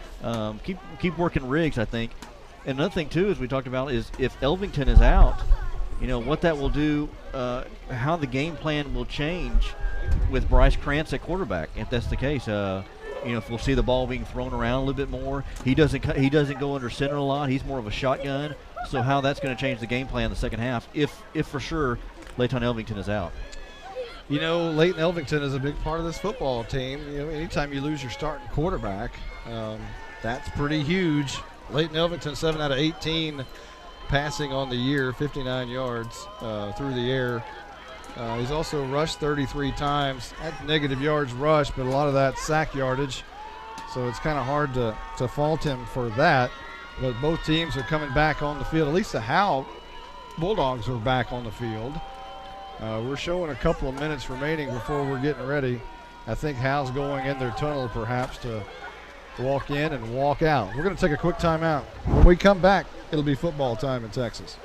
keep working Riggs, I think. And another thing too, as we talked about, is if Elvington is out, what that will do, how the game plan will change with Bryce Krantz at quarterback. If that's the case, if we'll see the ball being thrown around a little bit more. He doesn't go under center a lot. He's more of a shotgun. So how that's going to change the game plan in the second half, if for sure Leighton Elvington is out. Leighton Elvington is a big part of this football team. Anytime you lose your starting quarterback, that's pretty huge. Leighton Elvington, 7 out of 18 passing on the year, 59 yards through the air. He's also rushed 33 times. That's negative yards rushed, but a lot of that sack yardage. So it's kind of hard to fault him for that. But both teams are coming back on the field. At least the Howe Bulldogs are back on the field. We're showing a couple of minutes remaining before we're getting ready. I think Howe's going in their tunnel perhaps to walk in and walk out. We're going to take a quick timeout. When we come back, it'll be football time in Texas.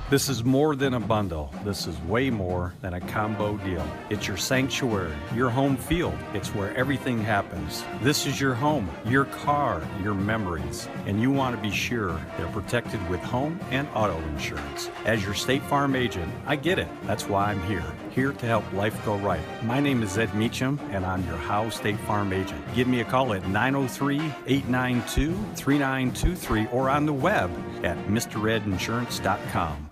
This is more than a bundle. This is way more than a combo deal. It's your sanctuary, your home field. It's where everything happens. This is your home, your car, your memories. And you want to be sure they're protected with home and auto insurance. As your State Farm agent, I get it. That's why I'm here to help life go right. My name is Ed Meacham, and I'm your Howe State Farm agent. Give me a call at 903-892-3923 or on the web at MrRedInsurance.com.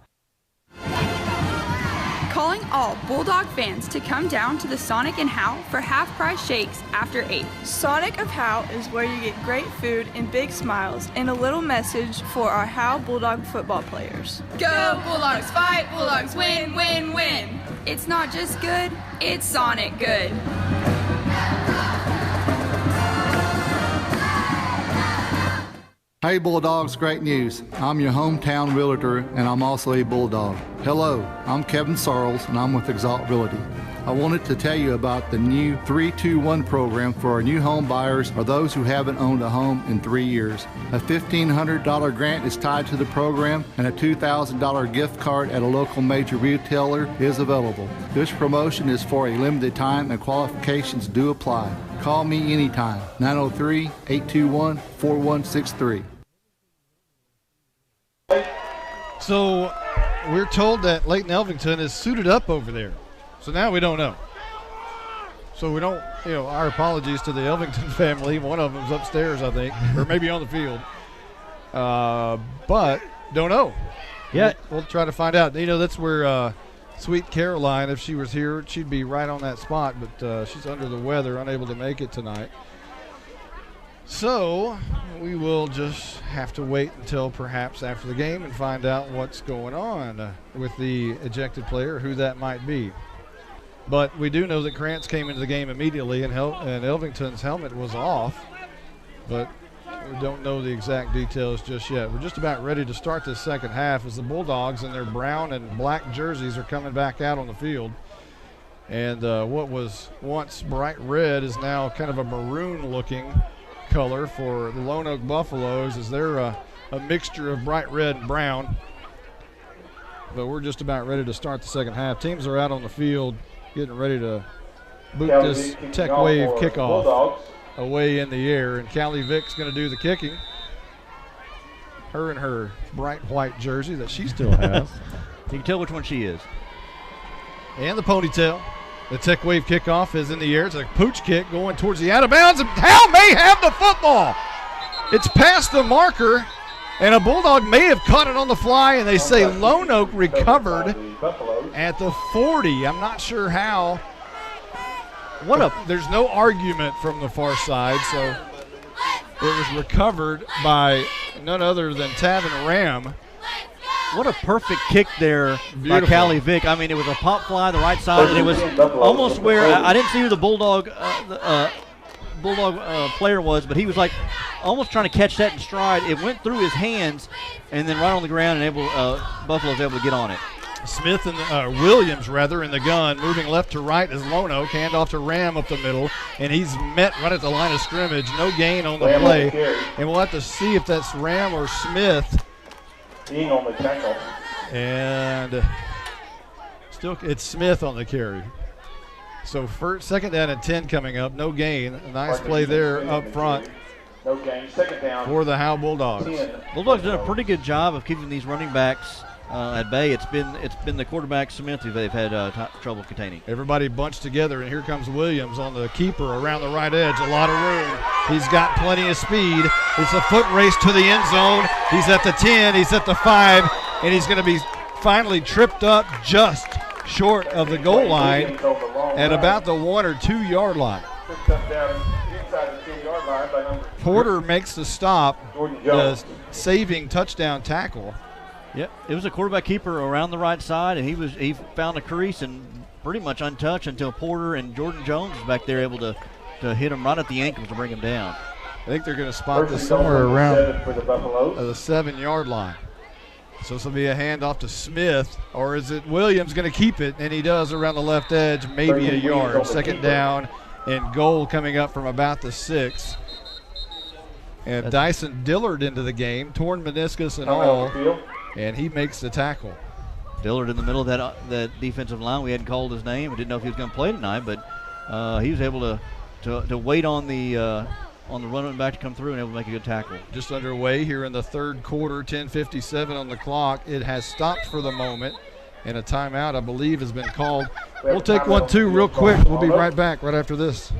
Calling all Bulldog fans to come down to the Sonic and Howe for half-price shakes after 8. Sonic of Howe is where you get great food and big smiles and a little message for our Howe Bulldog football players. Go Bulldogs, fight Bulldogs, win, win, win. It's not just good, it's Sonic good. Hey Bulldogs, great news. I'm your hometown realtor and I'm also a Bulldog. Hello, I'm Kevin Sarles and I'm with Exalt Realty. I wanted to tell you about the new 321 program for our new home buyers or those who haven't owned a home in 3 years. A $1,500 grant is tied to the program and a $2,000 gift card at a local major retailer is available. This promotion is for a limited time and qualifications do apply. Call me anytime, 903-821-4163. So we're told that Leighton Elvington is suited up over there. So now we don't know. So we don't, our apologies to the Elvington family. One of them's upstairs, I think, or maybe on the field. But don't know. Yeah. We'll try to find out. That's where Sweet Caroline, if she was here, she'd be right on that spot. But she's under the weather, unable to make it tonight. So we will just have to wait until perhaps after the game and find out what's going on with the ejected player, who that might be. But we do know that Krantz came into the game immediately and Elvington's helmet was off. But we don't know the exact details just yet. We're just about ready to start this second half as the Bulldogs in their brown and black jerseys are coming back out on the field. And what was once bright red is now kind of a maroon-looking color for the Lone Oak Buffaloes, as they're a mixture of bright red and brown. But we're just about ready to start the second half. Teams are out on the field getting ready to boot this Tech Wave kickoff away in the air. And Callie Vick's going to do the kicking. Her in her bright white jersey that she still has. You can tell which one she is. And the ponytail. The Tech Wave kickoff is in the air. It's a pooch kick going towards the out of bounds. And Howe may have the football. It's past the marker, and a Bulldog may have caught it on the fly, and they say Lone Oak recovered at the 40. I'm not sure how. There's no argument from the far side, so it was recovered by none other than Tavin Ram. What a perfect kick there by Beautiful. Callie Vick. I mean, it was a pop fly the right side, and it was almost where I didn't see who the Bulldog player was, but he was like almost trying to catch that in stride. It went through his hands, and then right on the ground, and Buffalo's able to get on it. Smith and Williams in the gun, moving left to right as Lone Oak, hand off to Ram up the middle, and he's met right at the line of scrimmage. No gain on the play, and we'll have to see if that's Ram or Smith. Being on the tackle. And still, it's Smith on the carry. So second down and 10 coming up. No gain. A nice play there up front. No gain. Second down. For the Howe Bulldogs. Bulldogs done a pretty good job of keeping these running backs at bay. It's been the quarterback Smith who they've had trouble containing. Everybody bunched together, and here comes Williams on the keeper around the right edge. A lot of room. He's got plenty of speed. It's a foot race to the end zone. He's at the 10. He's at the 5, and he's going to be finally tripped up just short of the goal line at about the 1 or 2 yard line. Porter makes the stop, the saving touchdown tackle. Yep, it was a quarterback keeper around the right side, and he found a crease and pretty much untouched until Porter and Jordan Jones was back there able to hit him right at the ankles to bring him down. I think they're going to spot this somewhere around the 7-yard line. So this will be a handoff to Smith, or is it Williams going to keep it? And he does around the left edge, maybe a yard. Second down and goal coming up from about the 6. And Dyson Dillard into the game, torn meniscus and all, and he makes the tackle. Dillard in the middle of that defensive line. We hadn't called his name. We didn't know if he was going to play tonight, but he was able to wait on the running back to come through and able to make a good tackle. Just underway here in the third quarter, 10:57 on the clock. It has stopped for the moment, and a timeout, I believe, has been called. We'll take 1-2 real quick. We'll be right back right after this.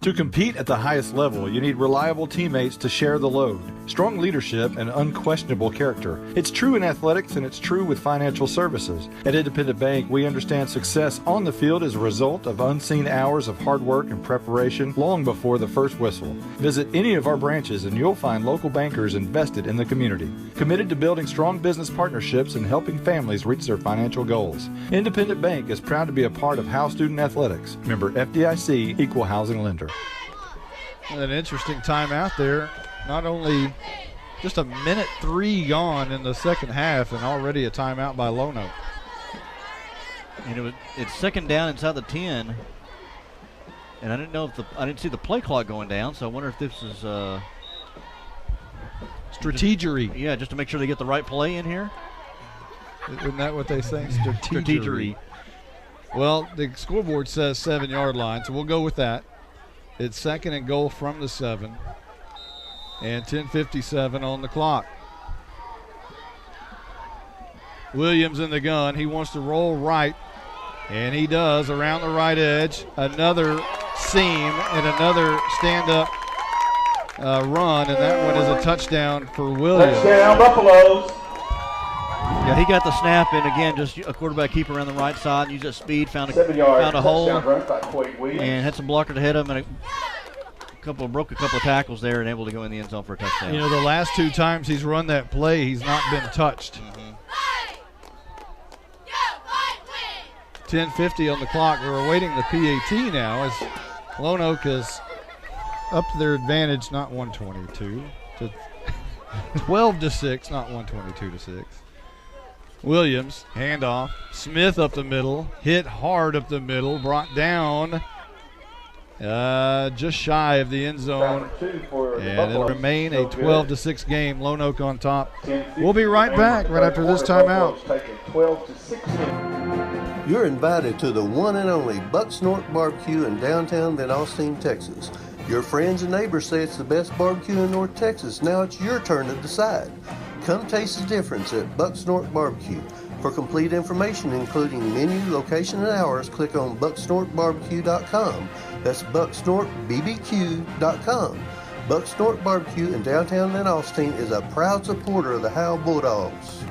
To compete at the highest level, you need reliable teammates to share the load, strong leadership, and unquestionable character. It's true in athletics, and it's true with financial services. At Independent Bank, we understand success on the field is a result of unseen hours of hard work and preparation long before the first whistle. Visit any of our branches, and you'll find local bankers invested in the community, committed to building strong business partnerships and helping families reach their financial goals. Independent Bank is proud to be a part of Howe Student Athletics. Member FDIC, Equal Housing Lender. An interesting timeout there. Not only just a minute 3 gone in the second half, and already a timeout by Lonoke. And it's second down inside the 10, and I didn't see the play clock going down, so I wonder if this is strategery. Yeah, just to make sure they get the right play in here. Isn't that what they say? Strategery. Well, the scoreboard says 7-yard line, so we'll go with that. It's second and goal from the 7. And 10:57 on the clock. Williams in the gun. He wants to roll right, and he does around the right edge. Another seam and another stand-up run, and that one is a touchdown for Williams. Touchdown, Buffaloes. Yeah, he got the snap, and again, just a quarterback keeper around the right side, used his speed, found a hole, and had some blocker to hit him, and broke a couple of tackles there, and able to go in the end zone for a touchdown. You know, the last 2 times he's run that play, he's not been touched. 10:50 on the clock. We're awaiting the PAT now as Lonoke is up to their advantage, not 122 to 12-6, not 122-6. Williams, handoff. Smith up the middle, hit hard up the middle, brought down just shy of the end zone. And it'll remain a 12-6 game. Lonoke on top. We'll be right back right after this timeout. You're invited to the one and only Buck Snort Barbecue in downtown Van Alstyne, Texas. Your friends and neighbors say it's the best barbecue in North Texas. Now it's your turn to decide. Come taste the difference at Buck Snort Barbecue. For complete information, including menu, location, and hours, click on bucksnortbarbecue.com. That's bucksnortbbq.com. Buck Snort Barbecue in downtown Van Alstyne is a proud supporter of the Howe Bulldogs.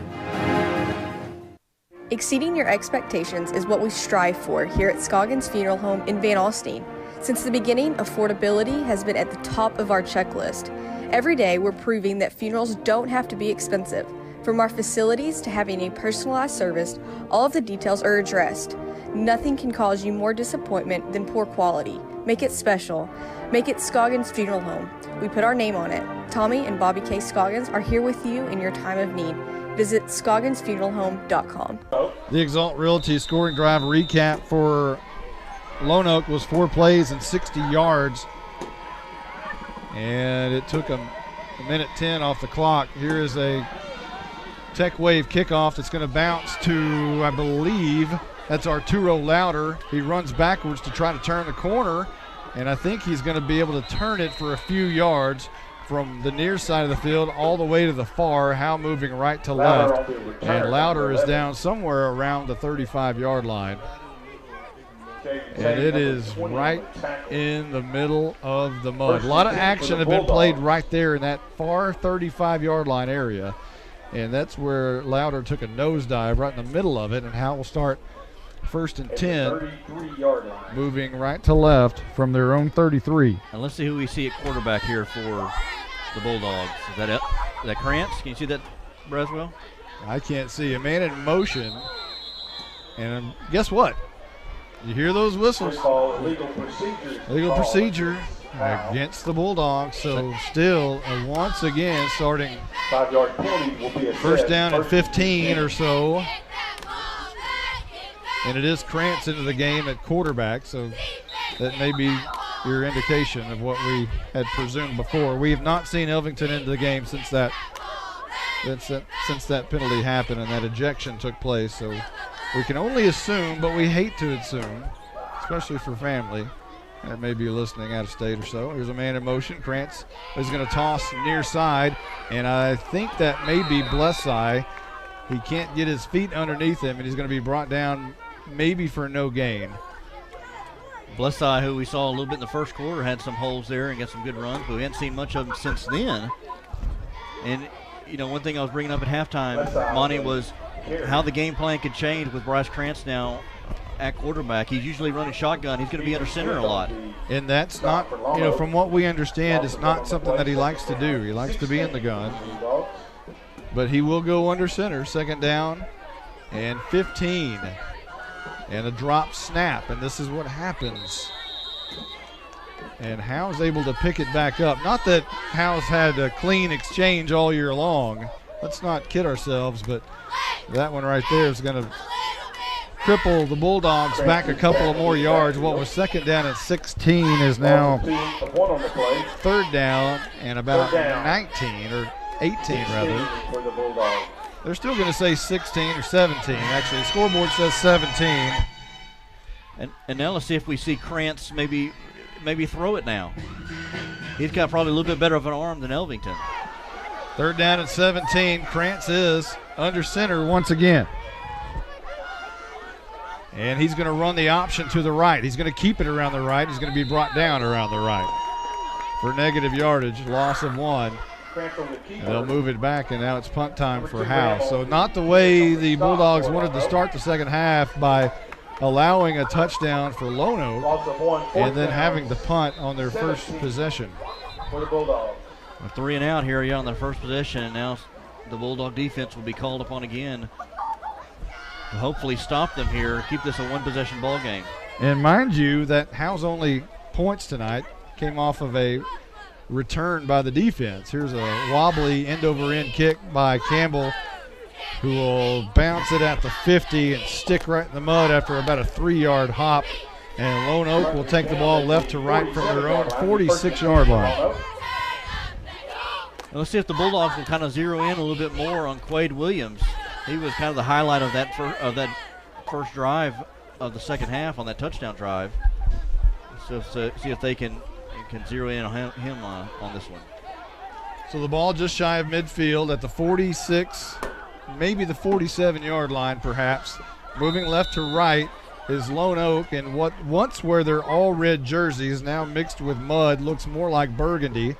Exceeding your expectations is what we strive for here at Scoggins Funeral Home in Van Alstyne. Since the beginning, affordability has been at the top of our checklist. Every day, we're proving that funerals don't have to be expensive. From our facilities to having a personalized service, all of the details are addressed. Nothing can cause you more disappointment than poor quality. Make it special. Make it Scoggins Funeral Home. We put our name on it. Tommy and Bobby K. Scoggins are here with you in your time of need. Visit ScogginsFuneralHome.com. The Exalt Realty scoring drive recap for Lonoke was 4 plays and 60 yards. And it took a minute 10 off the clock. Here is a Tech Wave kickoff that's going to bounce to, I believe, that's Arturo Louder. He runs backwards to try to turn the corner, and I think he's going to be able to turn it for a few yards from the near side of the field all the way to the far. Howe moving right to left, and Louder is down somewhere around the 35-yard line. And it is right in the middle of the mud. A lot of action have been played right there in that far 35-yard line area. And that's where Louder took a nosedive right in the middle of it. And Howe will start first and 10, moving right to left from their own 33. And let's see who we see at quarterback here for the Bulldogs. Is that Krantz? Can you see that Braswell? I can't see a man in motion. And guess what? You hear those whistles. Legal procedure against the Bulldogs. So still, once again, starting 5-yard penalty will be first down and 15 or so. And it is Krantz into the game at quarterback, so that may be your indication of what we had presumed before. We have not seen Elvington into the game since that penalty happened and that ejection took place. So we can only assume, but we hate to assume, especially for family that may be listening out of state or so. Here's a man in motion. Krantz is going to toss near side, and I think that may be Blessai. He can't get his feet underneath him, and he's going to be brought down maybe for no gain. Blessai, who we saw a little bit in the first quarter, had some holes there and got some good runs, but we hadn't seen much of him since then. And, you know, one thing I was bringing up at halftime, Monty, was how the game plan could change with Bryce Krantz now at quarterback. He's usually running shotgun. He's going to be under center a lot. And that's not, you know, from what we understand, it's not something that he likes to do. He likes to be in the gun. But he will go under center, second down and 15. And a drop snap, and this is what happens. And Howe's able to pick it back up. Not that Howe's had a clean exchange all year long. Let's not kid ourselves, but that one right there is going to cripple the Bulldogs back a couple of more yards. What was second down at 16 is now third down and about 19 or 18 rather. They're still going to say 16 or 17. Actually, the scoreboard says 17. And now let's see if we see Krantz maybe throw it now. He's got probably a little bit better of an arm than Elvington. Third down at 17. Krantz is under center once again. And he's going to run the option to the right. He's going to keep it around the right. He's going to be brought down around the right for negative yardage, loss of 1. They'll move it back, and now it's punt time for Howe. So not the way the Bulldogs wanted to start the second half by allowing a touchdown for Lone Oak and then having the punt on their first possession. A 3 and out here on their first possession, and now the Bulldog defense will be called upon again to hopefully stop them here, keep this a one-possession ball game. And mind you that Howe's only points tonight came off of a return by the defense. Here's a wobbly end-over-end kick by Campbell, who will bounce it at the 50 and stick right in the mud after about a 3-yard hop. And Lone Oak will take the ball left to right from their own 46-yard line. Let's see if the Bulldogs will kind of zero in a little bit more on Quade Williams. He was kind of the highlight of that first drive of the second half on that touchdown drive. So see if they can zero in on him on this one. So the ball just shy of midfield at the 46, maybe the 47-yard line perhaps. Moving left to right is Lone Oak, and what once were their all red jerseys, now mixed with mud, looks more like burgundy.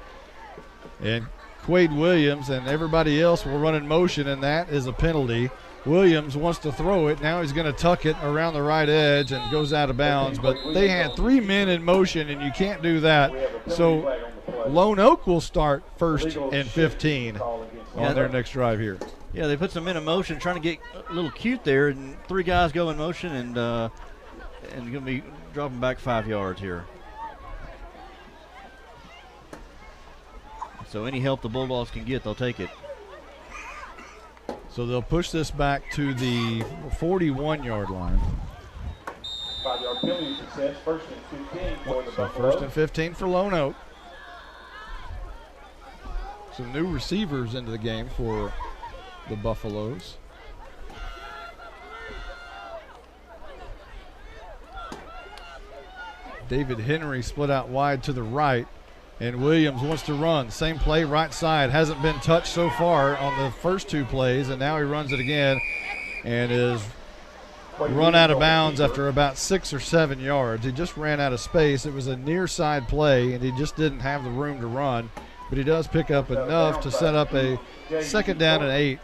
And Quade Williams and everybody else will run in motion, and that is a penalty. Williams wants to throw it. Now he's going to tuck it around the right edge and goes out of bounds. But they had 3 men in motion, and you can't do that. So Lone Oak will start first and 15 on their next drive here. Yeah, they put some men in motion, trying to get a little cute there, and 3 guys go in motion and going to be dropping back 5 yards here. So any help the Bulldogs can get, they'll take it. So they'll push this back to the 41-yard line. 5-yard penalty success, first and 15 for the Buffalo. First and 15 for Lone Oak. Some new receivers into the game for the Buffaloes. David Henry split out wide to the right. And Williams wants to run. Same play, right side. Hasn't been touched so far on the first 2 plays, and now he runs it again and is run out of bounds after about 6 or 7 yards. He just ran out of space. It was a near side play, and he just didn't have the room to run. But he does pick up enough to set up a second down and 8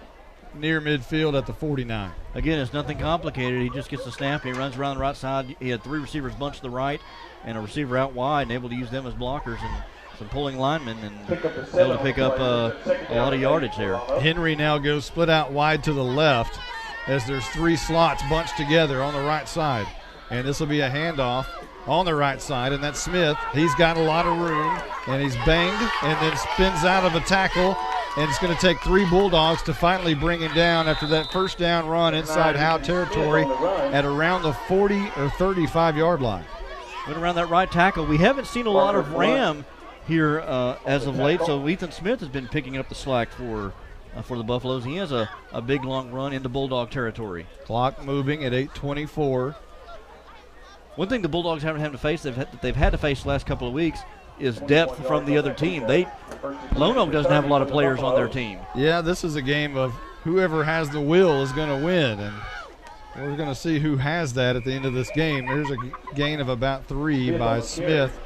near midfield at the 49. Again, it's nothing complicated. He just gets the snap, and he runs around the right side. He had 3 receivers bunched to the right and a receiver out wide and able to use them as blockers and some pulling linemen and able to pick up a lot of yardage there. Henry now goes split out wide to the left as there's 3 slots bunched together on the right side. And this will be a handoff on the right side, and that's Smith. He's got a lot of room, and he's banged and then spins out of a tackle, and it's going to take 3 Bulldogs to finally bring him down after that first down run inside Howe territory at around the 40 or 35-yard line. Went around that right tackle. We haven't seen a lot of Ram here as of late, so Ethan Smith has been picking up the slack for the Buffaloes. He has a big, long run into Bulldog territory. Clock moving at 8:24. One thing the Bulldogs haven't had to face, they've had to face the last couple of weeks, is depth from the other team. Lone Oak doesn't have a lot of players on their team. Yeah, this is a game of whoever has the will is going to win, and we're going to see who has that at the end of this game. There's a gain of about 3 by Smith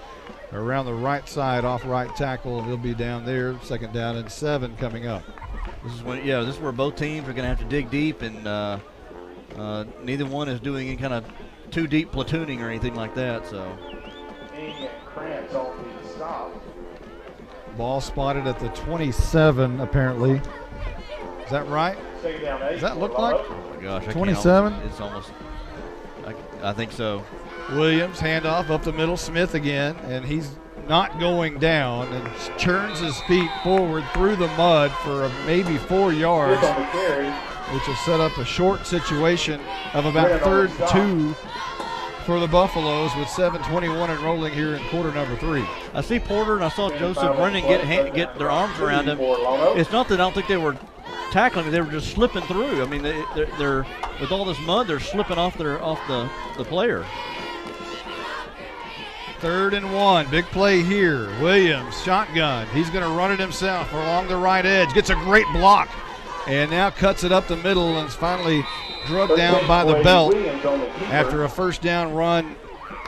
around the right side off right tackle. He'll be down there. 2nd down and 7 coming up. This is where both teams are going to have to dig deep, and neither one is doing any kind of too deep platooning or anything like that. So ball spotted at the 27 apparently. Is that right? Does that look like? Oh my gosh, 27? It's almost, I think so. Williams, handoff up the middle, Smith again, and he's not going down and churns his feet forward through the mud for maybe 4 yards, which will set up a short situation of about 3rd and 2 for the Buffaloes with 7:21 and rolling here in quarter number 3. I see Porter and I saw Joseph Brennan get their arms around him. It's not that I don't think they were tackling; they were just slipping through. I mean, they're with all this mud, they're slipping off the player. 3rd and 1, big play here. Williams, shotgun. He's going to run it himself along the right edge. Gets a great block, and now cuts it up the middle and is finally drugged down by the belt after a first down run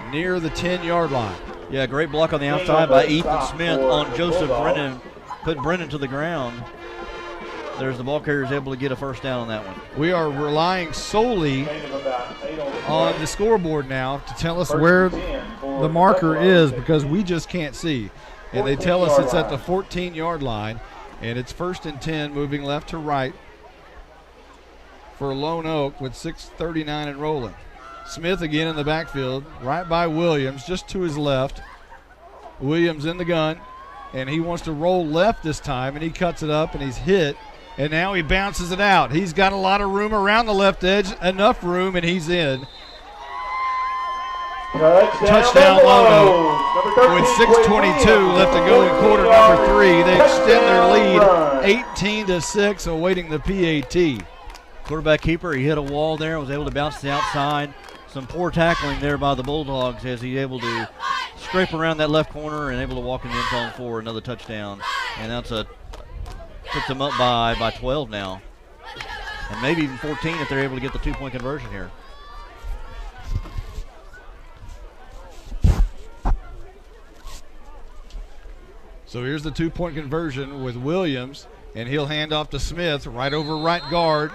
near the 10-yard line. Yeah, great block on the outside by Ethan Smith on Joseph Brennan. Put Brennan to the ground. There's the ball carrier is able to get a first down on that one. We are relying solely on the scoreboard now to tell us where the marker is because we just can't see. And they tell us it's at the 14-yard line, and it's 1st and 10 moving left to right for Lone Oak with 6:39 and rolling. Smith again in the backfield, right by Williams, just to his left. Williams in the gun, and he wants to roll left this time, and he cuts it up, and he's hit, and now he bounces it out. He's got a lot of room around the left edge, enough room, and he's in. Touchdown Lone Oak. With 6:22 left to go in quarter number 3, they extend their lead 18-6, awaiting the PAT. Quarterback keeper, he hit a wall there, was able to bounce to the outside. Some poor tackling there by the Bulldogs as he's able to scrape around that left corner and able to walk in the end zone for another touchdown. And that's puts them up by 12 now. And maybe even 14 if they're able to get the 2-point conversion here. So here's the 2-point conversion with Williams, and he'll hand off to Smith right over right guard.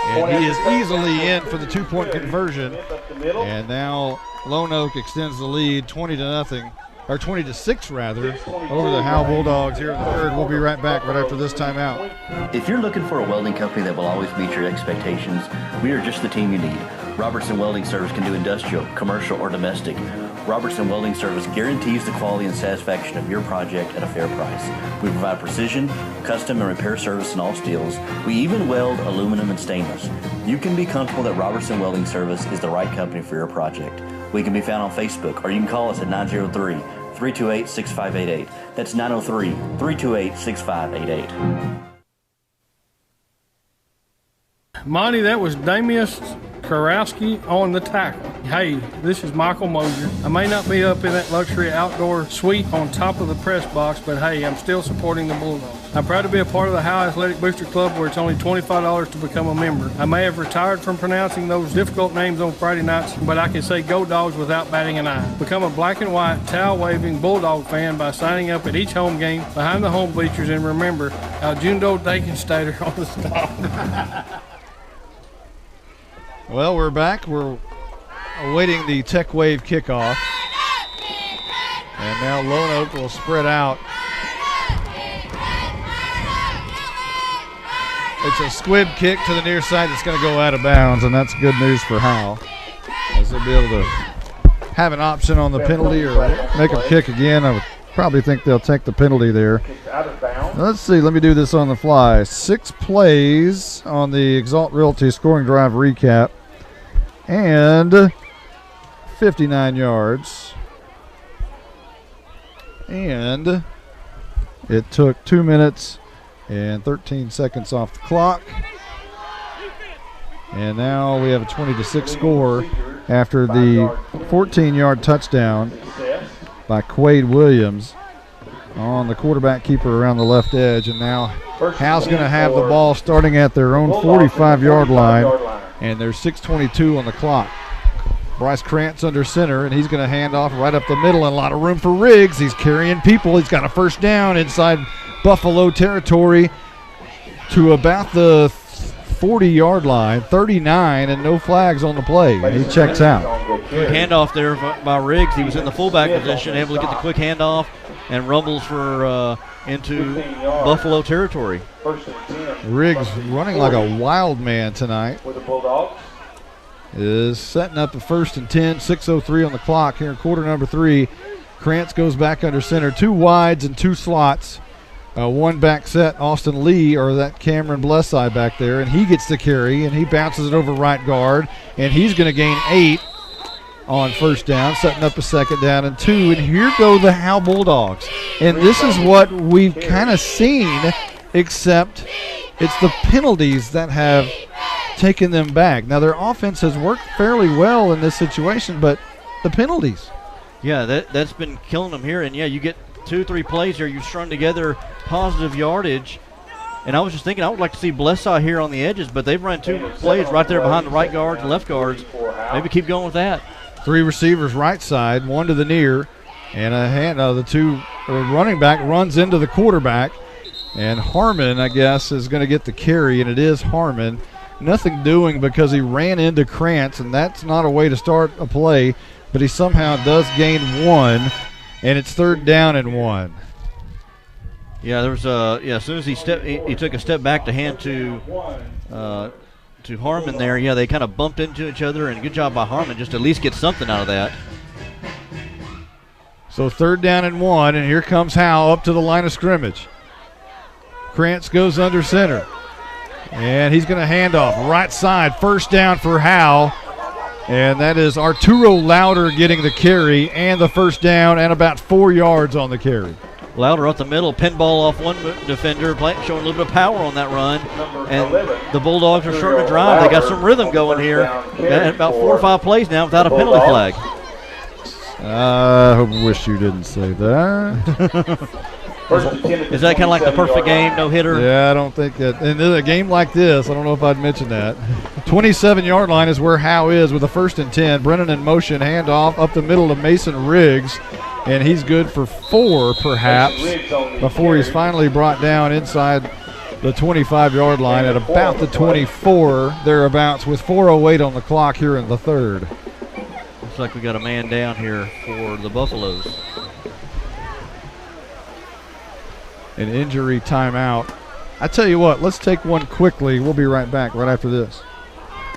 And he is easily in for the 2-point conversion. And now Lone Oak extends the lead 20-0, or 20-6 rather, over the Howe Bulldogs here in the 3rd. We'll be right back right after this timeout. If you're looking for a welding company that will always meet your expectations, we are just the team you need. Robertson Welding Service can do industrial, commercial, or domestic. Robertson Welding Service guarantees the quality and satisfaction of your project at a fair price. We provide precision, custom, and repair service in all steels. We even weld aluminum and stainless. You can be comfortable that Robertson Welding Service is the right company for your project. We can be found on Facebook, or you can call us at 903-328-6588. That's 903-328-6588. Monty, that was Damius Karowski on the tackle. Hey, this is Michael Mosier. I may not be up in that luxury outdoor suite on top of the press box, but hey, I'm still supporting the Bulldogs. I'm proud to be a part of the Howe Athletic Booster Club, where it's only $25 to become a member. I may have retired from pronouncing those difficult names on Friday nights, but I can say go Dogs without batting an eye. Become a black and white, towel-waving Bulldog fan by signing up at each home game behind the home bleachers, and remember, Aljundo Dakenstater on the stop. Well, we're back. We're awaiting the Tech Wave kickoff. And now Lone Oak will spread out. It's a squib kick to the near side that's going to go out of bounds, and that's good news for Howe, as they'll be able to have an option on the penalty or make a kick again. I would probably think they'll take the penalty there. Let's see. Let me do this on the fly. 6 plays on the Exalt Realty scoring drive recap, and 59 yards. And it took 2 minutes and 13 seconds off the clock. And now we have a 20-6 score after the 14-yard touchdown by Quade Williams on the quarterback keeper around the left edge. And now Howe's going to have the ball starting at their own 45-yard line, and there's 6:22 on the clock. Bryce Krantz under center, and he's going to hand off right up the middle, and a lot of room for Riggs. He's carrying people. He's got a first down inside Buffalo territory to about the 40-yard line, 39, and no flags on the play. And he checks out. Quick handoff there by Riggs. He was in the fullback position, able to get the quick handoff, and rumbles for into Buffalo territory. Riggs running like a wild man tonight. For the Bulldogs. Is setting up a 1st and 10, 6:03 on the clock here in quarter number 3. Krantz goes back under center, 2 wides and 2 slots. 1 back set, Austin Lee, or that Cameron Blesseye back there, and he gets the carry, and he bounces it over right guard, and he's going to gain 8 on first down, setting up a 2nd down and 2. And here go the Howe Bulldogs. And this is what we've kind of seen, except it's the penalties that have taken them back. Now, their offense has worked fairly well in this situation, but the penalties. Yeah, that's been killing them here. And, yeah, you get 2-3 plays here. You strung together positive yardage. And I was just thinking I would like to see Blessaw here on the edges, but they've run 2 plays right there behind the right guards and left guards. Maybe keep going with that. 3 receivers right side, 1 to the near, and a hand. The 2 running back runs into the quarterback. And Harmon, I guess, is going to get the carry, and it is Harmon. Nothing doing because he ran into Krantz, and that's not a way to start a play, but he somehow does gain 1, and it's 3rd down and 1. Yeah, there was as soon as he took a step back to hand to Harmon there. Yeah, they kind of bumped into each other, and good job by Harmon just to at least get something out of that. So 3rd down and 1, and here comes Howe up to the line of scrimmage. Krantz goes under center. And he's going to hand off right side, 1st down for Howe. And that is Arturo Louder getting the carry and the 1st down and about 4 yards on the carry. Louder up the middle, pinball off one defender, showing a little bit of power on that run. And the Bulldogs are starting to drive. They got some rhythm going here. Got about 4 or 5 plays now without a penalty flag. I wish you didn't say that. Is that kind of like the perfect game, no hitter? Yeah, I don't think that. In a game like this, I don't know if I'd mention that. 27-yard line is where Howe is with a 1st and 10. Brennan in motion, handoff up the middle to Mason Riggs, and he's good for 4 perhaps before he's finally brought down inside the 25-yard line at about the 24 thereabouts with 4:08 on the clock here in the 3rd. Looks like we got a man down here for the Buffaloes. An injury timeout. I tell you what, let's take one quickly. We'll be right back right after this.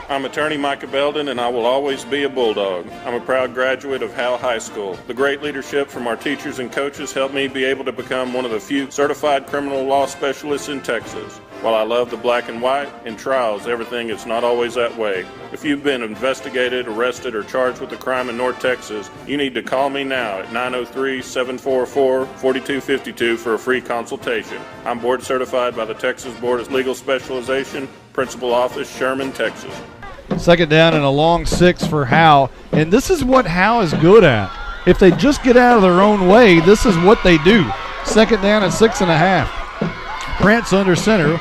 I'm attorney Micah Belden, and I will always be a Bulldog. I'm a proud graduate of Howe High School. The great leadership from our teachers and coaches helped me be able to become one of the few certified criminal law specialists in Texas. While I love the black and white, in trials, everything is not always that way. If you've been investigated, arrested, or charged with a crime in North Texas, you need to call me now at 903-744-4252 for a free consultation. I'm board certified by the Texas Board of Legal Specialization, Principal Office, Sherman, Texas. 2nd down and a long 6 for Howe. And this is what Howe is good at. If they just get out of their own way, this is what they do. 2nd down and 6.5. Krantz under center,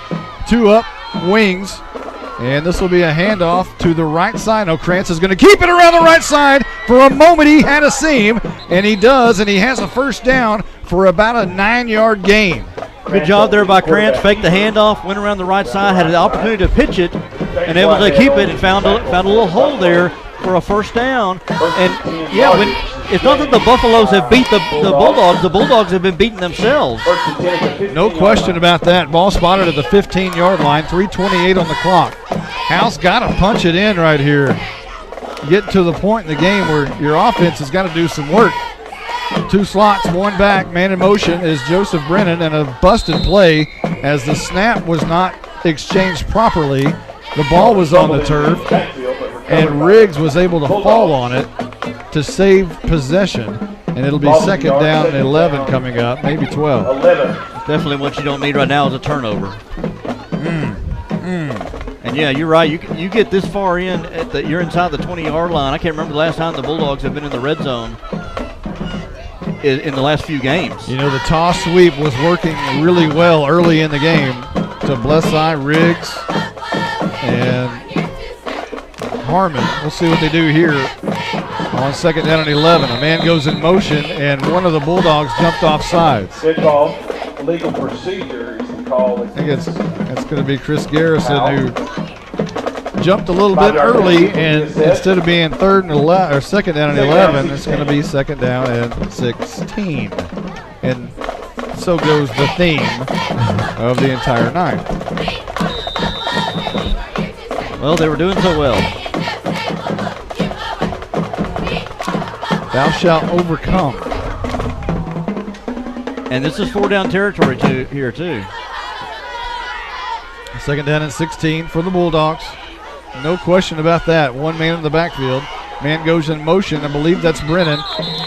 2 up, wings, and this will be a handoff to the right side. No, Krantz is going to keep it around the right side. For a moment, he had a seam, and he does, and he has a 1st down for about a 9-yard gain. Good job there by Krantz. Faked the handoff, went around the right side, had an opportunity to pitch it, and able to keep it and found a little hole there for a 1st down. And yeah, it's not that the Buffaloes have beat the Bulldogs. The Bulldogs have been beating themselves. No question about that. Ball spotted at the 15-yard line, 3:28 on the clock. Howe's got to punch it in right here. Get to the point in the game where your offense has got to do some work. 2 slots, 1 back. Man in motion is Joseph Brennan, and a busted play as the snap was not exchanged properly. The ball was on the turf, and Riggs was able to fall on it to save possession. And it'll be 2nd down and 11 coming up, maybe 12. Definitely what you don't need right now is a turnover. And yeah, you're right. You get this far in, you're inside the 20-yard line. I can't remember the last time the Bulldogs have been in the red zone in the last few games. You know, the toss sweep was working really well early in the game to Blesseye, Riggs, and Harmon. We'll see what they do here on 2nd down and 11. A man goes in motion, and one of the Bulldogs jumped off sides. Good call. Legal procedure is the call. I think that's going to be Chris Garrison, who jumped a little bit early, and instead of being 3rd and 11 or 2nd down and 11, it's going to be 2nd down and 16. And so goes the theme of the entire night. Well, they were doing so well. Thou shalt overcome. And this is 4-down territory here too. 2nd down and 16 for the Bulldogs. No question about that. 1 man in the backfield. Man goes in motion. I believe that's Brennan.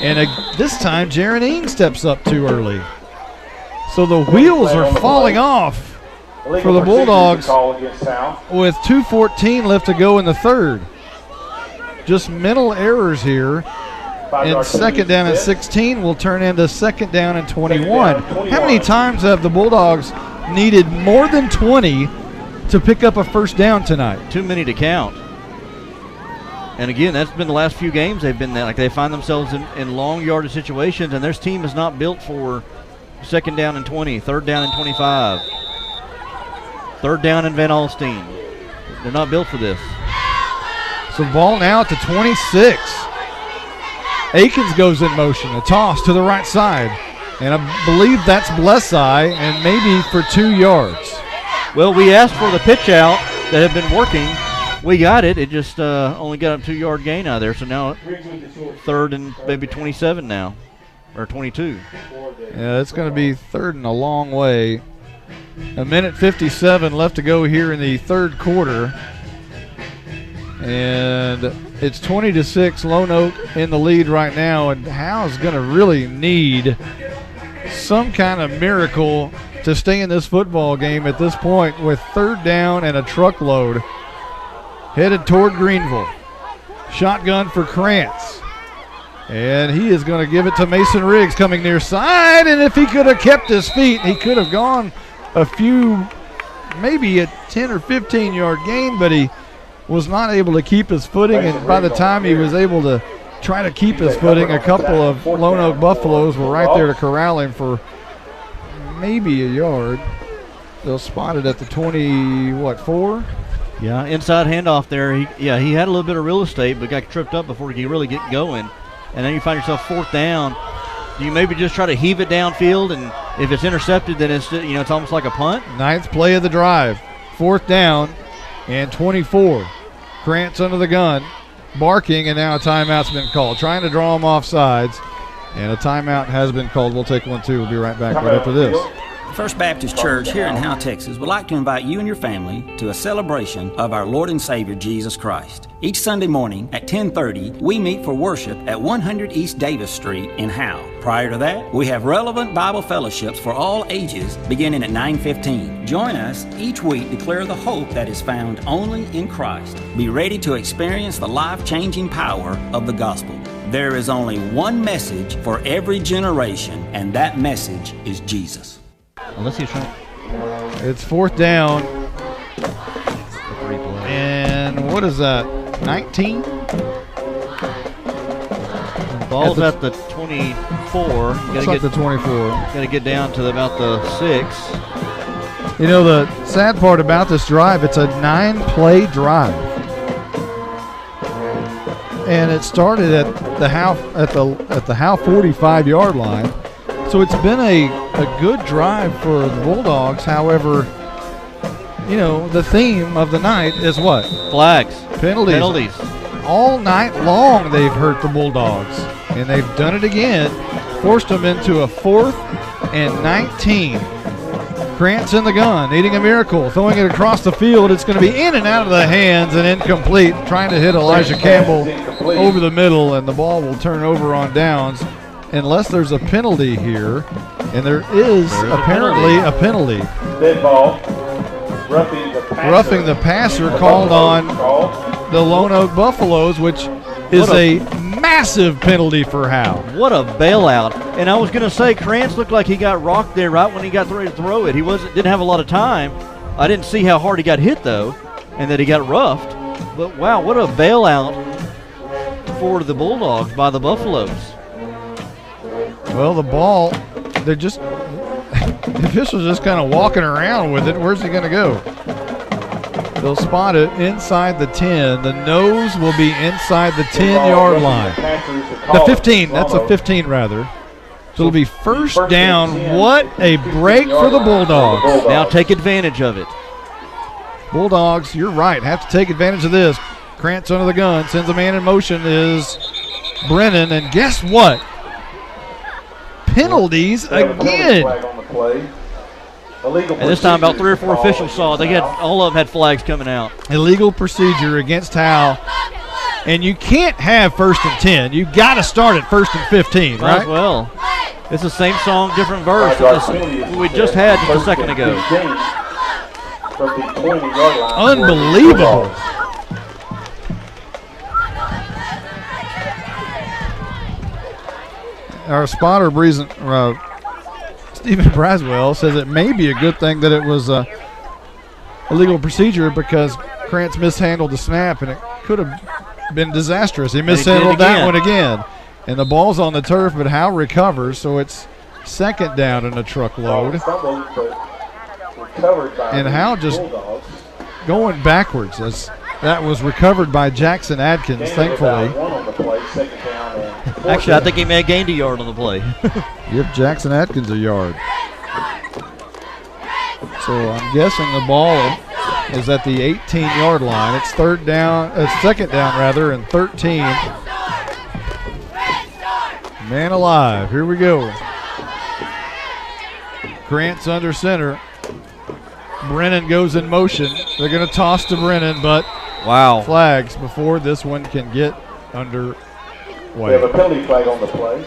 And this time, Jaron Eaton steps up too early. So the wheels are falling off for the Bulldogs with 2:14 left to go in the 3rd. Just mental errors here. And 2nd down and 16 will turn into 2nd down and 21. How many times have the Bulldogs needed more than 20 to pick up a first down tonight? Too many to count. And again, that's been the last few games they've been there. Like, they find themselves in long yardage situations, and their team is not built for 2nd down and 20, 3rd down and 25, 3rd down in Van Alstyne. They're not built for this. So ball now at the 26. Akins goes in motion, a toss to the right side. And I believe that's Blesseye, and maybe for 2 yards. Well, we asked for the pitch out that had been working. We got it. It just only got a 2-yard gain out of there. So now 3rd and maybe 27 now, or 22. Yeah, it's going to be 3rd and a long way. 1:57 left to go here in the 3rd quarter. And it's 20-6, Lone Oak in the lead right now, and Howe's going to really need some kind of miracle to stay in this football game at this point with 3rd down and a truckload headed toward Greenville. Shotgun for Krantz, and he is going to give it to Mason Riggs coming near side, and if he could have kept his feet, he could have gone a few, maybe a 10 or 15-yard gain, but he was not able to keep his footing, and by the time he was able to try to keep his footing, a couple of Lone Oak Buffaloes were right there to corral him for maybe a yard. They'll spot it at the 4? Yeah, inside handoff there. He had a little bit of real estate, but got tripped up before he could really get going. And then you find yourself 4th down. Do you maybe just try to heave it downfield, and if it's intercepted, then it's it's almost like a punt? 9th play of the drive. 4th down and 24. Krantz under the gun, barking, and now a timeout's been called. Trying to draw him off sides, and a timeout has been called. We'll take one, too. We'll be right back right after this. First Baptist Church here in Howe, Texas would like to invite you and your family to a celebration of our Lord and Savior Jesus Christ. Each Sunday morning at 10:30, we meet for worship at 100 East Davis Street in Howe. Prior to that, we have relevant Bible fellowships for all ages beginning at 9:15. Join us each week to declare the hope that is found only in Christ. Be ready to experience the life-changing power of the gospel. There is only one message for every generation, and that message is Jesus. Unless he's trying. It's 4th down. And what is that? 19? Ball's at the 24. It's at the 24. Got to get down to about the 6. You know, the sad part about this drive, it's a 9-play drive. and it started at the Howe 45-yard line. So it's been a good drive for the Bulldogs. However, you know, the theme of the night is what? Flags. Penalties. All night long they've hurt the Bulldogs, and they've done it again. Forced them into a 4th and 19. Krantz in the gun, needing a miracle, throwing it across the field. It's going to be in and out of the hands and incomplete, trying to hit Elijah Campbell over the middle, and the ball will turn over on downs unless there's a penalty here, and there is apparently a penalty. Dead ball. Roughing the passer called on the Lone Oak Buffaloes, which is a massive penalty for Howe. What a bailout. And I was going to say, Krantz looked like he got rocked there right when he got ready to throw it. He didn't have a lot of time. I didn't see how hard he got hit, though, and that he got roughed. But, wow, what a bailout for the Bulldogs by the Buffaloes. Well, the ball, they're just – the official's just kind of walking around with it. Where's he going to go? They'll spot it inside the 10. The nose will be inside the 10-yard line. The 15. That's a 15, rather. So it'll be first down. What a break for the Bulldogs. Now take advantage of it. Bulldogs, you're right, have to take advantage of this. Krantz under the gun, sends a man in motion, is Brennan, and guess what? Penalties again. And this time about 3 or 4 officials saw it. All of them had flags coming out. Illegal procedure against Howe. And you can't have 1st and 10. You got to start at 1st and 15, right? As well. It's the same song, different verse we just had just a second ago. Unbelievable. Our spotter, Stephen Braswell, says it may be a good thing that it was a illegal procedure because Krantz mishandled the snap, and it could have been disastrous. He mishandled that one again. And the ball's on the turf, but Howe recovers, so it's 2nd down in a truckload. And Howe just going backwards. That was recovered by Jackson Adkins, thankfully. Actually, I think he may have gained a yard on the play. Give Jackson Atkins a yard. So I'm guessing the ball is at the 18-yard line. It's 2nd down rather, and 13. Man alive, here we go. Krantz under center. Brennan goes in motion. They're going to toss to Brennan, but flags before this one can get underway. We have a penalty flag on the play.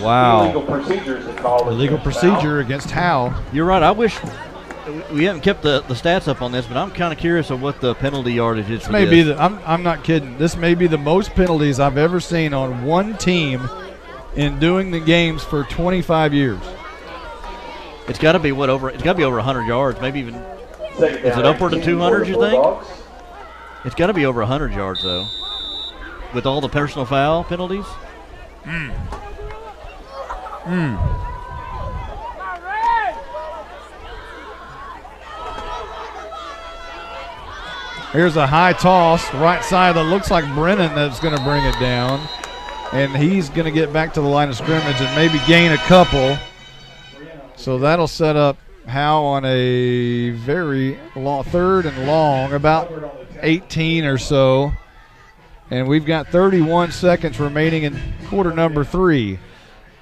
Wow. Illegal procedures are called. Illegal procedure against Howe. You're right. I wish we haven't kept the stats up on this, but I'm kind of curious of what the penalty yardage is for this. I'm not kidding. This may be the most penalties I've ever seen on one team in doing the games for 25 years. It's got to be It's got to be over 100 yards, maybe even. Is it upward of 200? You think? It's got to be over 100 yards though, with all the personal foul penalties. Here's a high toss, right side that looks like Brennan that's going to bring it down. And he's going to get back to the line of scrimmage and maybe gain a couple. So that'll set up Howe on a very long, 3rd and long, about 18 or so. And we've got 31 seconds remaining in quarter number 3.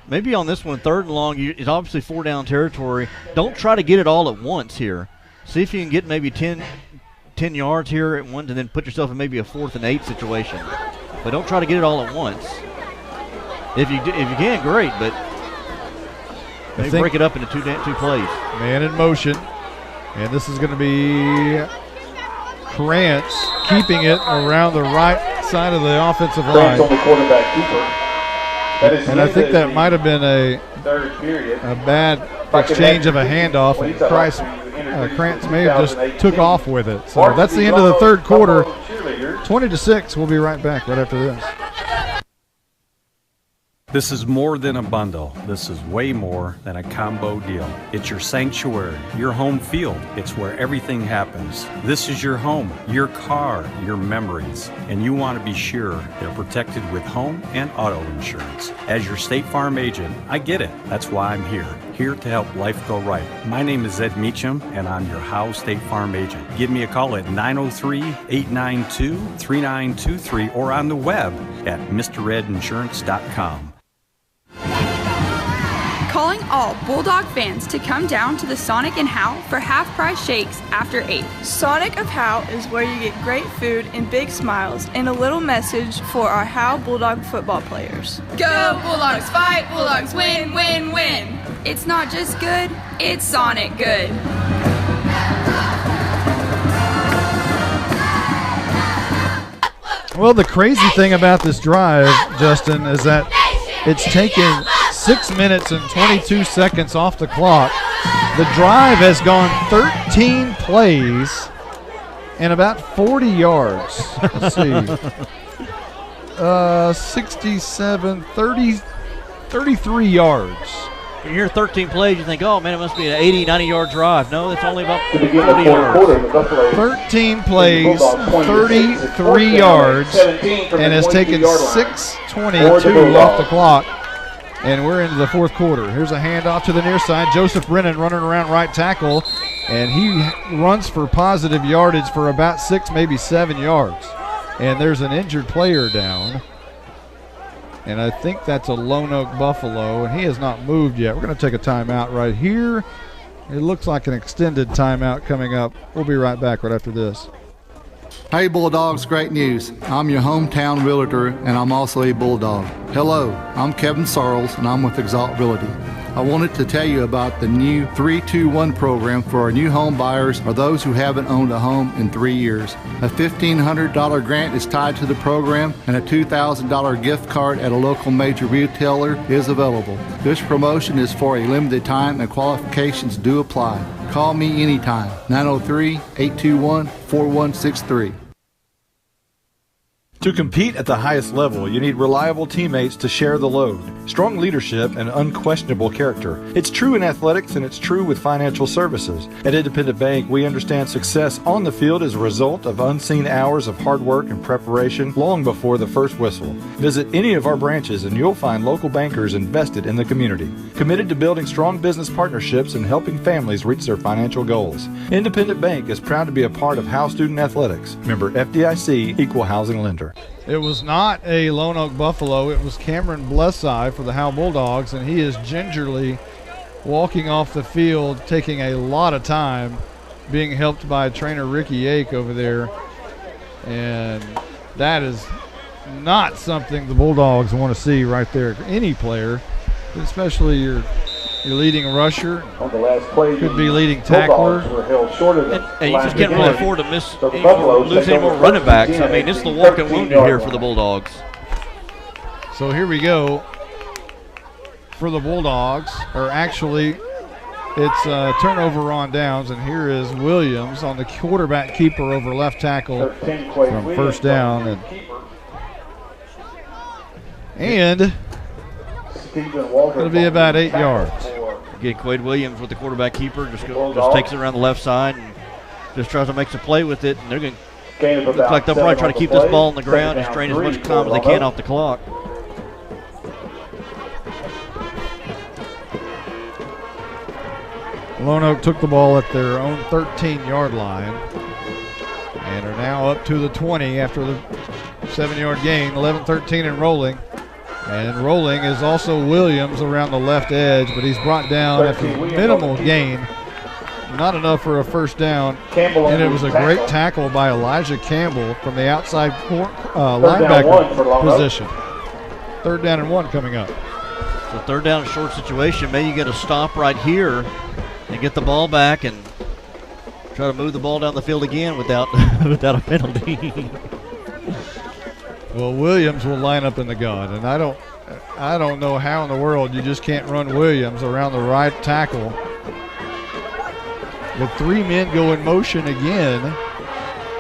Maybe on this one, 3rd and long, it's obviously 4-down territory. Don't try to get it all at once here. See if you can get maybe 10 yards here at once and then put yourself in maybe a 4th and 8 situation. But don't try to get it all at once. If you can, great, but maybe break it up into two plays. Man in motion. And this is going to be Krantz keeping it around the right side of the offensive line. On the quarterback keeper. And I think that might have been a bad exchange of a handoff. And Krantz may have just took off with it. So that's the end of the 3rd quarter. 20-6. We'll be right back right after this. This is more than a bundle. This is way more than a combo deal. It's your sanctuary, your home field. It's where everything happens. This is your home, your car, your memories. And you want to be sure they're protected with home and auto insurance. As your State Farm agent, I get it. That's why I'm here to help life go right. My name is Ed Meacham, and I'm your Howe State Farm agent. Give me a call at 903-892-3923 or on the web at mredinsurance.com. Calling all Bulldog fans to come down to the Sonic and Howe for half-price shakes after 8. Sonic of Howe is where you get great food and big smiles and a little message for our Howe Bulldog football players. Go Bulldogs, fight Bulldogs, win, win, win. It's not just good, it's Sonic good. Well, the crazy thing about this drive, Justin, is that it's taken 6 minutes and 22 seconds off the clock. The drive has gone 13 plays and about 40 yards. Let's see. 67, 30, 33 yards. When you're 13 plays, you think, oh, man, it must be an 80, 90-yard drive. No, it's only about 40 yards. 13 plays, 33 yards, and has taken 6:22 off the clock. And we're into the fourth quarter. Here's a handoff to the near side. Joseph Brennan running around right tackle, and he runs for positive yardage for about 6, maybe 7 yards. And there's an injured player down. And I think that's a Lone Oak Buffalo, and he has not moved yet. We're going to take a timeout right here. It looks like an extended timeout coming up. We'll be right back right after this. Hey Bulldogs, great news. I'm your hometown realtor and I'm also a Bulldog. Hello, I'm Kevin Sarles and I'm with Exalt Realty. I wanted to tell you about the new 321 program for our new home buyers or those who haven't owned a home in 3 years. A $1,500 grant is tied to the program and a $2,000 gift card at a local major retailer is available. This promotion is for a limited time and qualifications do apply. Call me anytime, 903-821-4163. To compete at the highest level, you need reliable teammates to share the load, strong leadership, and unquestionable character. It's true in athletics, and it's true with financial services. At Independent Bank, we understand success on the field is a result of unseen hours of hard work and preparation long before the first whistle. Visit any of our branches, and you'll find local bankers invested in the community, committed to building strong business partnerships and helping families reach their financial goals. Independent Bank is proud to be a part of Howe Student Athletics. Member FDIC, Equal Housing Lender. It was not a Lone Oak Buffalo. It was Cameron Blesseye for the Howe Bulldogs, and he is gingerly walking off the field, taking a lot of time, being helped by trainer Ricky Yake over there. And that is not something the Bulldogs want to see right there. Any player, especially your leading rusher, on the last play, could be leading tackler. And you just can't really afford to lose any more running backs. I mean, it's the walking wounded here for the Bulldogs. So here we go for the Bulldogs, or actually it's a turnover on downs, and here is Williams on the quarterback keeper over left tackle from first down. And it'll be about 8 yards. Again, Quade Williams with the quarterback keeper just takes it around the left side and just tries to make a play with it. And they're going to look like they'll probably try to keep this ball on the ground and strain as much time as they can off the clock. Lone Oak took the ball at their own 13-yard line and are now up to the 20 after the 7-yard gain, 11-13 and rolling. And rolling is also Williams around the left edge, but he's brought down after minimal gain. Not enough for a first down. And it was a great tackle by Elijah Campbell from the outside linebacker position. 3rd down and 1 coming up. So 3rd down and short situation. Maybe you get a stop right here and get the ball back and try to move the ball down the field again without a penalty. Well, Williams will line up in the gun, and I don't know how in the world you just can't run Williams around the right tackle. With 3 men go in motion again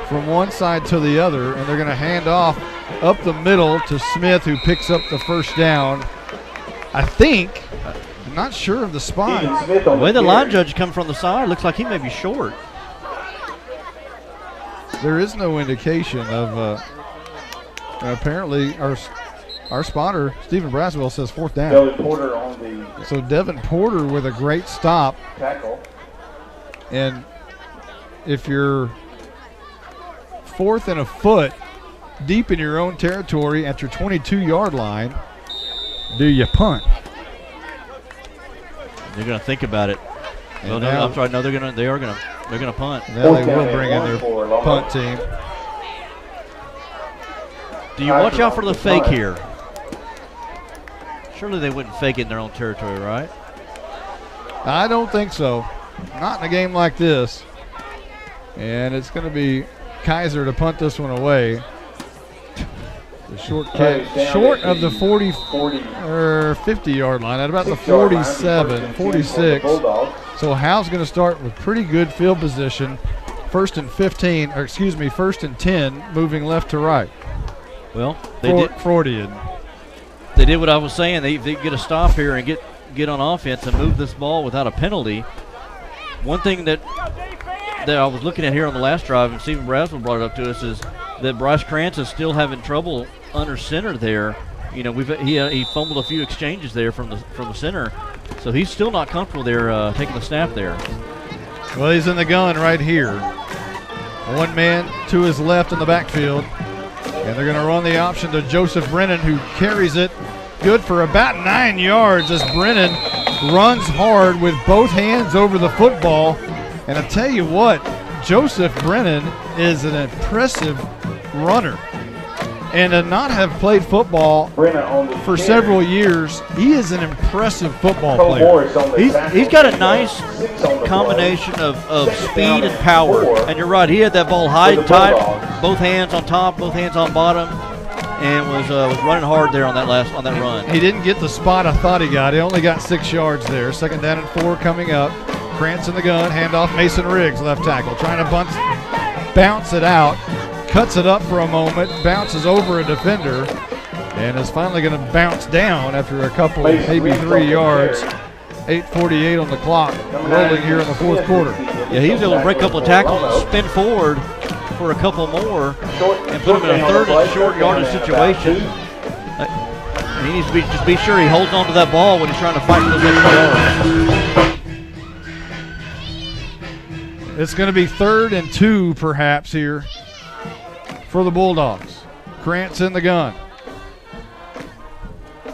from one side to the other, and they're going to hand off up the middle to Smith, who picks up the first down I think, I'm not sure of the spot. The way the line judge come from the side, looks like he may be short. There is no indication of, apparently our spotter, Stephen Braswell, says 4th down. Devin Porter on the So Devin Porter with a great stop. tackle. And if you're 4th and a foot deep in your own territory at your 22-yard line, do you punt? They're going to think about it. Well, no, I'm sorry. No, they're going to punt. Now they will bring in their punt team. Do you watch out for the fake here? Surely they wouldn't fake it in their own territory, right? I don't think so. Not in a game like this. And it's going to be Kaiser to punt this one away. The short kick, short of the 40 or 50-yard line, at about the 47, 46. So Howe's going to start with pretty good field position. 1st and 10, moving left to right. Well, they did Freudian. They did what I was saying. They get a stop here and get on offense and move this ball without a penalty. One thing that I was looking at here on the last drive, and Stephen Braswell brought it up to us, is that Bryce Krantz is still having trouble under center there. You know, he fumbled a few exchanges there from the center, so he's still not comfortable there taking the snap there. Well, he's in the gun right here. One man to his left in the backfield, and they're going to run the option to Joseph Brennan, who carries it good for about 9 yards as Brennan runs hard with both hands over the football. And I tell you what, Joseph Brennan is an impressive runner. And to not have played football for several years, he is an impressive football player. He's got a nice combination of speed and power. And you're right, he had that ball high and tight, both hands on top, both hands on bottom, and was running hard there on that run. He didn't get the spot I thought he got. He only got 6 yards there. 2nd down and 4 coming up. Krantz in the gun, handoff Mason Riggs, left tackle, trying to bounce it out, cuts it up for a moment, bounces over a defender, and is finally going to bounce down after a couple, maybe 3 yards. 8:48 on the clock, rolling here in the 4th quarter. Yeah, he was able to break a couple of tackles and spin forward for a couple more and put him in a 3rd and short yardage situation. He needs to just be sure he holds on to that ball when he's trying to fight for those extra yards. It's going to be 3rd and 2 perhaps here for the Bulldogs. Krantz in the gun.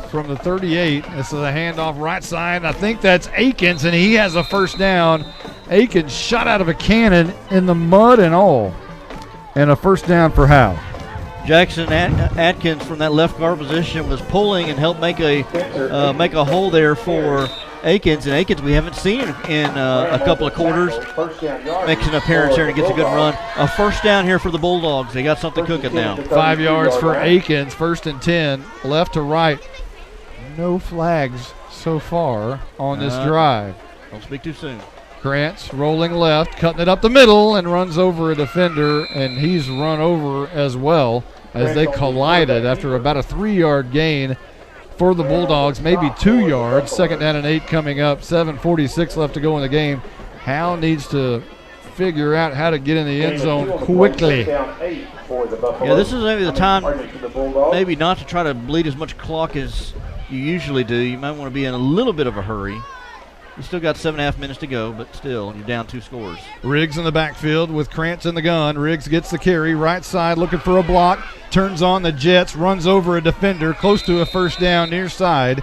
From the 38, this is a handoff right side. I think that's Akins, and he has a 1st down. Akins shot out of a cannon in the mud and all. And a 1st down for Howe. Jackson Atkins from that left guard position was pulling and helped make a hole there for Akins, and Akins we haven't seen in a couple of quarters. Makes an appearance here and gets a good run. A 1st down here for the Bulldogs. They got something cooking now. 5 yards for Akins, 1st and 10, left to right. No flags so far on this drive. Don't speak too soon. Krantz rolling left, cutting it up the middle, and runs over a defender, and he's run over as well as they collided after about a 3-yard gain for the Bulldogs, maybe 2 yards. 2nd down and 8 coming up, 7:46 left to go in the game. Howe needs to figure out how to get in the end zone quickly. Yeah, this is maybe the time maybe not to try to bleed as much clock as you usually do. You might want to be in a little bit of a hurry. You still got 7.5 minutes to go, but still, you're down 2 scores. Riggs in the backfield with Krantz in the gun. Riggs gets the carry, right side, looking for a block. Turns on the jets, runs over a defender, close to a 1st down near side.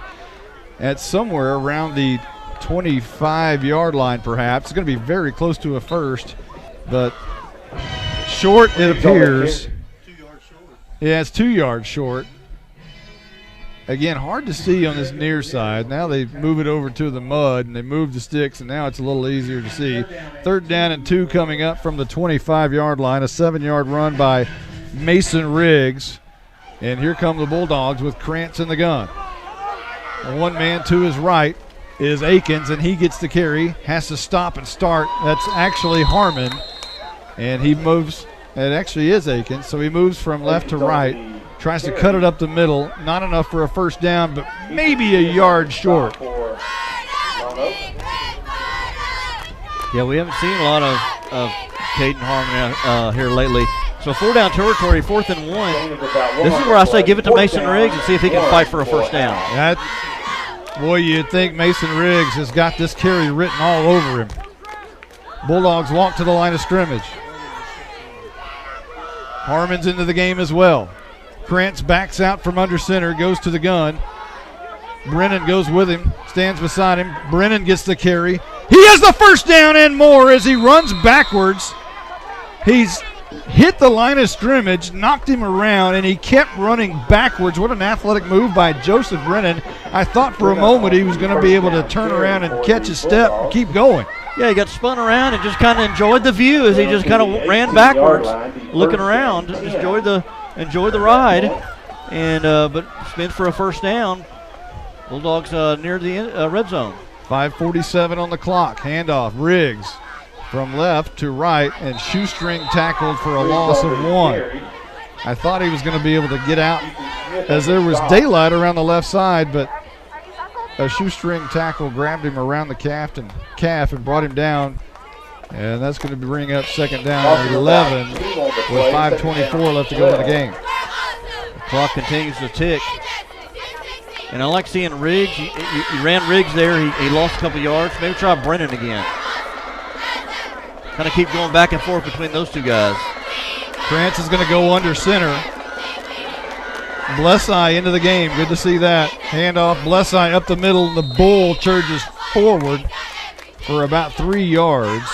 At somewhere around the 25-yard line, perhaps. It's going to be very close to a 1st, but short it appears. 2 yards short. Yeah, it's 2 yards short. Again, hard to see on this near side. Now they move it over to the mud, and they move the sticks, and now it's a little easier to see. 3rd down and 2 coming up from the 25-yard line. A 7-yard run by Mason Riggs. And here come the Bulldogs with Krantz in the gun. One man to his right is Akins, and he gets the carry. Has to stop and start. That's actually Harmon. And he moves. It actually is Akins, so he moves from left to right. Tries to cut it up the middle. Not enough for a first down, but maybe a yard short. Yeah, we haven't seen a lot of Caden Harmon here lately. So 4-down territory, 4th and 1. This is where I say give it to Mason Riggs and see if he can fight for a first down. Boy, you'd think Mason Riggs has got this carry written all over him. Bulldogs walk to the line of scrimmage. Harmon's into the game as well. Krantz backs out from under center, goes to the gun. Brennan goes with him, stands beside him. Brennan gets the carry. He has the first down and more as he runs backwards. He's hit the line of scrimmage, knocked him around, and he kept running backwards. What an athletic move by Joseph Brennan. I thought for a moment he was going to be able to turn around and catch his step and keep going. Yeah, he got spun around and just kind of enjoyed the view as he just kind of ran backwards, looking around, just enjoyed the ride, and but spins for a first down. Bulldogs near the red zone. 5:47 on the clock. Handoff. Riggs from left to right and shoestring tackled for a loss of 1. I thought he was going to be able to get out as there was daylight around the left side, but a shoestring tackle grabbed him around the calf and brought him down. And that's going to bring up second down 11 with 5:24 left to go in the game. The clock continues to tick. And I like seeing Riggs. You ran Riggs there. He lost a couple yards. Maybe try Brennan again. Kind of keep going back and forth between those two guys. Krantz is going to go under center. Blesseye into the game. Good to see that. Handoff. Blesseye up the middle. The Bull charges forward for about 3 yards.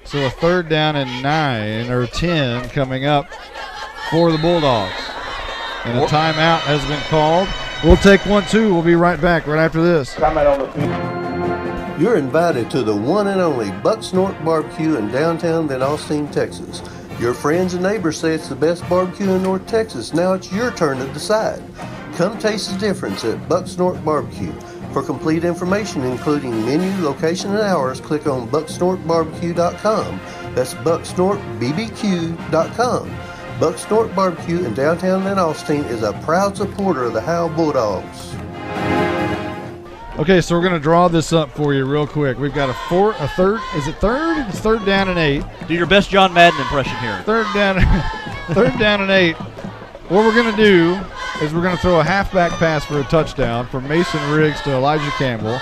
So a 3rd down and 9 or 10 coming up for the Bulldogs. And a timeout has been called. We'll take 1, 2. We'll be right back right after this. You're invited to the one and only Buck Snort Barbecue in downtown Van Alstyne, Texas. Your friends and neighbors say it's the best barbecue in North Texas. Now it's your turn to decide. Come taste the difference at Buck Snort Barbecue. For complete information, including menu, location, and hours, click on bucksnortbarbecue.com. That's bucksnortbbq.com. Buck Snort Barbecue in downtown Van Alstyne is a proud supporter of the Howe Bulldogs. Okay, so we're going to draw this up for you real quick. We've got a third. Is it third? It's 3rd down and 8. Do your best John Madden impression here. 3rd down and 8. What we're going to do is we're going to throw a halfback pass for a touchdown from Mason Riggs to Elijah Campbell.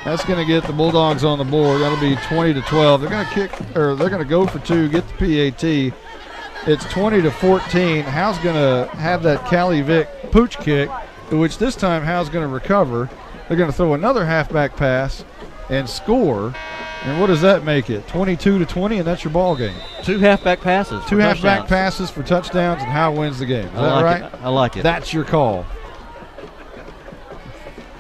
That's going to get the Bulldogs on the board. That'll be 20-12. They're going to they're going to go for 2, get the PAT. It's 20-14. Howe's going to have that Cali Vic pooch kick, which this time Howe's going to recover. They're going to throw another halfback pass and score. And what does that make it? 22-20, and that's your ball game. 2 halfback passes. 2 halfback passes for touchdowns, and Howe wins the game. Is that right? I like it. That's your call.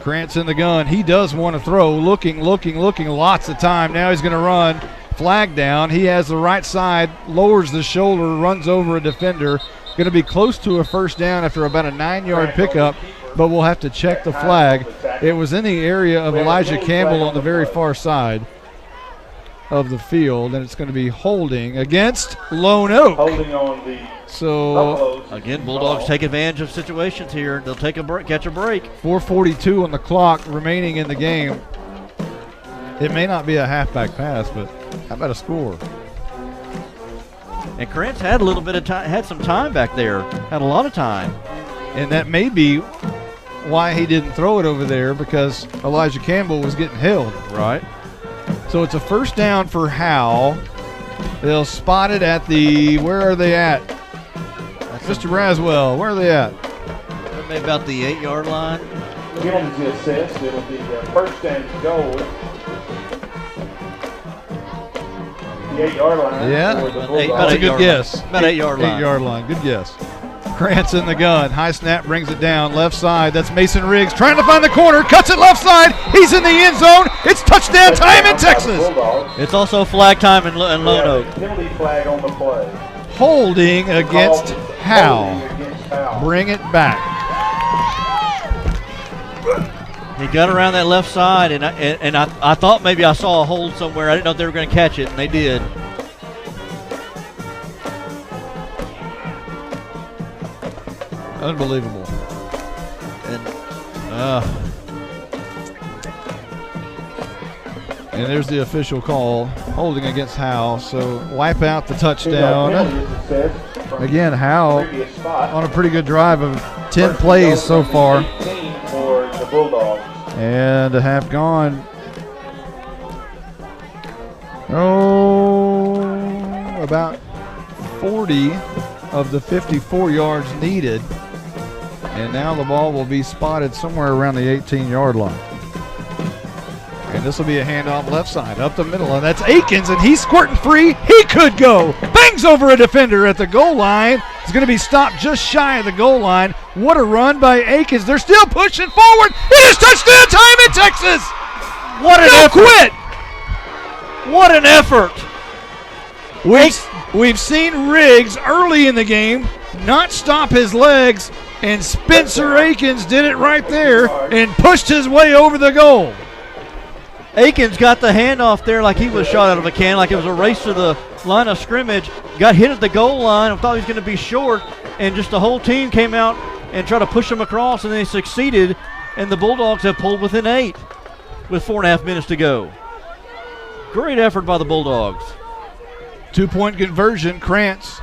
Krantz in the gun. He does want to throw. Looking. Lots of time. Now he's going to run. Flag down. He has the right side, lowers the shoulder, runs over a defender. Going to be close to a first down after about a 9-yard pickup, but we'll have to check the flag. It was in the area of Elijah Campbell on the very far side of the field, and it's going to be holding against Lone Oak. Holding on the so again, Bulldogs take advantage of situations here. They'll take a break, catch a break. 4:42 on the clock remaining in the game. It may not be a halfback pass, but how about a score? And Krantz had a little bit of time, had some time back there, had a lot of time. And that may be why he didn't throw it over there, because Elijah Campbell was getting held. Right. So it's a first down for Howe. They'll spot it at the, where are they at? Mr. Raswell, where are they at? Maybe about the 8-yard line. Penalty assessed. It'll be first and goal. The 8-yard line. Yeah, that's a good guess. About 8-yard line. 8-yard line, good guess. Krantz in the gun. High snap brings it down. Left side. That's Mason Riggs trying to find the corner. Cuts it left side. He's in the end zone. It's touchdown time in Texas. It's also flag time in Lone Oak. Penalty flag on the play. Holding against Howe. Bring it back. He got around that left side, and I thought maybe I saw a hold somewhere. I didn't know if they were going to catch it, and they did. Unbelievable. And there's the official call, holding against Howe. So wipe out the touchdown. Again, Howe on a pretty good drive of 10 plays so far. For the Bulldogs. And have gone, about 40 of the 54 yards needed. And now the ball will be spotted somewhere around the 18-yard line. And this will be a handoff left side, up the middle, and that's Akins, and he's squirting free. He could go. Bangs over a defender at the goal line. He's going to be stopped just shy of the goal line. What a run by Akins. They're still pushing forward. It is touchdown time in Texas. What an effort. What an effort. We've seen Riggs early in the game not stop his legs, and Spencer Akins did it right there and pushed his way over the goal. Akins got the handoff there like he was shot out of a can, like it was a race to the line of scrimmage. Got hit at the goal line. I thought he was going to be short, and just the whole team came out and tried to push him across, and they succeeded, and the Bulldogs have pulled within 8 with 4.5 minutes to go. Great effort by the Bulldogs. 2-point conversion. Krantz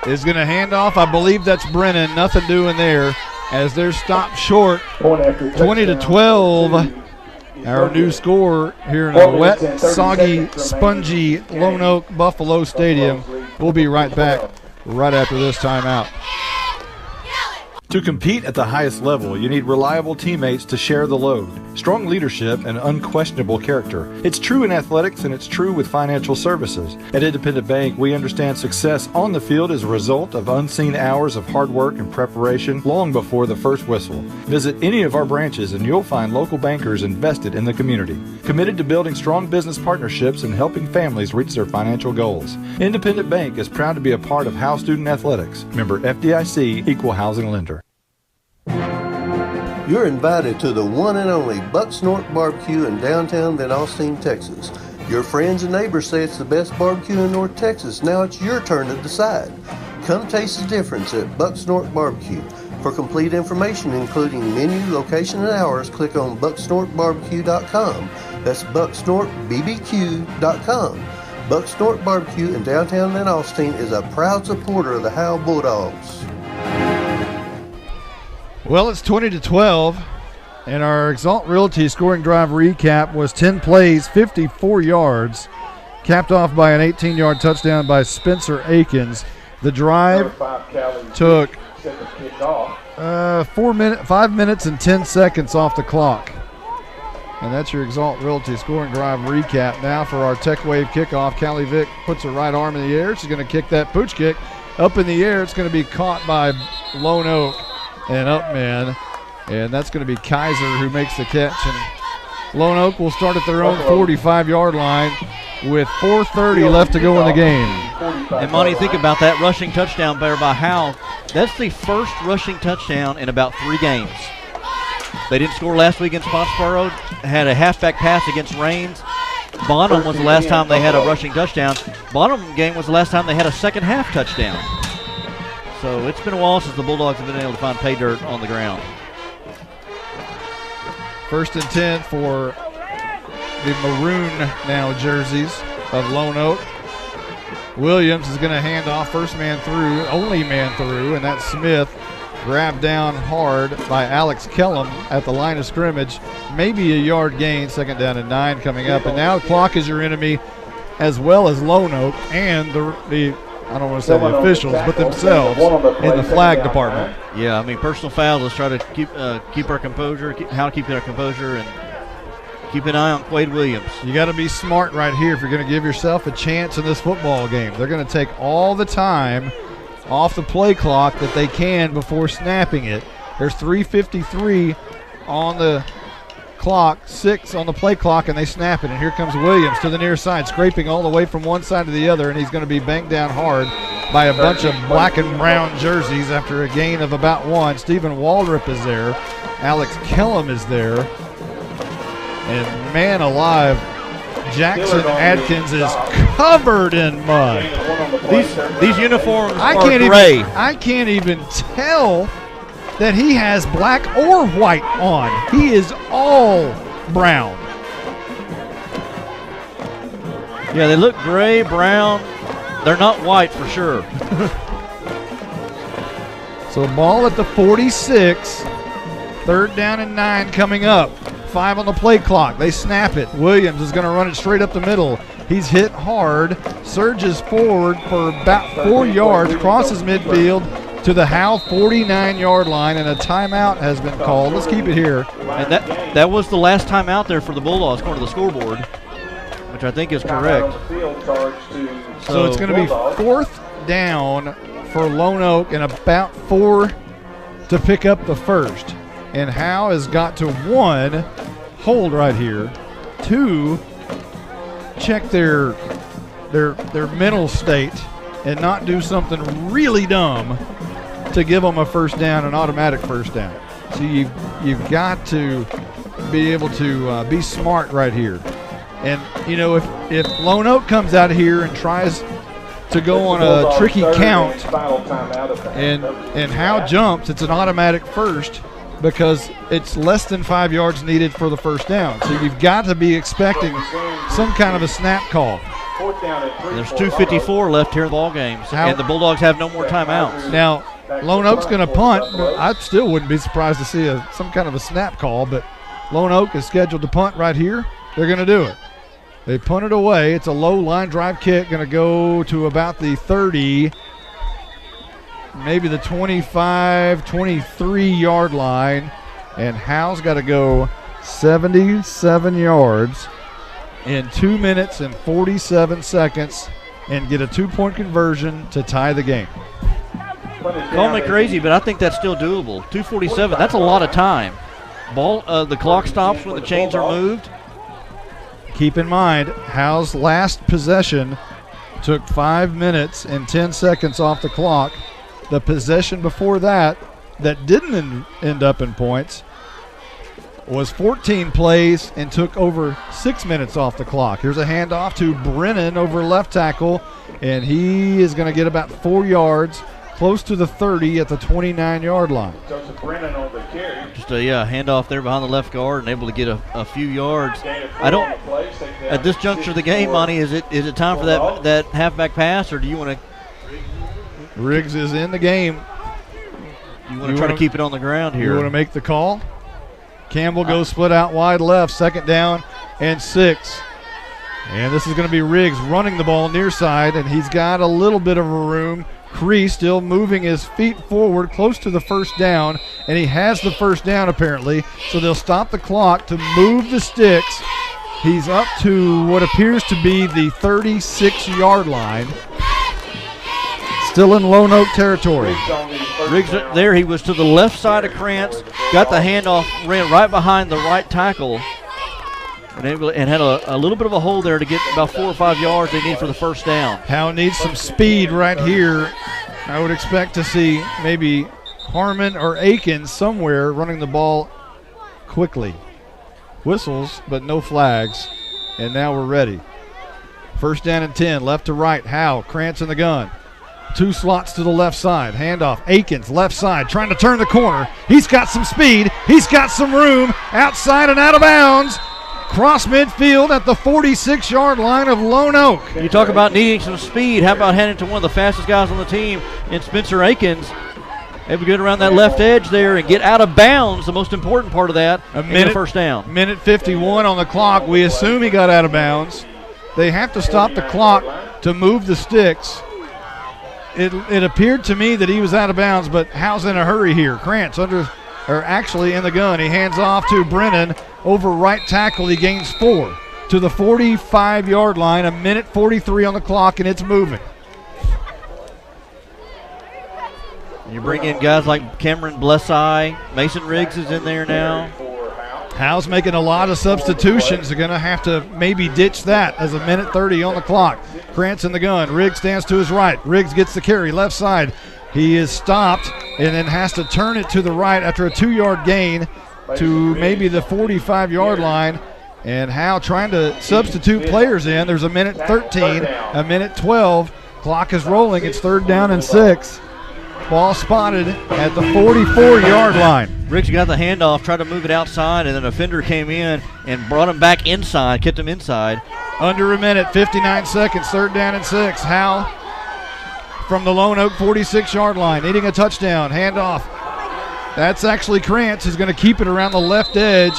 is going to hand off. I believe that's Brennan. Nothing doing there as they're stopped short. 20-12. Our new score here in a wet, soggy, spongy Lone Oak Buffalo Stadium. We'll be right back right after this timeout. To compete at the highest level, you need reliable teammates to share the load, strong leadership, and unquestionable character. It's true in athletics, and it's true with financial services. At Independent Bank, we understand success on the field is a result of unseen hours of hard work and preparation long before the first whistle. Visit any of our branches, and you'll find local bankers invested in the community, committed to building strong business partnerships and helping families reach their financial goals. Independent Bank is proud to be a part of Howe Student Athletics. Member FDIC, Equal Housing Lender. You're invited to the one and only Bucksnort Barbecue in downtown Van Alstyne, Texas. Your friends and neighbors say it's the best barbecue in North Texas. Now it's your turn to decide. Come taste the difference at Bucksnort Barbecue. For complete information, including menu, location, and hours, click on bucksnortbarbecue.com. That's bucksnortbbq.com. Bucksnort Barbecue in downtown Van Alstyne is a proud supporter of the Howe Bulldogs. Well, it's 20-12, and our Exalt Realty scoring drive recap was 10 plays, 54 yards, capped off by an 18-yard touchdown by Spencer Akins. The drive took 5 minutes and 10 seconds off the clock. And that's your Exalt Realty scoring drive recap. Now for our Tech Wave kickoff, Callie Vick puts her right arm in the air. She's going to kick that pooch kick up in the air. It's going to be caught by Lone Oak and up man, and that's going to be Kaiser who makes the catch. And Lone Oak will start at their own 45-yard line with 4:30 left to go in the game. And Monty, think about that rushing touchdown there by Howe. That's the first rushing touchdown in about 3 games. They didn't score last week against Pottsboro, had a halfback pass against Rains. Bonham was the last time they had a rushing touchdown. Bonham game was the last time they had a second half touchdown. So it's been a while since the Bulldogs have been able to find pay dirt on the ground. 1st and 10 for the maroon now jerseys of Lone Oak. Williams is going to hand off first man through, only man through, and that's Smith. Grabbed down hard by Alex Kellum at the line of scrimmage. Maybe a yard gain, 2nd down and 9 coming up. And now clock is your enemy, as well as Lone Oak and the I don't want to say the officials, but themselves in the flag department. Yeah, I mean, personal fouls. Let's try to keep our composure, keep our composure, and keep an eye on Quade Williams. You got to be smart right here if you're going to give yourself a chance in this football game. They're going to take all the time off the play clock that they can before snapping it. There's 3:53 on the clock, 6 on the play clock, and they snap it. And here comes Williams to the near side, scraping all the way from one side to the other, and he's going to be banged down hard by a bunch of black and brown jerseys after a gain of about 1. Stephen Waldrop is there. Alex Kellum is there. And man alive, Jackson Adkins is covered in mud. These uniforms are gray. I can't even tell that he has black or white on. He is all brown. Yeah, they look gray, brown. They're not white for sure. So ball at the 46. 3rd down and 9 coming up. 5 on the play clock. They snap it. Williams is going to run it straight up the middle. He's hit hard, surges forward for about 4 yards, crosses midfield to the Howe 49-yard line, and a timeout has been called. Let's keep it here. And that was the last timeout there for the Bulldogs, according to the scoreboard, which I think is correct. So it's going to be 4th down for Lone Oak and about 4 to pick up the first. And Howe has got to 1, hold right here, 2, check their mental state and not do something really dumb to give them a first down, an automatic first down. So you've got to be able to be smart right here. And, you know, if Lone Oak comes out here and tries to go on a tricky count and Howe jumps, it's an automatic first because it's less than 5 yards needed for the first down. So you've got to be expecting some kind of a snap call. There's 2:54 left here in the ball game, and the Bulldogs have no more timeouts. Now, Lone Oak's going to punt, but I still wouldn't be surprised to see some kind of a snap call, but Lone Oak is scheduled to punt right here. They're going to do it. They punt it away. It's a low line drive kick, going to go to about the 30, maybe the 25, 23-yard line, and Howe's got to go 77 yards in 2 minutes and 47 seconds and get a 2-point conversion to tie the game. Call me crazy, but I think that's still doable. 2:47, that's a lot of time. The clock stops when the chains are moved. Keep in mind, Howe's last possession took 5 minutes and 10 seconds off the clock. The possession before that didn't end up in points was 14 plays and took over 6 minutes off the clock. Here's a handoff to Brennan over left tackle, and he is going to get about 4 yards, close to the 30 at the 29-yard line. Just a handoff there behind the left guard and able to get a few yards. At this juncture of the game, Monty, is it time for that halfback pass, or do you want to? Riggs is in the game. You want to try to keep it on the ground here. You want to make the call? Campbell goes split out wide left, 2nd down and 6. And this is going to be Riggs running the ball near side, and he's got a little bit of a room. Cree still moving his feet forward close to the first down, and he has the first down apparently, so they'll stop the clock to move the sticks. He's up to what appears to be the 36-yard line. Still in Lone Oak territory. Riggs there, he was to the left side of Krantz, got the handoff, ran right behind the right tackle, and had a little bit of a hole there to get about 4 or 5 yards they need for the first down. Howe needs some speed right here. I would expect to see maybe Harmon or Akins somewhere running the ball quickly. Whistles, but no flags, and now we're ready. 1st down and 10, left to right. Howe, Krantz in the gun. 2 slots to the left side. Handoff. Akins, left side, trying to turn the corner. He's got some speed. He's got some room. Outside and out of bounds. Cross midfield at the 46-yard line of Lone Oak. You talk about needing some speed. How about heading to one of the fastest guys on the team in Spencer Akins? Able to get around that left edge there and get out of bounds, the most important part of that, and first down. Minute 51 on the clock. We assume he got out of bounds. They have to stop the clock to move the sticks. It appeared to me that he was out of bounds, but Howe's in a hurry here. Krantz actually in the gun. He hands off to Brennan over right tackle. He gains 4 to the 45-yard line. A minute 43 on the clock, and it's moving. You bring in guys like Cameron Blessai. Mason Riggs is in there now. Howe's making a lot of substitutions. They're going to have to maybe ditch that as a minute 30 on the clock. Krantz in the gun. Riggs stands to his right. Riggs gets the carry left side. He is stopped and then has to turn it to the right after a 2-yard gain to maybe the 45-yard line. And Howe trying to substitute players in. There's a minute 13, a minute 12. Clock is rolling. It's 3rd down and 6. Ball spotted at the 44-yard line. Riggs got the handoff, tried to move it outside, and then a defender came in and brought him back inside, kept him inside. Under a minute, 59 seconds, 3rd down and 6. Howe from the Lone Oak 46-yard line, needing a touchdown. Handoff. That's actually Krantz who's going to keep it around the left edge.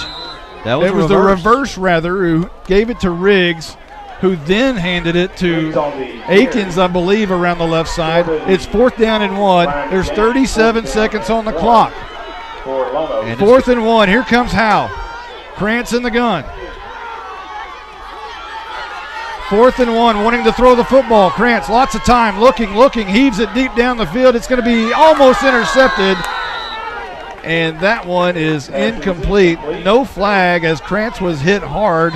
It was the reverse, who gave it to Riggs, who then handed it to Akins, I believe, around the left side. It's 4th down and 1. There's 37 seconds on the clock. 4th and 1. Here comes Howe. Krantz in the gun. 4th and 1, wanting to throw the football. Krantz, lots of time, looking, heaves it deep down the field. It's going to be almost intercepted. And that one is incomplete. No flag as Krantz was hit hard,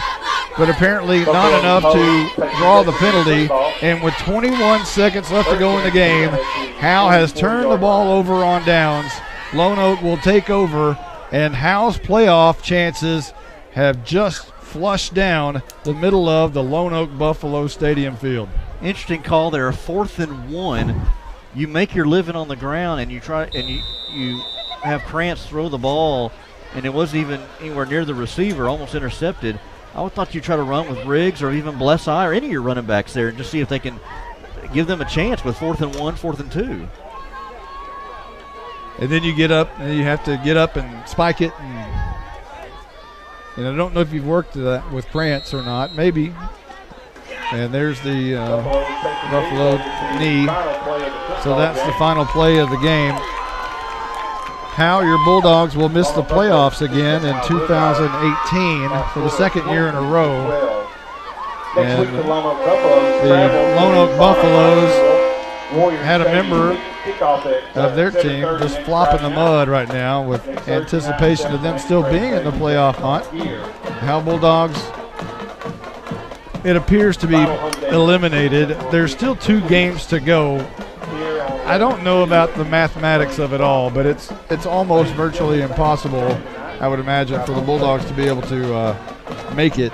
but apparently not enough to draw the penalty. And with 21 seconds left to go in the game, Howe has turned the ball over on downs. Lone Oak will take over, and Howe's playoff chances have just flushed down the middle of the Lone Oak Buffalo Stadium field. Interesting call there, 4th and 1. You make your living on the ground, and you have Krantz throw the ball, and it wasn't even anywhere near the receiver, almost intercepted. I thought you'd try to run with Riggs or even Blesseye or any of your running backs there and just see if they can give them a chance with 4th and 1, 4th and 2. And then you get up, and you have to get up and spike it. And I don't know if you've worked that with Krantz or not. Maybe. And there's the Buffalo knee. So that's the final play of the game. How your Bulldogs will miss the playoffs again in 2018 for the 2nd year in a row. And the Lone Oak Buffaloes had a member of their team just flop in the mud right now with anticipation of them still being in the playoff hunt. How Bulldogs, it appears to be eliminated. There's still 2 games to go. I don't know about the mathematics of it all, but it's almost virtually impossible, I would imagine, for the Bulldogs to be able to make it.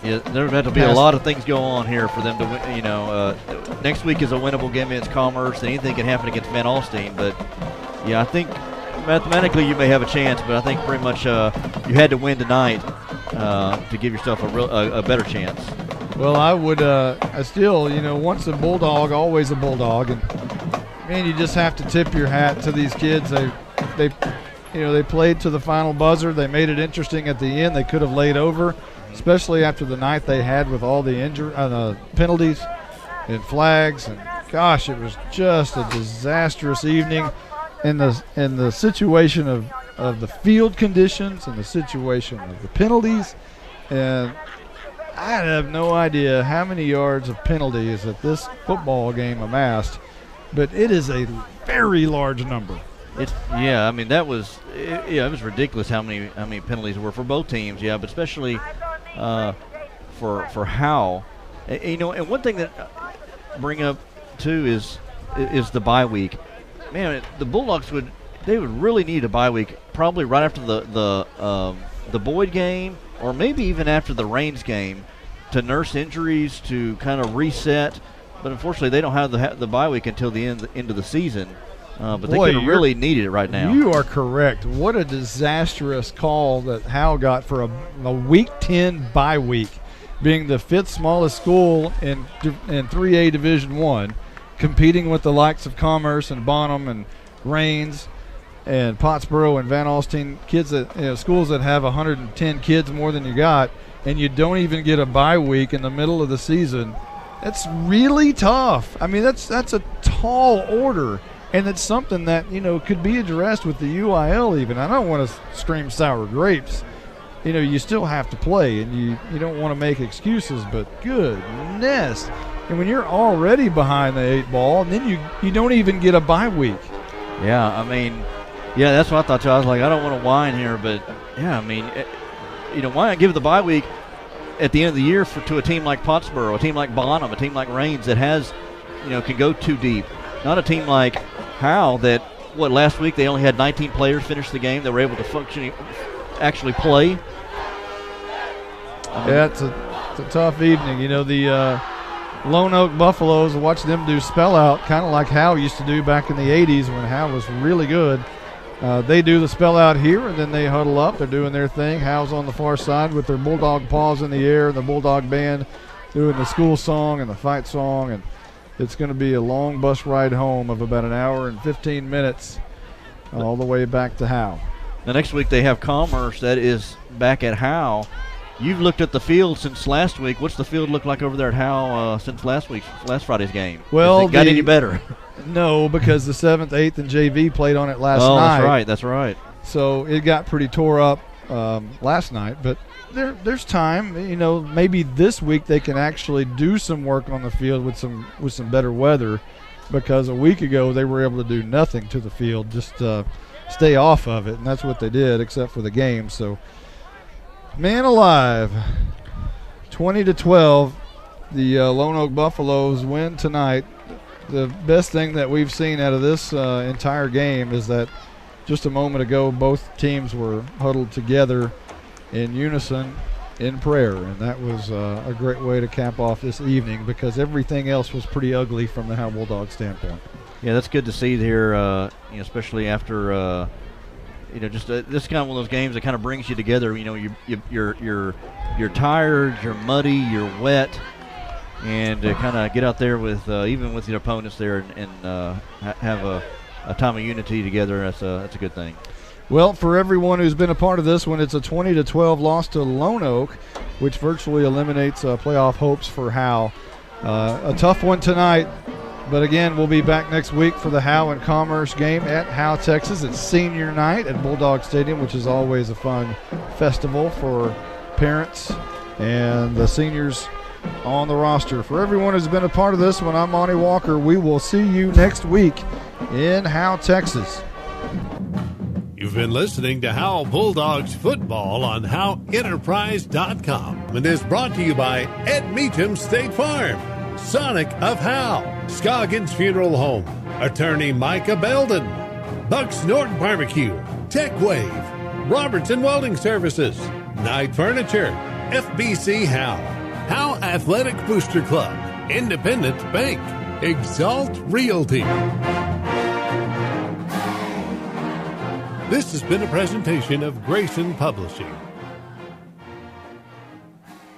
Yeah, there's about to be a lot of things go on here for them to win. Next week is a winnable game against Commerce. Anything can happen against Van Alstyne, but yeah, I think mathematically you may have a chance, but I think pretty much you had to win tonight to give yourself a better chance. Well, I would. I still, once a Bulldog, always a Bulldog, and man, you just have to tip your hat to these kids. They played to the final buzzer. They made it interesting at the end. They could have laid over, especially after the night they had with all the penalties and flags. And gosh, it was just a disastrous evening in the situation of the field conditions and the situation of the penalties. And I have no idea how many yards of penalties that this football game amassed, but it is a very large number. It was ridiculous how many penalties there were for both teams. Yeah, but especially for Howe. And one thing that I bring up too is the bye week. Man, the Bulldogs would really need a bye week, probably right after the Boyd game, or maybe even after the Raines game, to nurse injuries, to kind of reset. But unfortunately, they don't have the bye week until the end of the season. But they could really need it right now. You are correct. What a disastrous call that Howe got for a Week 10 bye week, being the 5th smallest school in 3A Division I, competing with the likes of Commerce and Bonham and Raines and Pottsboro and Van Alstyne, schools that have 110 kids more than you got, and you don't even get a bye week in the middle of the season. That's really tough. I mean, that's a tall order. And it's something that, could be addressed with the UIL even. I don't want to scream sour grapes. You still have to play, and you don't want to make excuses, but goodness. And when you're already behind the 8 ball, and then you don't even get a bye week. Yeah, that's what I thought, too. I was like, I don't want to whine here, but, yeah, why not give the bye week at the end of the year to a team like Pottsboro, a team like Bonham, a team like Raines that has, can go too deep. Not a team like Howe that, last week they only had 19 players finish the game. They were able to actually play. Yeah, it's a tough evening. The Lone Oak Buffaloes, watch them do spell out, kind of like Howe used to do back in the 80s when Howe was really good. They do the spell out here, and then they huddle up. They're doing their thing. Howe's on the far side with their Bulldog paws in the air, and the Bulldog band doing the school song and the fight song. And it's going to be a long bus ride home of about an hour and 15 minutes all the way back to Howe. The next week they have Commerce. That is back at Howe. You've looked at the field since last week. What's the field look like over there at Howe since last Friday's game? Well, has it got any better? No, because the 7th, 8th, and JV played on it last night. That's right. So it got pretty tore up last night. But there's time. Maybe this week they can actually do some work on the field with some better weather, because a week ago they were able to do nothing to the field, just stay off of it, and that's what they did, except for the game. So. Man alive, 20-12, the Lone Oak Buffaloes win tonight. The best thing that we've seen out of this entire game is that just a moment ago both teams were huddled together in unison in prayer, and that was a great way to cap off this evening, because everything else was pretty ugly from the Howe Bulldogs standpoint. Yeah, that's good to see here, especially after this is kind of one of those games that kind of brings you together. You're tired, you're muddy, you're wet, and to kind of get out there with even with your opponents there and have a time of unity together. That's a good thing. Well, for everyone who's been a part of this one, it's a 20-12 loss to Lone Oak, which virtually eliminates playoff hopes for Howe. A tough one tonight. But again, we'll be back next week for the Howe and Commerce game at Howe, Texas. It's senior night at Bulldog Stadium, which is always a fun festival for parents and the seniors on the roster. For everyone who's been a part of this one, I'm Monty Walker. We will see you next week in Howe, Texas. You've been listening to Howe Bulldogs football on HoweEnterprise.com, and is brought to you by Ed Meacham State Farm, Sonic of Howe, Scoggins Funeral Home, Attorney Micah Belden, Bucks Norton Barbecue, Tech Wave, Robertson Welding Services, Knight Furniture, FBC Howe, Howe Athletic Booster Club, Independent Bank, Exalt Realty. This has been a presentation of Grayson Publishing.